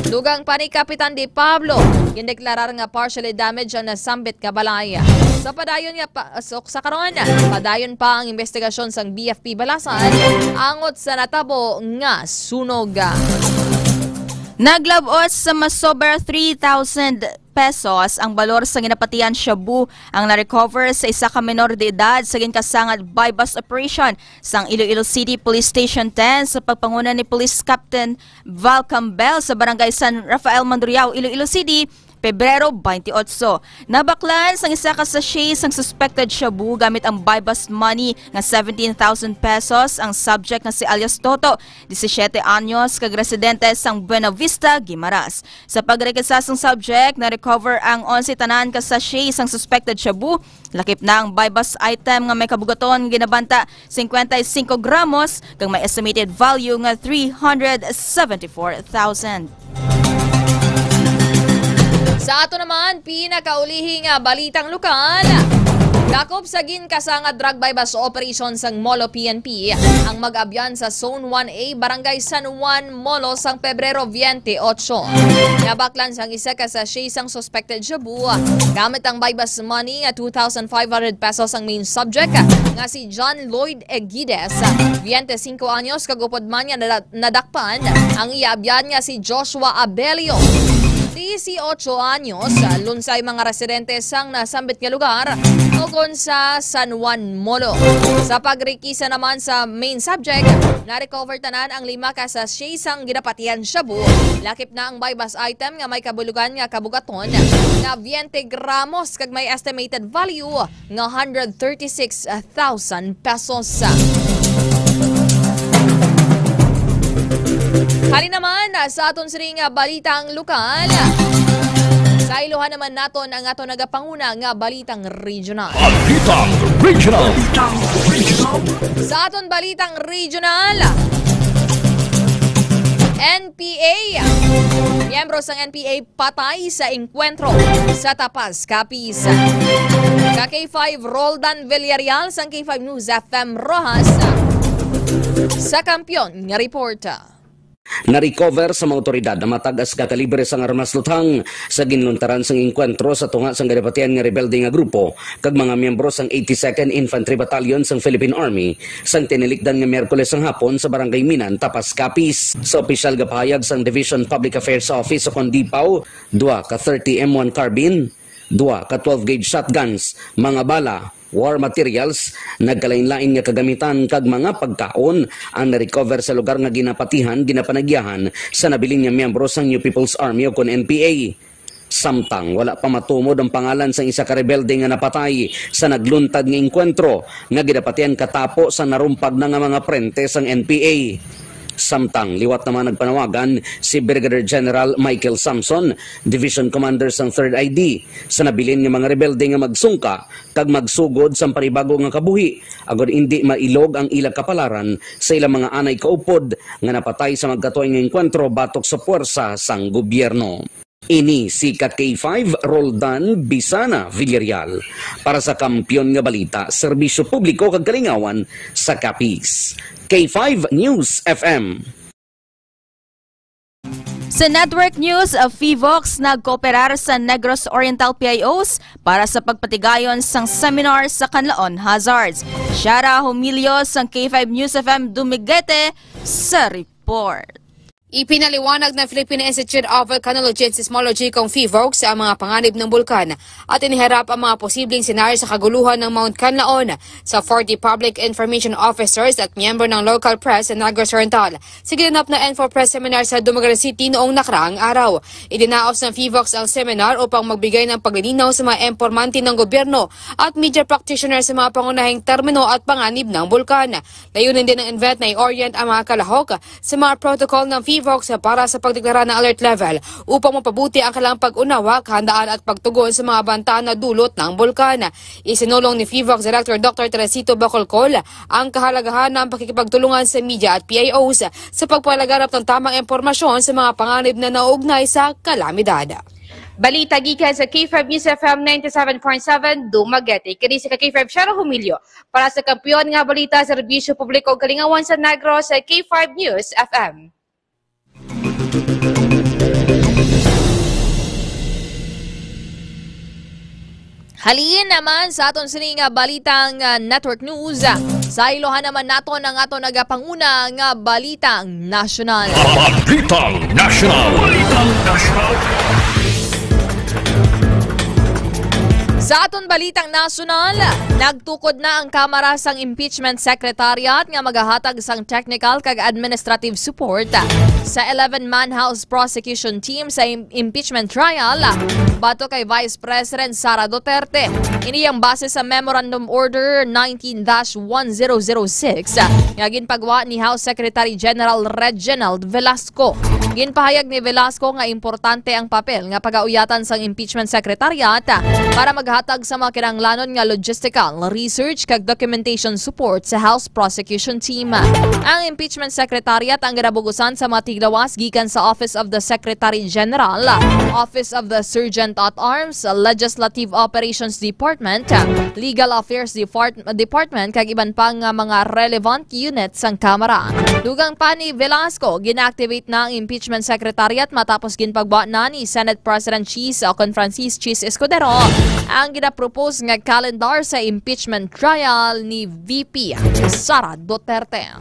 Dugang pa ni Kapitan de Pablo, gindeklarar nga partially damaged ang nasambit nga balay. Sa padayon nga sa karon, padayon pa ang investigasyon sang BFP Balasan angot sa natabo nga sunog. Naglabot sa masober 3,000 pesos ang balor sa ginapatian shabu ang na-recover sa isa ka menor de edad sa ginkasangan bypass operation sang Iloilo City Police Station 10 sa pagpanguna ni Police Captain Val Campbell sa barangay San Rafael Mandurriao, Iloilo City, Pebrero 28. Nabaklan sang isa ka sachet sang suspected shabu gamit ang bypass money nga 17,000 pesos ang subject nga si alias Toto, 17 anyos, kag residente sang Buena Vista, Guimaras. Sa pagrekisa sang subject, na-recover ang 11 tanan ka sachet sang suspected shabu. Lakip na ang bypass item nga may kabugaton ginabanta 55 gramos kag may estimated value nga 374,000. Sa ato naman, pinakaulihing balitang lokal. Dakop sa ginkasanga drug bypass operation sang Molo PNP ang mag-abyan sa Zone 1A, Barangay San Juan, Molo sang Pebrero 28. Nabaklan sang isa ka sachet sang suspected shabu gamit ang bypass money nga 2,500 pesos ang main subject nga si John Lloyd Egides, 25 anyos, kagupod man niya nadakpan ang iabyan nga si Joshua Abelio, 18 anyos, lunsay mga residente sang nasambit nga lugar tugon sa San Juan, Molo. Sa pagrikisa naman sa main subject, na-recover tanan ang 5 ka sachet sang ginapatian shabu. Lakip na ang bypass item nga may kabulugan nga kabugaton nga 20 gramos kag may estimated value nga 136,000 pesos. Hali naman sa aton siring balitang lokal. Sa iluhan naman naton ang ato nagapanguna nga balitang regional. Balitang regional. Sa aton balitang regional, NPA. Miyembro ng NPA patay sa engkwentro sa Tapas, Capiz. Ka K5 Roldan Villarreal sang K5 News FM Rojas sa kampiyon nga reporta. Na-recover sa mga otoridad na matagas ka kalibre sang armas lutang sa ginluntaran sang engkwentro sa tunga sang ginapatian nga rebelde nga grupo kag mga miyembro sang 82nd Infantry Battalion sang Philippine Army sang tinilikdan nga Miyerkules sang hapon sa Barangay Minan, Tapas, Capiz. Sa opisyal nga pahayag sang Division Public Affairs Office sa Condipaw, 2 ka 30 M1 carbine, 2 ka 12 gauge shotguns, mga bala, war materials, nagkalain-lain nga kagamitan kag mga pagkaon ang na-recover sa lugar nga ginapanagyahan sa nabiling nga miyembro sang New People's Army o kon NPA. Samtang wala pa matumod ang pangalan sang isa ka rebelde nga napatay sa nagluntad nga engkwentro nga ginapatian katapo sa narumpag na nga mga prente sang NPA. Samtang liwat naman nagpanawagan si Brigadier General Michael Samson, Division Commander sang 3rd ID, sa nabilin ng mga rebelde nga magsungka kag magsugod sa paribago nga kabuhi agod hindi mailog ang ilang kapalaran sa ilang mga anay kaupod nga napatay sa magkatuoy nga engkwentro batok sa puwersa sang gobyerno. Ini si K5 Roldan Bisana Villarreal para sa kampiyon nga balita, serbisyo publiko kag kalingawan sa Capiz. K5 News FM. Sa Network News, FIVOX nagkooperar sa Negros Oriental PIOs para sa pagpatigayon sang seminar sa kanlaon hazards. Shara Humilio sang K5 News FM Dumaguete sa report. Ipinaliwanag ng Philippine Institute of Volcanology and Seismology kung FIVOLCS ang mga panganib ng bulkan at iniharap ang mga posibleng senaryo sa kaguluhan ng Mount Canlaon sa 40 public information officers at miyembro ng local press sa Negros Oriental sa ginanap na Info Press Seminar sa Dumaguete City noong nakaraang araw. Idinaos ng FIVOLCS ang seminar upang magbigay ng paglilinaw sa mga impormante ng gobyerno at media practitioners sa mga pangunahing termino at panganib ng bulkan. Layunin din ng event na i-orient ang mga kalahok sa mga protocol ng FIVOLCS para sa pagdeklara ng alert level upang mapabuti ang kailangang pag-unawa, kahandaan at pagtugon sa mga banta na dulot ng bulkan. Isinulong ni FIVOLCS Director Dr. Teresito Bacolcol ang kahalagahan ng pakikipagtulungan sa media at PIOs sa pagpalaganap ng tamang impormasyon sa mga panganib na nauugnay sa kalamidad. Balita gikan sa K5 News FM 97.7 Dumaguete. Kini sa K5 Shara Humilio para sa kampiyon nga balita sa serbisyo publiko ug kalingawan sa Negros sa K5 News FM. Halin naman sa aton sining balitang network news. Sa ilohan naman nato ng aton nagapanguna nga balitang national. Balitang national. Balitang national. Sa aton balitang nasyonal, nagtukod na ang Kamara sang Impeachment Secretariat nga magahatag sang technical kag administrative support sa 11-man House Prosecution Team sa impeachment trial bato kay Vice President Sara Duterte. Ini ang base sa Memorandum Order 19-1006 nga ginpagawa ni House Secretary General Reginald Velasco. Ginpahayag ni Velasco nga importante ang papel nga pagauyatan sang Impeachment Secretariat para maghatag sa mga kinahanglanon nga logistical, research kag documentation support sa House Prosecution Team. Ang Impeachment Secretariat ang ginabugusan sa mga tiglawas gikan sa Office of the Secretary General, Office of the Sergeant at Arms, Legislative Operations Department, Legal Affairs Department kag iban pang mga relevant units sang Kamara. Dugang pa ni Velasco, gina-activate na ang Impeachment Secretariat matapos ginpagbuhat na ni Senate President Cheese Francis Cheese Escudero ang ginapropose nga calendar sa impeachment trial ni VP Sara Duterte.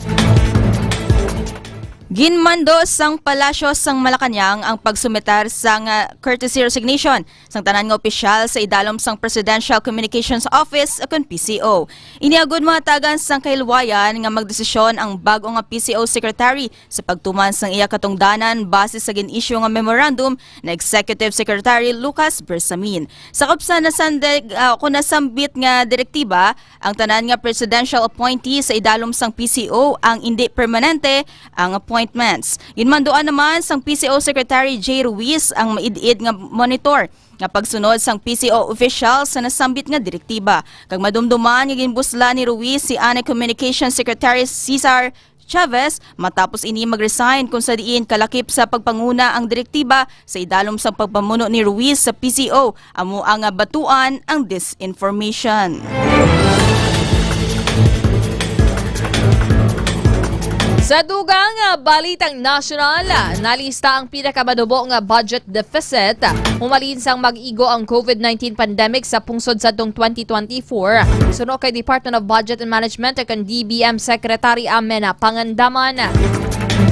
Ginmando sang palasyo sang Malacañang ang pagsumetar sang courtesy resignation sang tanan nga opisyal sa idalom sang Presidential Communications Office akon PCO. Iniagod mahatagan sang kailwayan nga magdesisyon ang bago nga PCO Secretary sa pagtuman sang iya katungdanan base sa gin-issue nga memorandum na Executive Secretary Lucas Bersamin. Sakop sa nasandig nasambit nga direktiba ang tanan nga presidential appointee sa idalom sang PCO ang hindi permanente ang appointments. Ginmandoan naman sang PCO Secretary J. Ruiz ang maid-id nga monitor nga pagsunod sang PCO official sa nasambit nga direktiba. Kag madumduman nga ginbusla ni Ruiz si ANE Communications Secretary Cesar Chavez matapos ini mag-resign kung sa diin kalakip sa pagpanguna ang direktiba sa idalom sang pagpamuno ni Ruiz sa PCO amo ang batuan ang disinformation. Sa dugang balitang nasyonal, nalista ang pinakamadubo nga budget deficit. Humalin sang mag-igo ang COVID-19 pandemic sa pungsod sa 2024. Suno kay Department of Budget and Management at DBM Secretary Amena Pangandaman.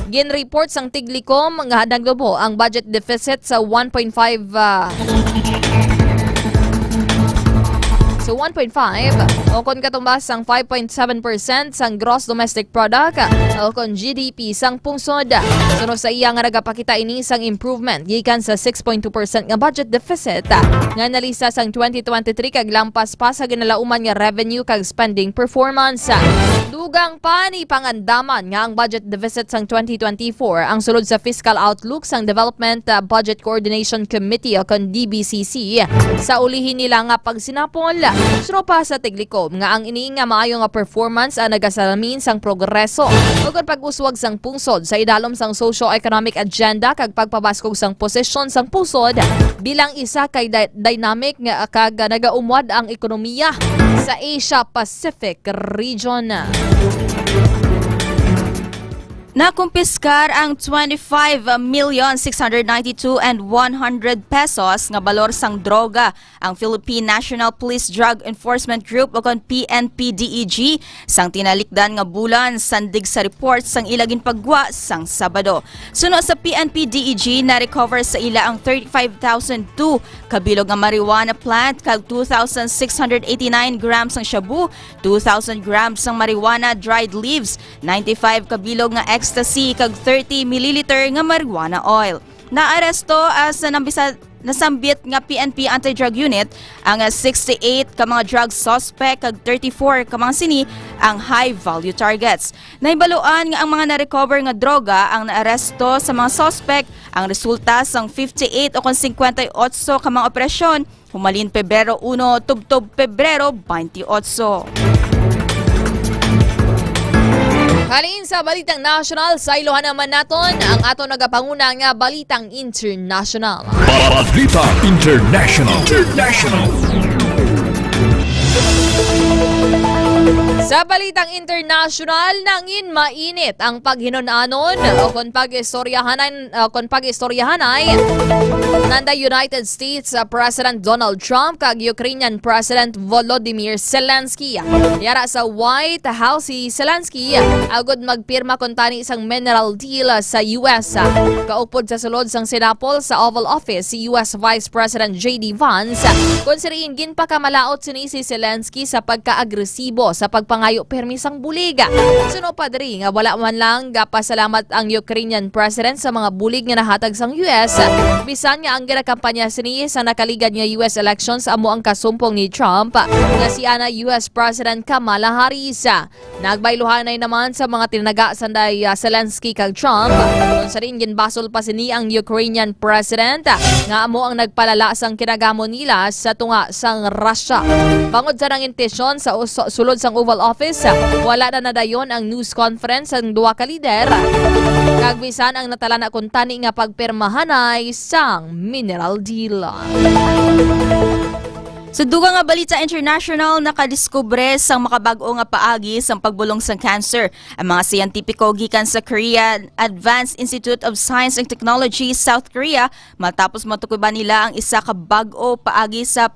Gin-report sang Tiglikom nga nagdubo ang budget deficit sa 1.5 So 1.5 o kon katumbas sang 5.7% sang gross domestic product o kon GDP sang pungsod. Suno sa iya nga nagapakita ini sang improvement gikan sa 6.2% nga budget deficit nga nalisa sang 2023 kag lampas pa sa ginalauman nga revenue kag spending performance. Dugang pa ni Pangandaman nga ang budget deficit sang 2024 ang sulod sa fiscal outlook sang Development Budget Coordination Committee o kon DBCC sa ulihin nila nga pagsinapol. Suro pa sa Tiglikom nga ang ini nga maayo nga performance ang nagasalamin sang progreso ug pag-uswag sang pungsod sa idalom sang socio-economic agenda kag pagpabaskog sang posisyon sang pungsod bilang isa kay dynamic nga kag nagaumwad ang ekonomiya sa Asia Pacific region. Nakumpiskar ang 25,692,100 pesos nga balor sang droga ang Philippine National Police Drug Enforcement Group o kon PNP-DEG sang tinalikdan nga bulan sandig sa report sang ilagin pagwa sang Sabado. Suno sa PNP-DEG na recover sa ila ang 35,002 kabilog nga marijuana plant kag 2,689 grams sang shabu, 2,000 grams sang marijuana dried leaves, 95 kabilog nga ecstasy kag 30 ml nga marijuana oil. Naaresto as nasambit nga PNP Anti-Drug Unit ang 68 ka mga drug suspect kag 34 ka mga sini ang high-value targets. Naibaluan nga ang mga na-recover nga droga ang naaresto sa mga suspect ang resulta sang 58 o 58 ka mga operasyon humalin Pebrero 1 tubtob Pebrero 28. Halin sa Balitang National, sa ilohan naman naton ang ato nagapanguna nga Balitang International. Balitang International. Sa Balitang International, nangin mainit ang paghinunanon o kung pag-istoryahanay nanda United States President Donald Trump kag Ukrainian President Volodymyr Zelensky. Yara sa White House si Zelensky agod magpirma kun tani isang mineral deal sa US. Kaupod sa sulod sang Sinapol sa Oval Office si US Vice President J.D. Vance kung siriin ginpakamalaot sini si Zelensky sa pagka-agresibo sa pagpangayo permisang buliga. Suno pa diri nga wala man lang pasalamat ang Ukrainian President sa mga bulig nga nahatag sang US. Bisan nga ang ginakampanya sini sa nakaligad nga US elections amo ang kasumpong ni Trump nga si ana US President Kamala Harris. Nagbayluhanay naman sa mga tinaga sanday Zelensky kag Trump kung sa rin ginbasol pa sini ang Ukrainian President nga amo ang nagpalala sang kinagamo nila sa tunga sang Russia. Bangod sa nang intensyon sa sulod sang Oval Office, wala na nadayon ang news conference ang duwa ka lider. Kagbisan ang natala na kung tani nga pagpirmahanay sang mineral deal. Sa dugang nga balita international, nakadiskubre sang makabag-o nga paagi sang pagbulong sang cancer. Ang mga siyentipiko gikan sa Korea Advanced Institute of Science and Technology, South Korea, matapos matukuban nila ang isa ka bag-o paagi sa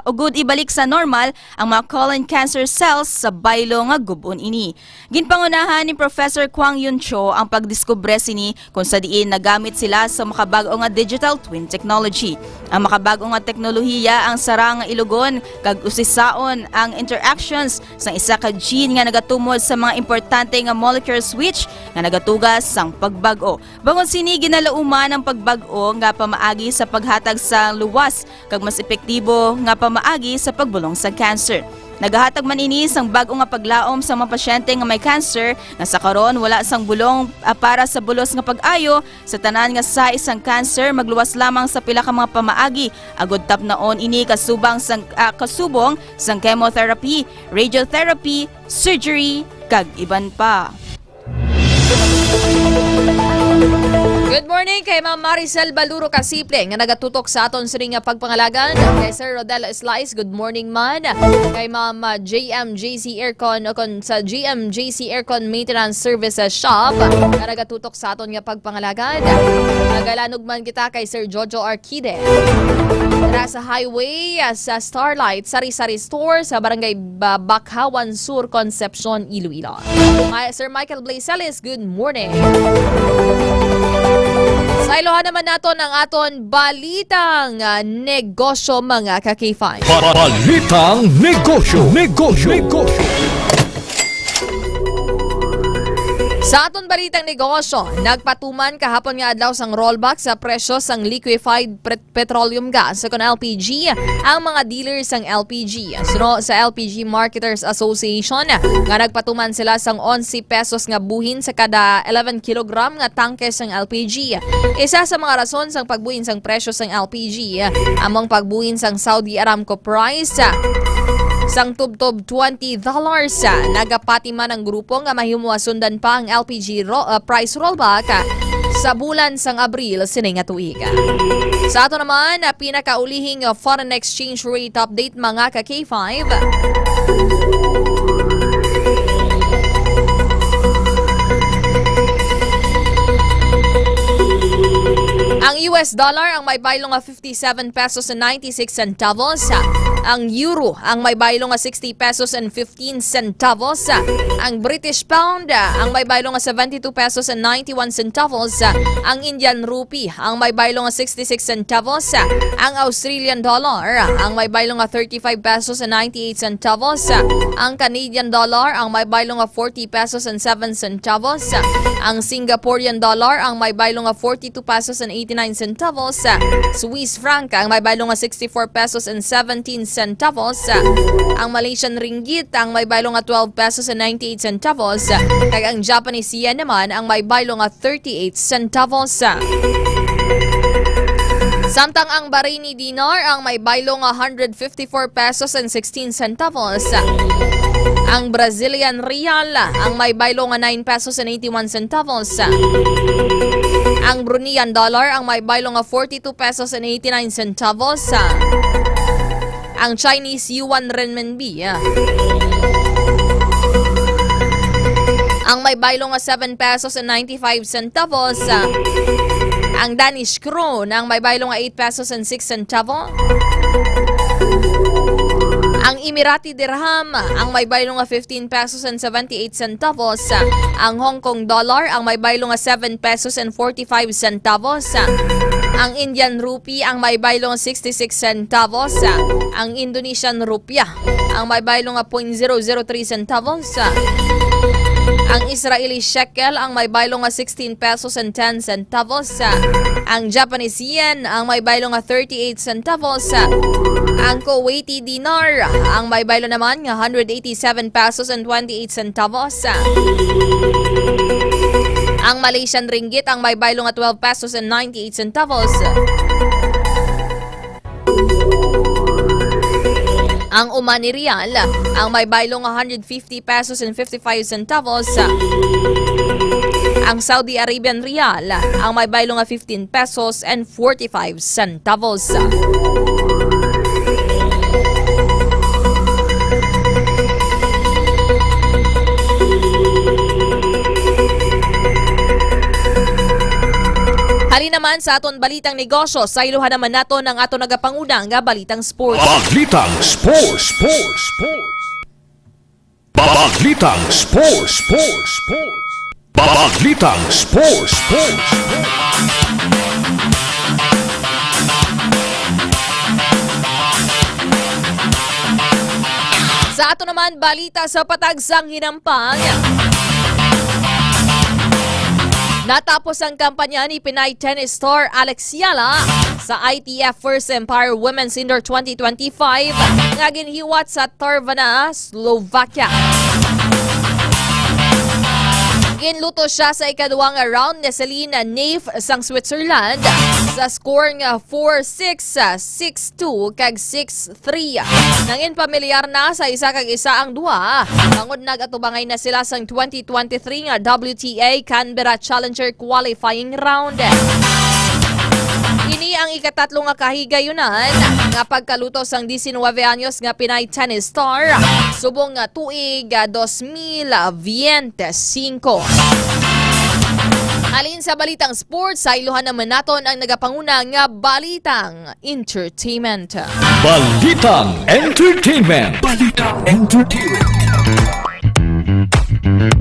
ugod ibalik sa normal ang mga colon cancer cells sa baylo nga gubon ini. Ginpangunahan ni Professor Kwang Yun-cho ang pagdiskubre sini kung sa diin nagamit sila sa makabag-o nga digital twin technology. Ang makabag-o nga teknolohiya ang sarang nga ilugon kag usisaon ang interactions sa isa ka gene nga nagatumod sa mga importante nga molecular switch nga nagatugas sang pagbag-o. Bangon sini ginalauman ang pagbag-o nga pamaagi sa paghatag sa luwas kag mas epektibo nga pamaagi sa pagbulong sa cancer. Nagahatag man ini sang bag-o nga paglaom sa mga pasyente nga may cancer nga sa karon wala sang bulong para sa bulos nga pag-ayo sa tanan nga sa isang cancer magluwas lamang sa pila ka mga pamaagi agod tapnaon ini kasubong sang chemotherapy, radiotherapy, surgery kag iban pa. Good morning kay Ma'am Maricel Baluro Casiple nga nagatutok sa aton siring nga pagpangalagan. Kay Sir Rodel Slice, good morning man. Kay Ma'am JMJC Aircon o kon sa JMJC Aircon Maintenance Services Shop nga nagatutok sa aton nga pagpangalagan. Nagalanog man kita kay Sir Jojo Arquide. Tara sa highway sa Starlight Sari-Sari Store sa Barangay Bakhawan Sur, Concepcion, Iloilo. Sir Michael Blazelis, good morning. Sa ilohan naman naton ang aton Balitang Negosyo mga ka-K5. Balitang Negosyo. Sa aton Balitang Negosyo, nagpatuman kahapon nga adlaw sang rollback sa presyo sang liquefied petroleum gas sa LPG ang mga dealers sang LPG. Suno sa LPG Marketers Association nga nagpatuman sila sang 11 pesos nga buhin sa kada 11 kilogram nga tangke sang LPG. Isa sa mga rason sang pagbuhin sang presyo sang LPG among pagbuhin sang Saudi Aramco price sang tubtob $20. Nagapati man ang grupo nga mahimuasundan pa ang LPG price rollback sa bulan sang Abril sining nga tuig. Sa ato naman, pinakaulihing foreign exchange rate update mga ka-K5. US dollar ang may baylong 57 pesos and 96 centavos. Ang euro ang may baylong 60 pesos and 15 centavos. Ang British pound ang may baylong 72 pesos and 91 centavos. Ang Indian rupee ang may baylong 66 centavos. Ang Australian dollar ang may baylong 35 pesos and 98 centavos. Ang Canadian dollar ang may baylong 40 pesos and 7 centavos. Ang Singaporean dollar ang may baylong 42 pesos and 89 centavos. Swiss franc ang may baylong 64 pesos and 17 centavos. Ang Malaysian ringgit ang may baylong 12 pesos and 98 centavos. Kaya ang Japanese yen naman ang may baylong 38 centavos. Samtang ang Bahraini dinar ang may baylong 154 pesos and 16 centavos. Ang Brazilian real ang may baylong 9 pesos and 81 centavos. Ang Bruneian dollar ang may baylong 42 pesos and 89 centavos. Ang Chinese yuan renminbi ang may baylong 7 pesos and 95 centavos. Ang Danish krone ang may baylong 8 pesos and 6 centavos. Ang Emirati dirham ang may baylong 15 pesos and 78 centavos. Ang Hong Kong dollar ang may baylong 7 pesos and 45 centavos. Ang Indian rupee ang may baylong 66 centavos. Ang Indonesian rupiah ang may baylong 0.003 centavos. Ang Israeli shekel ang may baylong 16 pesos and 10 centavos. Ang Japanese yen ang may baylong 38 centavos. Ang Kuwaiti dinar ang may baylong naman 187 pesos and 28 centavos. Ang Malaysian ringgit ang may baylong 12 pesos and 98 centavos. Ang Omani Rial ang may baylong 150 pesos and 55 centavos. Ang Saudi Arabian Rial ang may baylong 15 pesos and 45 centavos. Hali naman sa aton balitang negosyo, sa iluhan naman nato ng ato nagapangunang balitang sports. Balitang sports. Balitang sports. Balitang sports. Sa ato naman balita sa patagsang hinampang. Natapos ang kampanya ni Pinay tennis star Alex Yala sa ITF First Empire Women's Indoor 2025 nga ginhiwat sa Tarvana, Slovakia. Ginluto siya sa ikaduwang round ni Selena Neif sang Switzerland sa score nga 4-6, 6-2 kag 6-3. Nangin pamilyar na sa isa kag isa ang duha. Bangod nagatubangay na sila sang 2023 nga WTA Canberra Challenger qualifying round. Ini ang ikatatlong nga kahigayunan nga pagkaluto sang 19 anyos nga Pinay tennis star subong nga tuig 2025. Alin sa balitang sports, sa iluhan naman naton ang nagapanguna nga balitang entertainment. Balitang entertainment.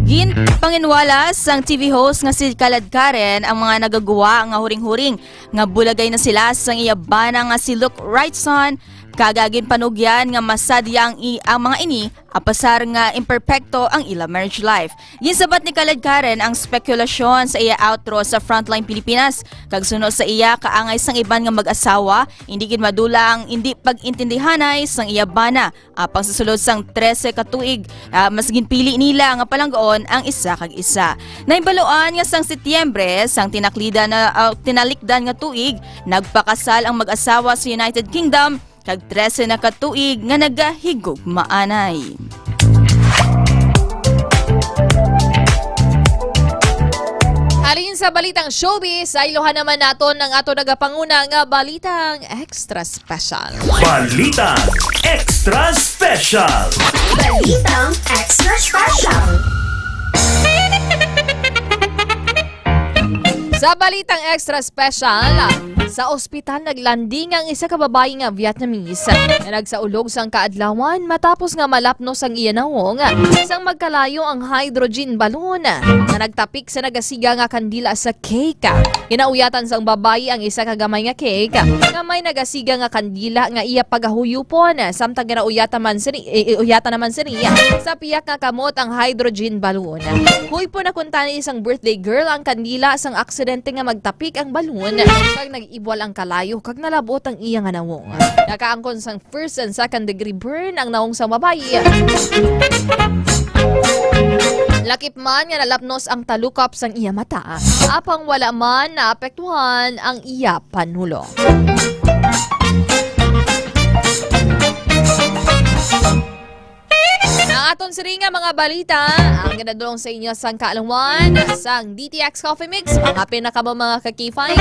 Gin panginwalas ang TV host nga si Kalad Karen ang mga nagagawa nga huring-huring nga bulagay na sila sang iyabana nga si Luke Wrightson. Kagagin panugyan nga masadya ang mga ini apasar nga imperfecto ang ila marriage life. Ginsabat ni Kalad Karen ang spekulasyon sa iya outro sa Frontline Pilipinas. Kag sunod sa iya kaangay sang iban nga mag-asawa, hindi gid madula ang hindi pag-intindihanay sang iya bana. Apang sa sulod sang 13 ka tuig, mas ginpili nila nga palanggoon ang isa kag isa. Naibaloan nga sang Setyembre sang tinalikdan nga tuig, nagpakasal ang mag-asawa sa United Kingdom. Kag 13 na katuig nga nagahigugmaanay. Halin sa balitang showbiz, ay iluhan naman naton ng ato nagapanguna nga balitang extra special. Balitang extra special. Balitang extra special. Sa balitang extra special, sa ospital naglanding ang isa ka babae nga Vietnamese na nagsaulog sang kaadlawan matapos nga malapnos ang iya nawong sang magkalayo ang hydrogen balloon na nagtapik sa nagasiga nga kandila sa cake. Ginauyatan sang babae ang isa ka gamay nga cake nga may nagasiga nga kandila nga iya pagahuyupon samtang ginauyatan naman siya sa piyak nga kamot ang hydrogen balloon. Huy po nakunta ni isang birthday girl ang kandila sang aksidente nga magtapik ang balloon kag nag-ibwal ang kalayo kag nalabot ang iya nga nawong. Nakaangkon sang first and second degree burn ang nawong sa babae. Lakip man nga nalapnos ang talukap sang iya mata, apang wala man naapektuhan ang iya panulo. Aton siri nga mga balita ang ginadulong sa inyo sang kaalawan sang DTX Coffee Mix, mga pinakabang mga kakifay.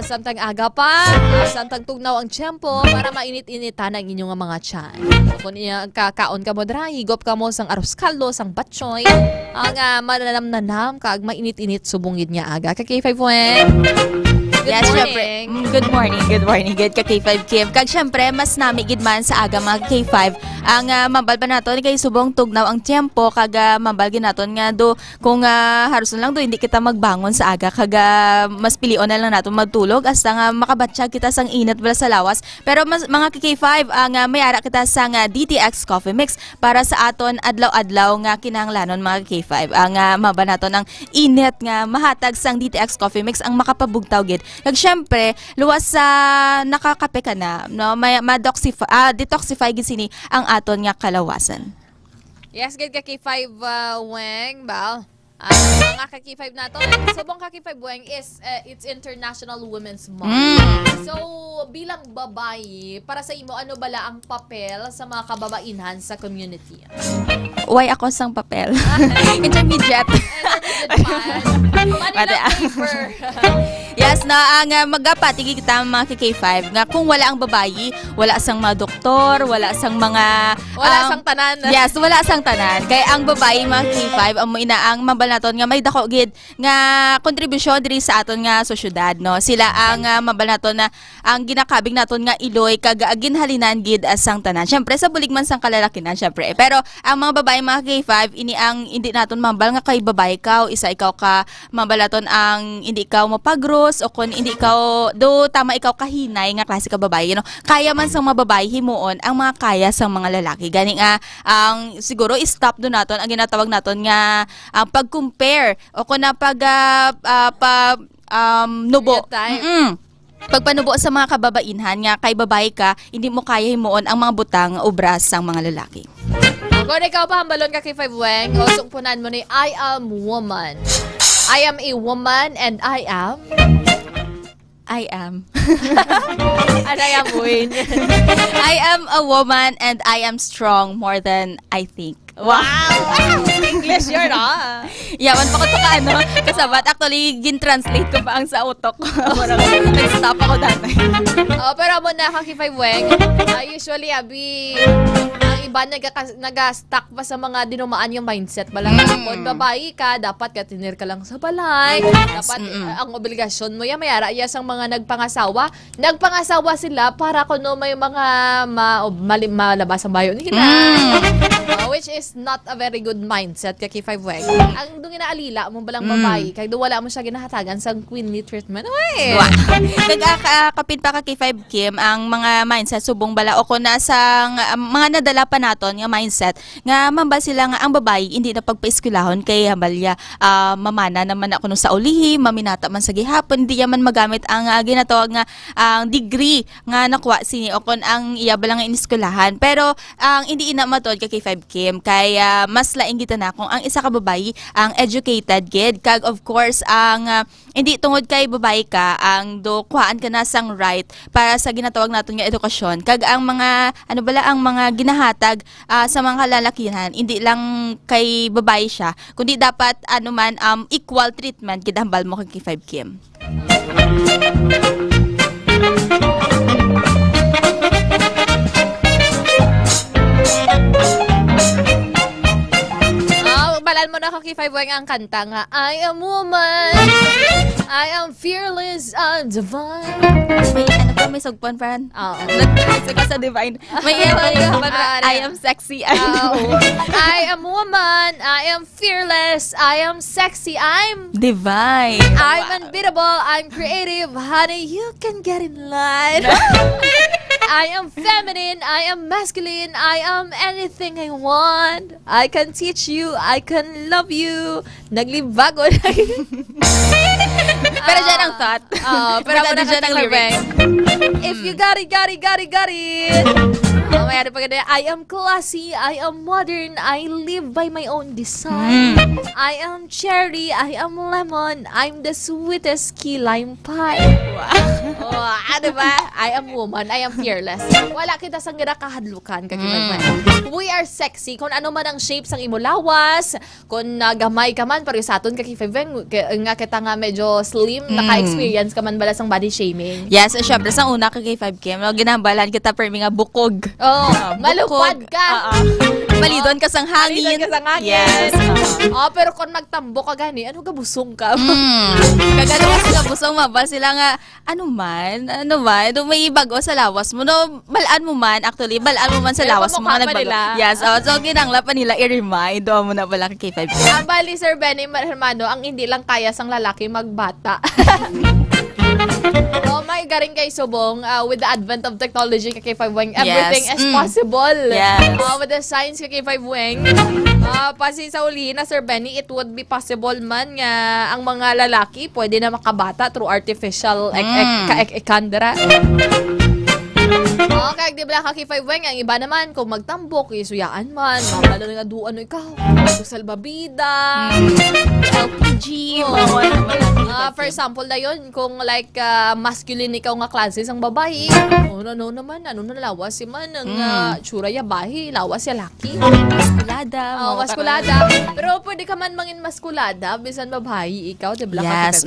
Samtang aga pa, samtang tugnaw ang tiyempo para mainit-initan ang inyong mga tiyan. Kung kakaon ka mo dra, higop ka mo sang arroz caldo, sang batchoy, ang mananam-nanam kag mainit-init subungid niya aga. Kakifay po Yes, syempre. Good morning. Good ka K5 Kim. Kag syempre, mas nami gid man sa aga mga K5 ang mambal pa naton kay subong tugnaw ang tiyempo kag mambal gid naton nga do kung haruson lang do hindi kita magbangon sa aga kag mas pilion na lang naton magtulog hasta nga makabatsyag kita sang init bala sa lawas. Pero mas, mga K5 ang mayara kita sang DTX Coffee Mix para sa aton adlaw-adlaw nga kinahanglanon mga K5. Ang mambal naton ang init nga mahatag sang DTX Coffee Mix ang makapabugtaw gid. Kag syempre, luwas sa nakakape ka na, no? Detoxify gid sini ang aton nga kalawasan. Yes, gid ka K5 Weng, Bal. Mga ka-K5 nato, subong ka-K5 Weng is it's International Women's Month. So, bilang babae, para sa imo, ano bala ang papel sa mga kababaihan sa community? Why ako sang papel? Intermediate. Yes, na ang magapatigi kita mga K5 nga kung wala ang babayi, wala sang mga doktor, wala sang mga wala sang tanan. Yes, wala sang tanan. Kay ang babayi mga K5 amo inaang mabal naton nga may dako gid nga kontribusyon diri sa aton nga sosyedad, no. Sila ang mabal naton na ang ginakabig naton nga iloy kag ginhalinan gid as sang tanan. Syempre sa bulig man sang kalalakinan syempre. Pero ang mga babayi mga K5 ini ang hindi naton mambal nga kay babae ka, isa ikaw ka mambal naton ang hindi ikaw mapagros o kung hindi ikaw do tama ikaw kahinay nga klase ka babae, no. Kaya man sang mga babae himuon ang mga kaya sang mga lalaki. Gani nga ang siguro stop do naton ang ginatawag naton nga ang pag-compare o kung na nubo. Pagpanubo sa mga kababainhan nga kay babae ka, hindi mo kaya himuon ang mga butang obras sang mga lalaki. Kung ikaw pa hambalon ka kay 5 Weng, o sungpunan mo ni I am woman. I am a woman and I am... I am. And I am win. I am a woman and I am strong more than I think. Wow! English yun, Yaman pa ko ito ka, kasabat. Actually, gin-translate ko pa ang sa utok. Nag-stop ako dati. Pero mo na, Kaki5 Weng, usually, abi, ang iba nag-stuck pa sa mga dinumaan yung mindset. Balang kung babae ka, dapat katinir ka lang sa balay. Dapat, ang obligasyon mo yan, mayara ang mga nagpangasawa. Nagpangasawa sila para kung may mga malabas ang bayo nila. Which is not a very good mindset kay 5 Weng. Ang doon ginaalila mo balang babae, kaya doon wala mo siya ginahatagan sa queenly treatment. Uy! Kapit pa ka kay 5 Kim, ang mga mindset subong bala o kung nasang mga nadala pa naton nga mindset nga mamba sila nga ang babae hindi na pagpaeskwelahon kay hambalya mamana naman ako nung sa ulihi, maminata man sa gihapon, hindi yaman magamit ang ginatawag nga ang degree nga nakuha sini o kung ang iya balang iniskwelahan. Pero ang hindi ina matod kay 5 Kim, kaya mas laing kita na kung ang isa ka babae ang educated gid kag of course ang hindi tungod kay babae ka ang do kuhaan ka na sang right para sa ginatawag naton nga edukasyon kag ang mga ang mga ginahatag sa mga kalalakihan hindi lang kay babae siya kundi dapat equal treatment gid hambal mo kay 5 Kim. Balan mo na K5 Weng ang kanta nga, I am woman, I am fearless and divine. May sugpon, Fran? Oo. Nagkasika sa divine. May I am sexy. I am woman, I am fearless, I am sexy, I'm divine. I'm unbeatable, I'm creative, honey, you can get in line. I am feminine, I am masculine, I am anything I want. I can teach you, I can love you. Naglibago na Pero dyan ang thought. Pero ako na dyan ang lyrics. If you got it. Mayroon pa ganyan. I am classy, I am modern, I live by my own design. I am cherry, I am lemon, I'm the sweetest key lime pie. Diba? I am woman, I am fearless. Wala kita sang kahadlukan we are sexy. Kung ano man ang shapes ang imo lawas, kung gamay ka man, pero sa aton kakifeveng, nga kita nga medyo slim, naka-experience ka man bala sang body shaming. Yes, syempre sa una K5 Kim, ginambalan kita per mga bukog. Malupad ka. Balidon ka sang hangin. Yes. Pero kung nagtambo ka gani, ano gabusong ka? Kagano kasi gabusong mabal sila nga, ano man, may bago sa lawas mo. No, balaan mo man sa lawas mo nga nagbago. Yes, so ginangla pa nila i-remind. Doon mo na pala kay K5 Kim. Ang bali, Sir Benny Hermano, ang hindi lang kaya sang lalaki magbata. May garing kay subong with the advent of technology kay K5 Weng, everything is possible. Yes. With the science kay K5 Weng, pasi sa uli na Sir Benny, it would be possible man nga ang mga lalaki pwede na makabata through artificial ekandra. Kaya di ba K5 Weng, ang iba naman kung magtambok, isuyaan man, mga nga duan ikaw, salbabida, LPG, for example na yun, kung like masculine ikaw nga klase sang babae, no naman, ano na lawas si man, ang tsura ya bahi, lawas ya laki. Maskulada. Pero pwede ka man mangin maskulada, bisan babae ikaw, di ba? Yes.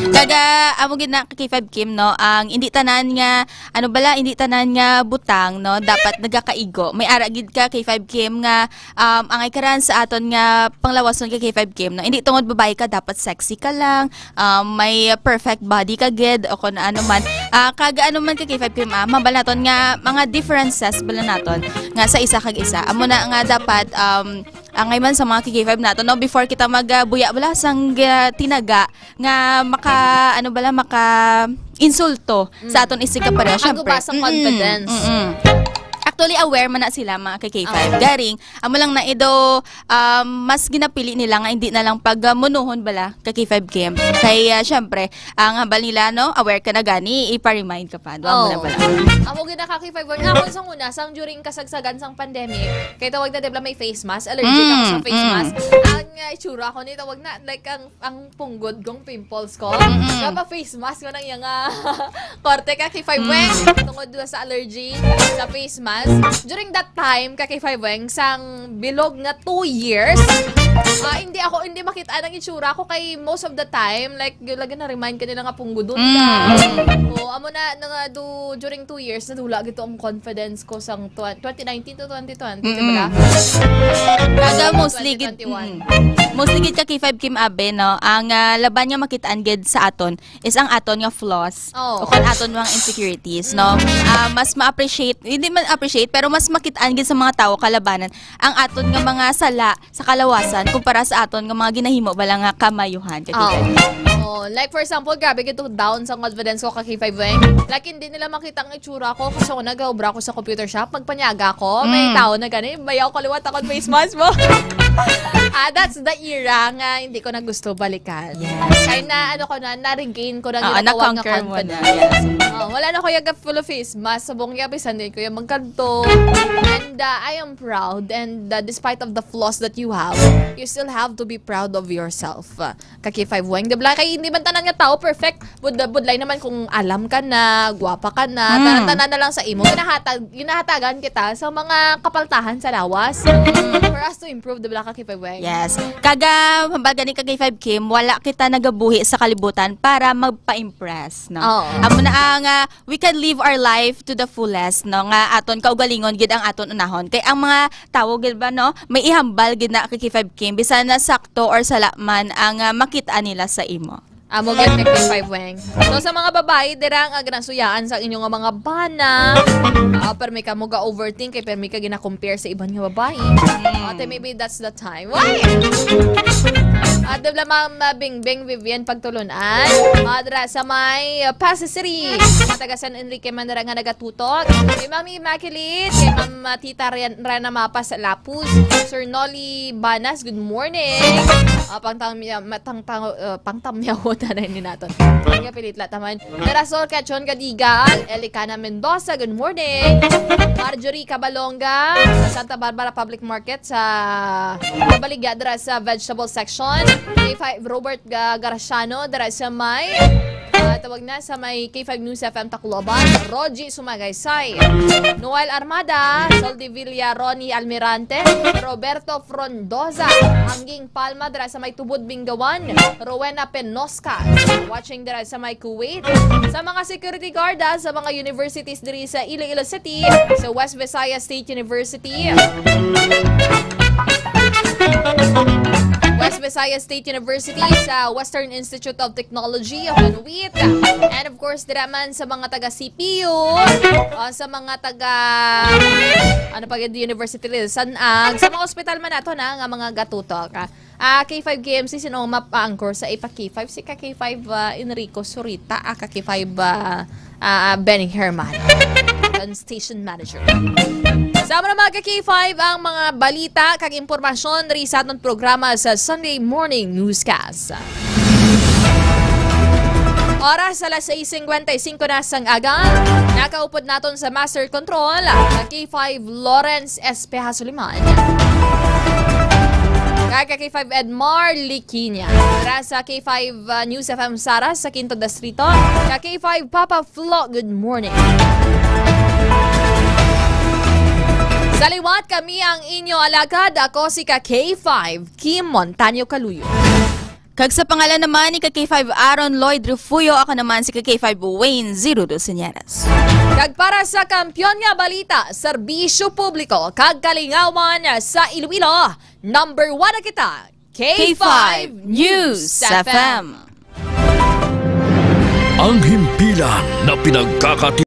Kaga, amo gina K5 Kim, no, ang hindi tanan nga, hindi tanan nga butang, no, dapat nagakaigo. May aragid ka K5 Kim nga, ang ikaran sa aton nga panglawason kay K5 Kim, no, hindi tungod babae ka, dapat sexy ka lang, may perfect body ka gid, o kung ano man. Kaga ano man kay K5 Kim, mabala naton nga mga differences bala naton nga sa isa kag isa. Amo na nga dapat angay man sa mga K5 nato, no, before kita magbuya bala sang tinaga nga maka insulto sa aton isig ka pareho, syempre. Makagubasang confidence. Actually, aware man na sila mga K5. Garing, amo lang na mas ginapili nila nga hindi na lang pagmunuhon bala K5 Kim. Kaya syempre, ang habal nila, no, aware ka na gani, ipa-remind ka pa. Doon mo na bala. Amo gina K5 nga ako sang una, sang during kasagsagan sang pandemic, kaya tawag na debla may face mask, allergic ako sa face mask. Ang itsura ko ni tawag na like ang punggod kong pimples ko. Kapa face mask ko nang yang korte K5 Weng tungod sa allergy sa face mask. During that time, K5 Weng, sang bilog nga 2 years, hindi makita ang itsura ko kay most of the time, like, lagi na-remind ka nila nga punggudon ka. Amo na during 2 years, nadula gito ang confidence ko sang 2019 to 2020, diba? Kaga mostly gid ka K5 Kim Abe, no, ang laban nga makitaan gid sa aton is ang aton nga flaws o kon aton mga insecurities, no. Mas ma-appreciate, hindi man appreciate, pero mas makitaan gid sa mga tao kalabanan ang aton nga mga sala sa kalawasan kumpara sa aton nga mga ginahimo bala nga kamayuhan. Like for example, grabe gito down sa confidence ko K5 Weng. Like hindi nila makita ang itsura ko kasi ako nag-obra ko sa computer shop, magpanyaga ko, may tao na gani, bayaw kaliwat ako face mask mo. That's the era nga hindi ko na gusto balikan. Kaya na-regain ko na ginatawag na confidence. Wala na ko yung full of face mask, sabong yabisan din ko yung magkanto. And I am proud, and despite of the flaws that you have, you still have to be proud of yourself. K5 Weng, diba? Kaya hindi man tanan nga tao perfect, budlay naman kung alam ka na, gwapa ka na, tanan na lang sa imo. Ginahatagan kita sa mga kapaltahan sa lawas. For For us to improve the Black K5 way. Yes. Kaga gani ka K5 Kim, wala kita nagabuhi sa kalibutan para magpa-impress, no. Amo na ang we can live our life to the fullest, no, nga aton kaugalingon gid ang aton unahon. Kay ang mga tawo gid ba, no, may ihambal gid na kay K5 Kim bisan na sakto or salaman ang makita nila sa imo. Amo gid kay K5 Weng. So sa mga babae dira nga ginasuyaan sa inyong mga bana, pero may kamo ga overthink kay pero may ka gina-compare sa ibang nga babae. Ate maybe that's the time. Why? At dala Ma'am Bingbing Vivian pagtulunan. Adra sa may Pasisiri. Mataga San Enrique Manara nga nagatutok. Kay Ma'am Immaculate, kay Ma'am Tita Rana Mapas Lapus, Sir Nolly Banas, good morning. Pangtamyaw na ni naton. Kaya pilit lataman. Terasol Kachon Gadigal, Elicana Mendoza, good morning. Marjorie Cabalonga, sa Santa Barbara Public Market sa Baligya sa vegetable section. K5 Robert Garasiano dara sa may tawag na sa may K5 News FM Tacloban. Rogie Sumagaysay, Noel Armada, Soldevilla Ronnie Almirante, Roberto Frondoza, Angging Palma dara sa may Tubod Bingawan, Rowena Penosca watching dara sa may Kuwait. Sa mga security guard sa mga universities diri sa Iloilo City, sa West Visayas State University, West Visayas State University, sa Western Institute of Technology of Anuit, and of course diraman sa mga taga CPU, sa mga taga University rin, Sanag, sa mga ospital man nato na nga mga gatutok. K5 KMC sino mapa-anchor sa ipa K5 si K5 Enrico Surita, K5 Benny Herman, station manager. Sama na mga K5 ang mga balita kag impormasyon ri sa atong programa sa Sunday Morning Newscast. Oras alas 6:55 na sang aga. Nakaupod naton sa Master Control K5 Lawrence Espeja Suliman. K5 Edmar Liquinia. Para sa K5 News FM Sara sa Quinto Distrito. K5 Papa Flo, good morning. Sa liwat kami ang inyo alagad. Ako si K5 Kim Montaño Caluyo. Kag sa pangalan naman ni K5 Aaron Lloyd Refuyo, ako naman si K5 Wayne Zirudo Señeras. Kag para sa kampyon nga balita, serbisyo publiko, kag kalingawan sa Iloilo, number 1 na kita, K5 News FM. Ang himpilan na pinagkakati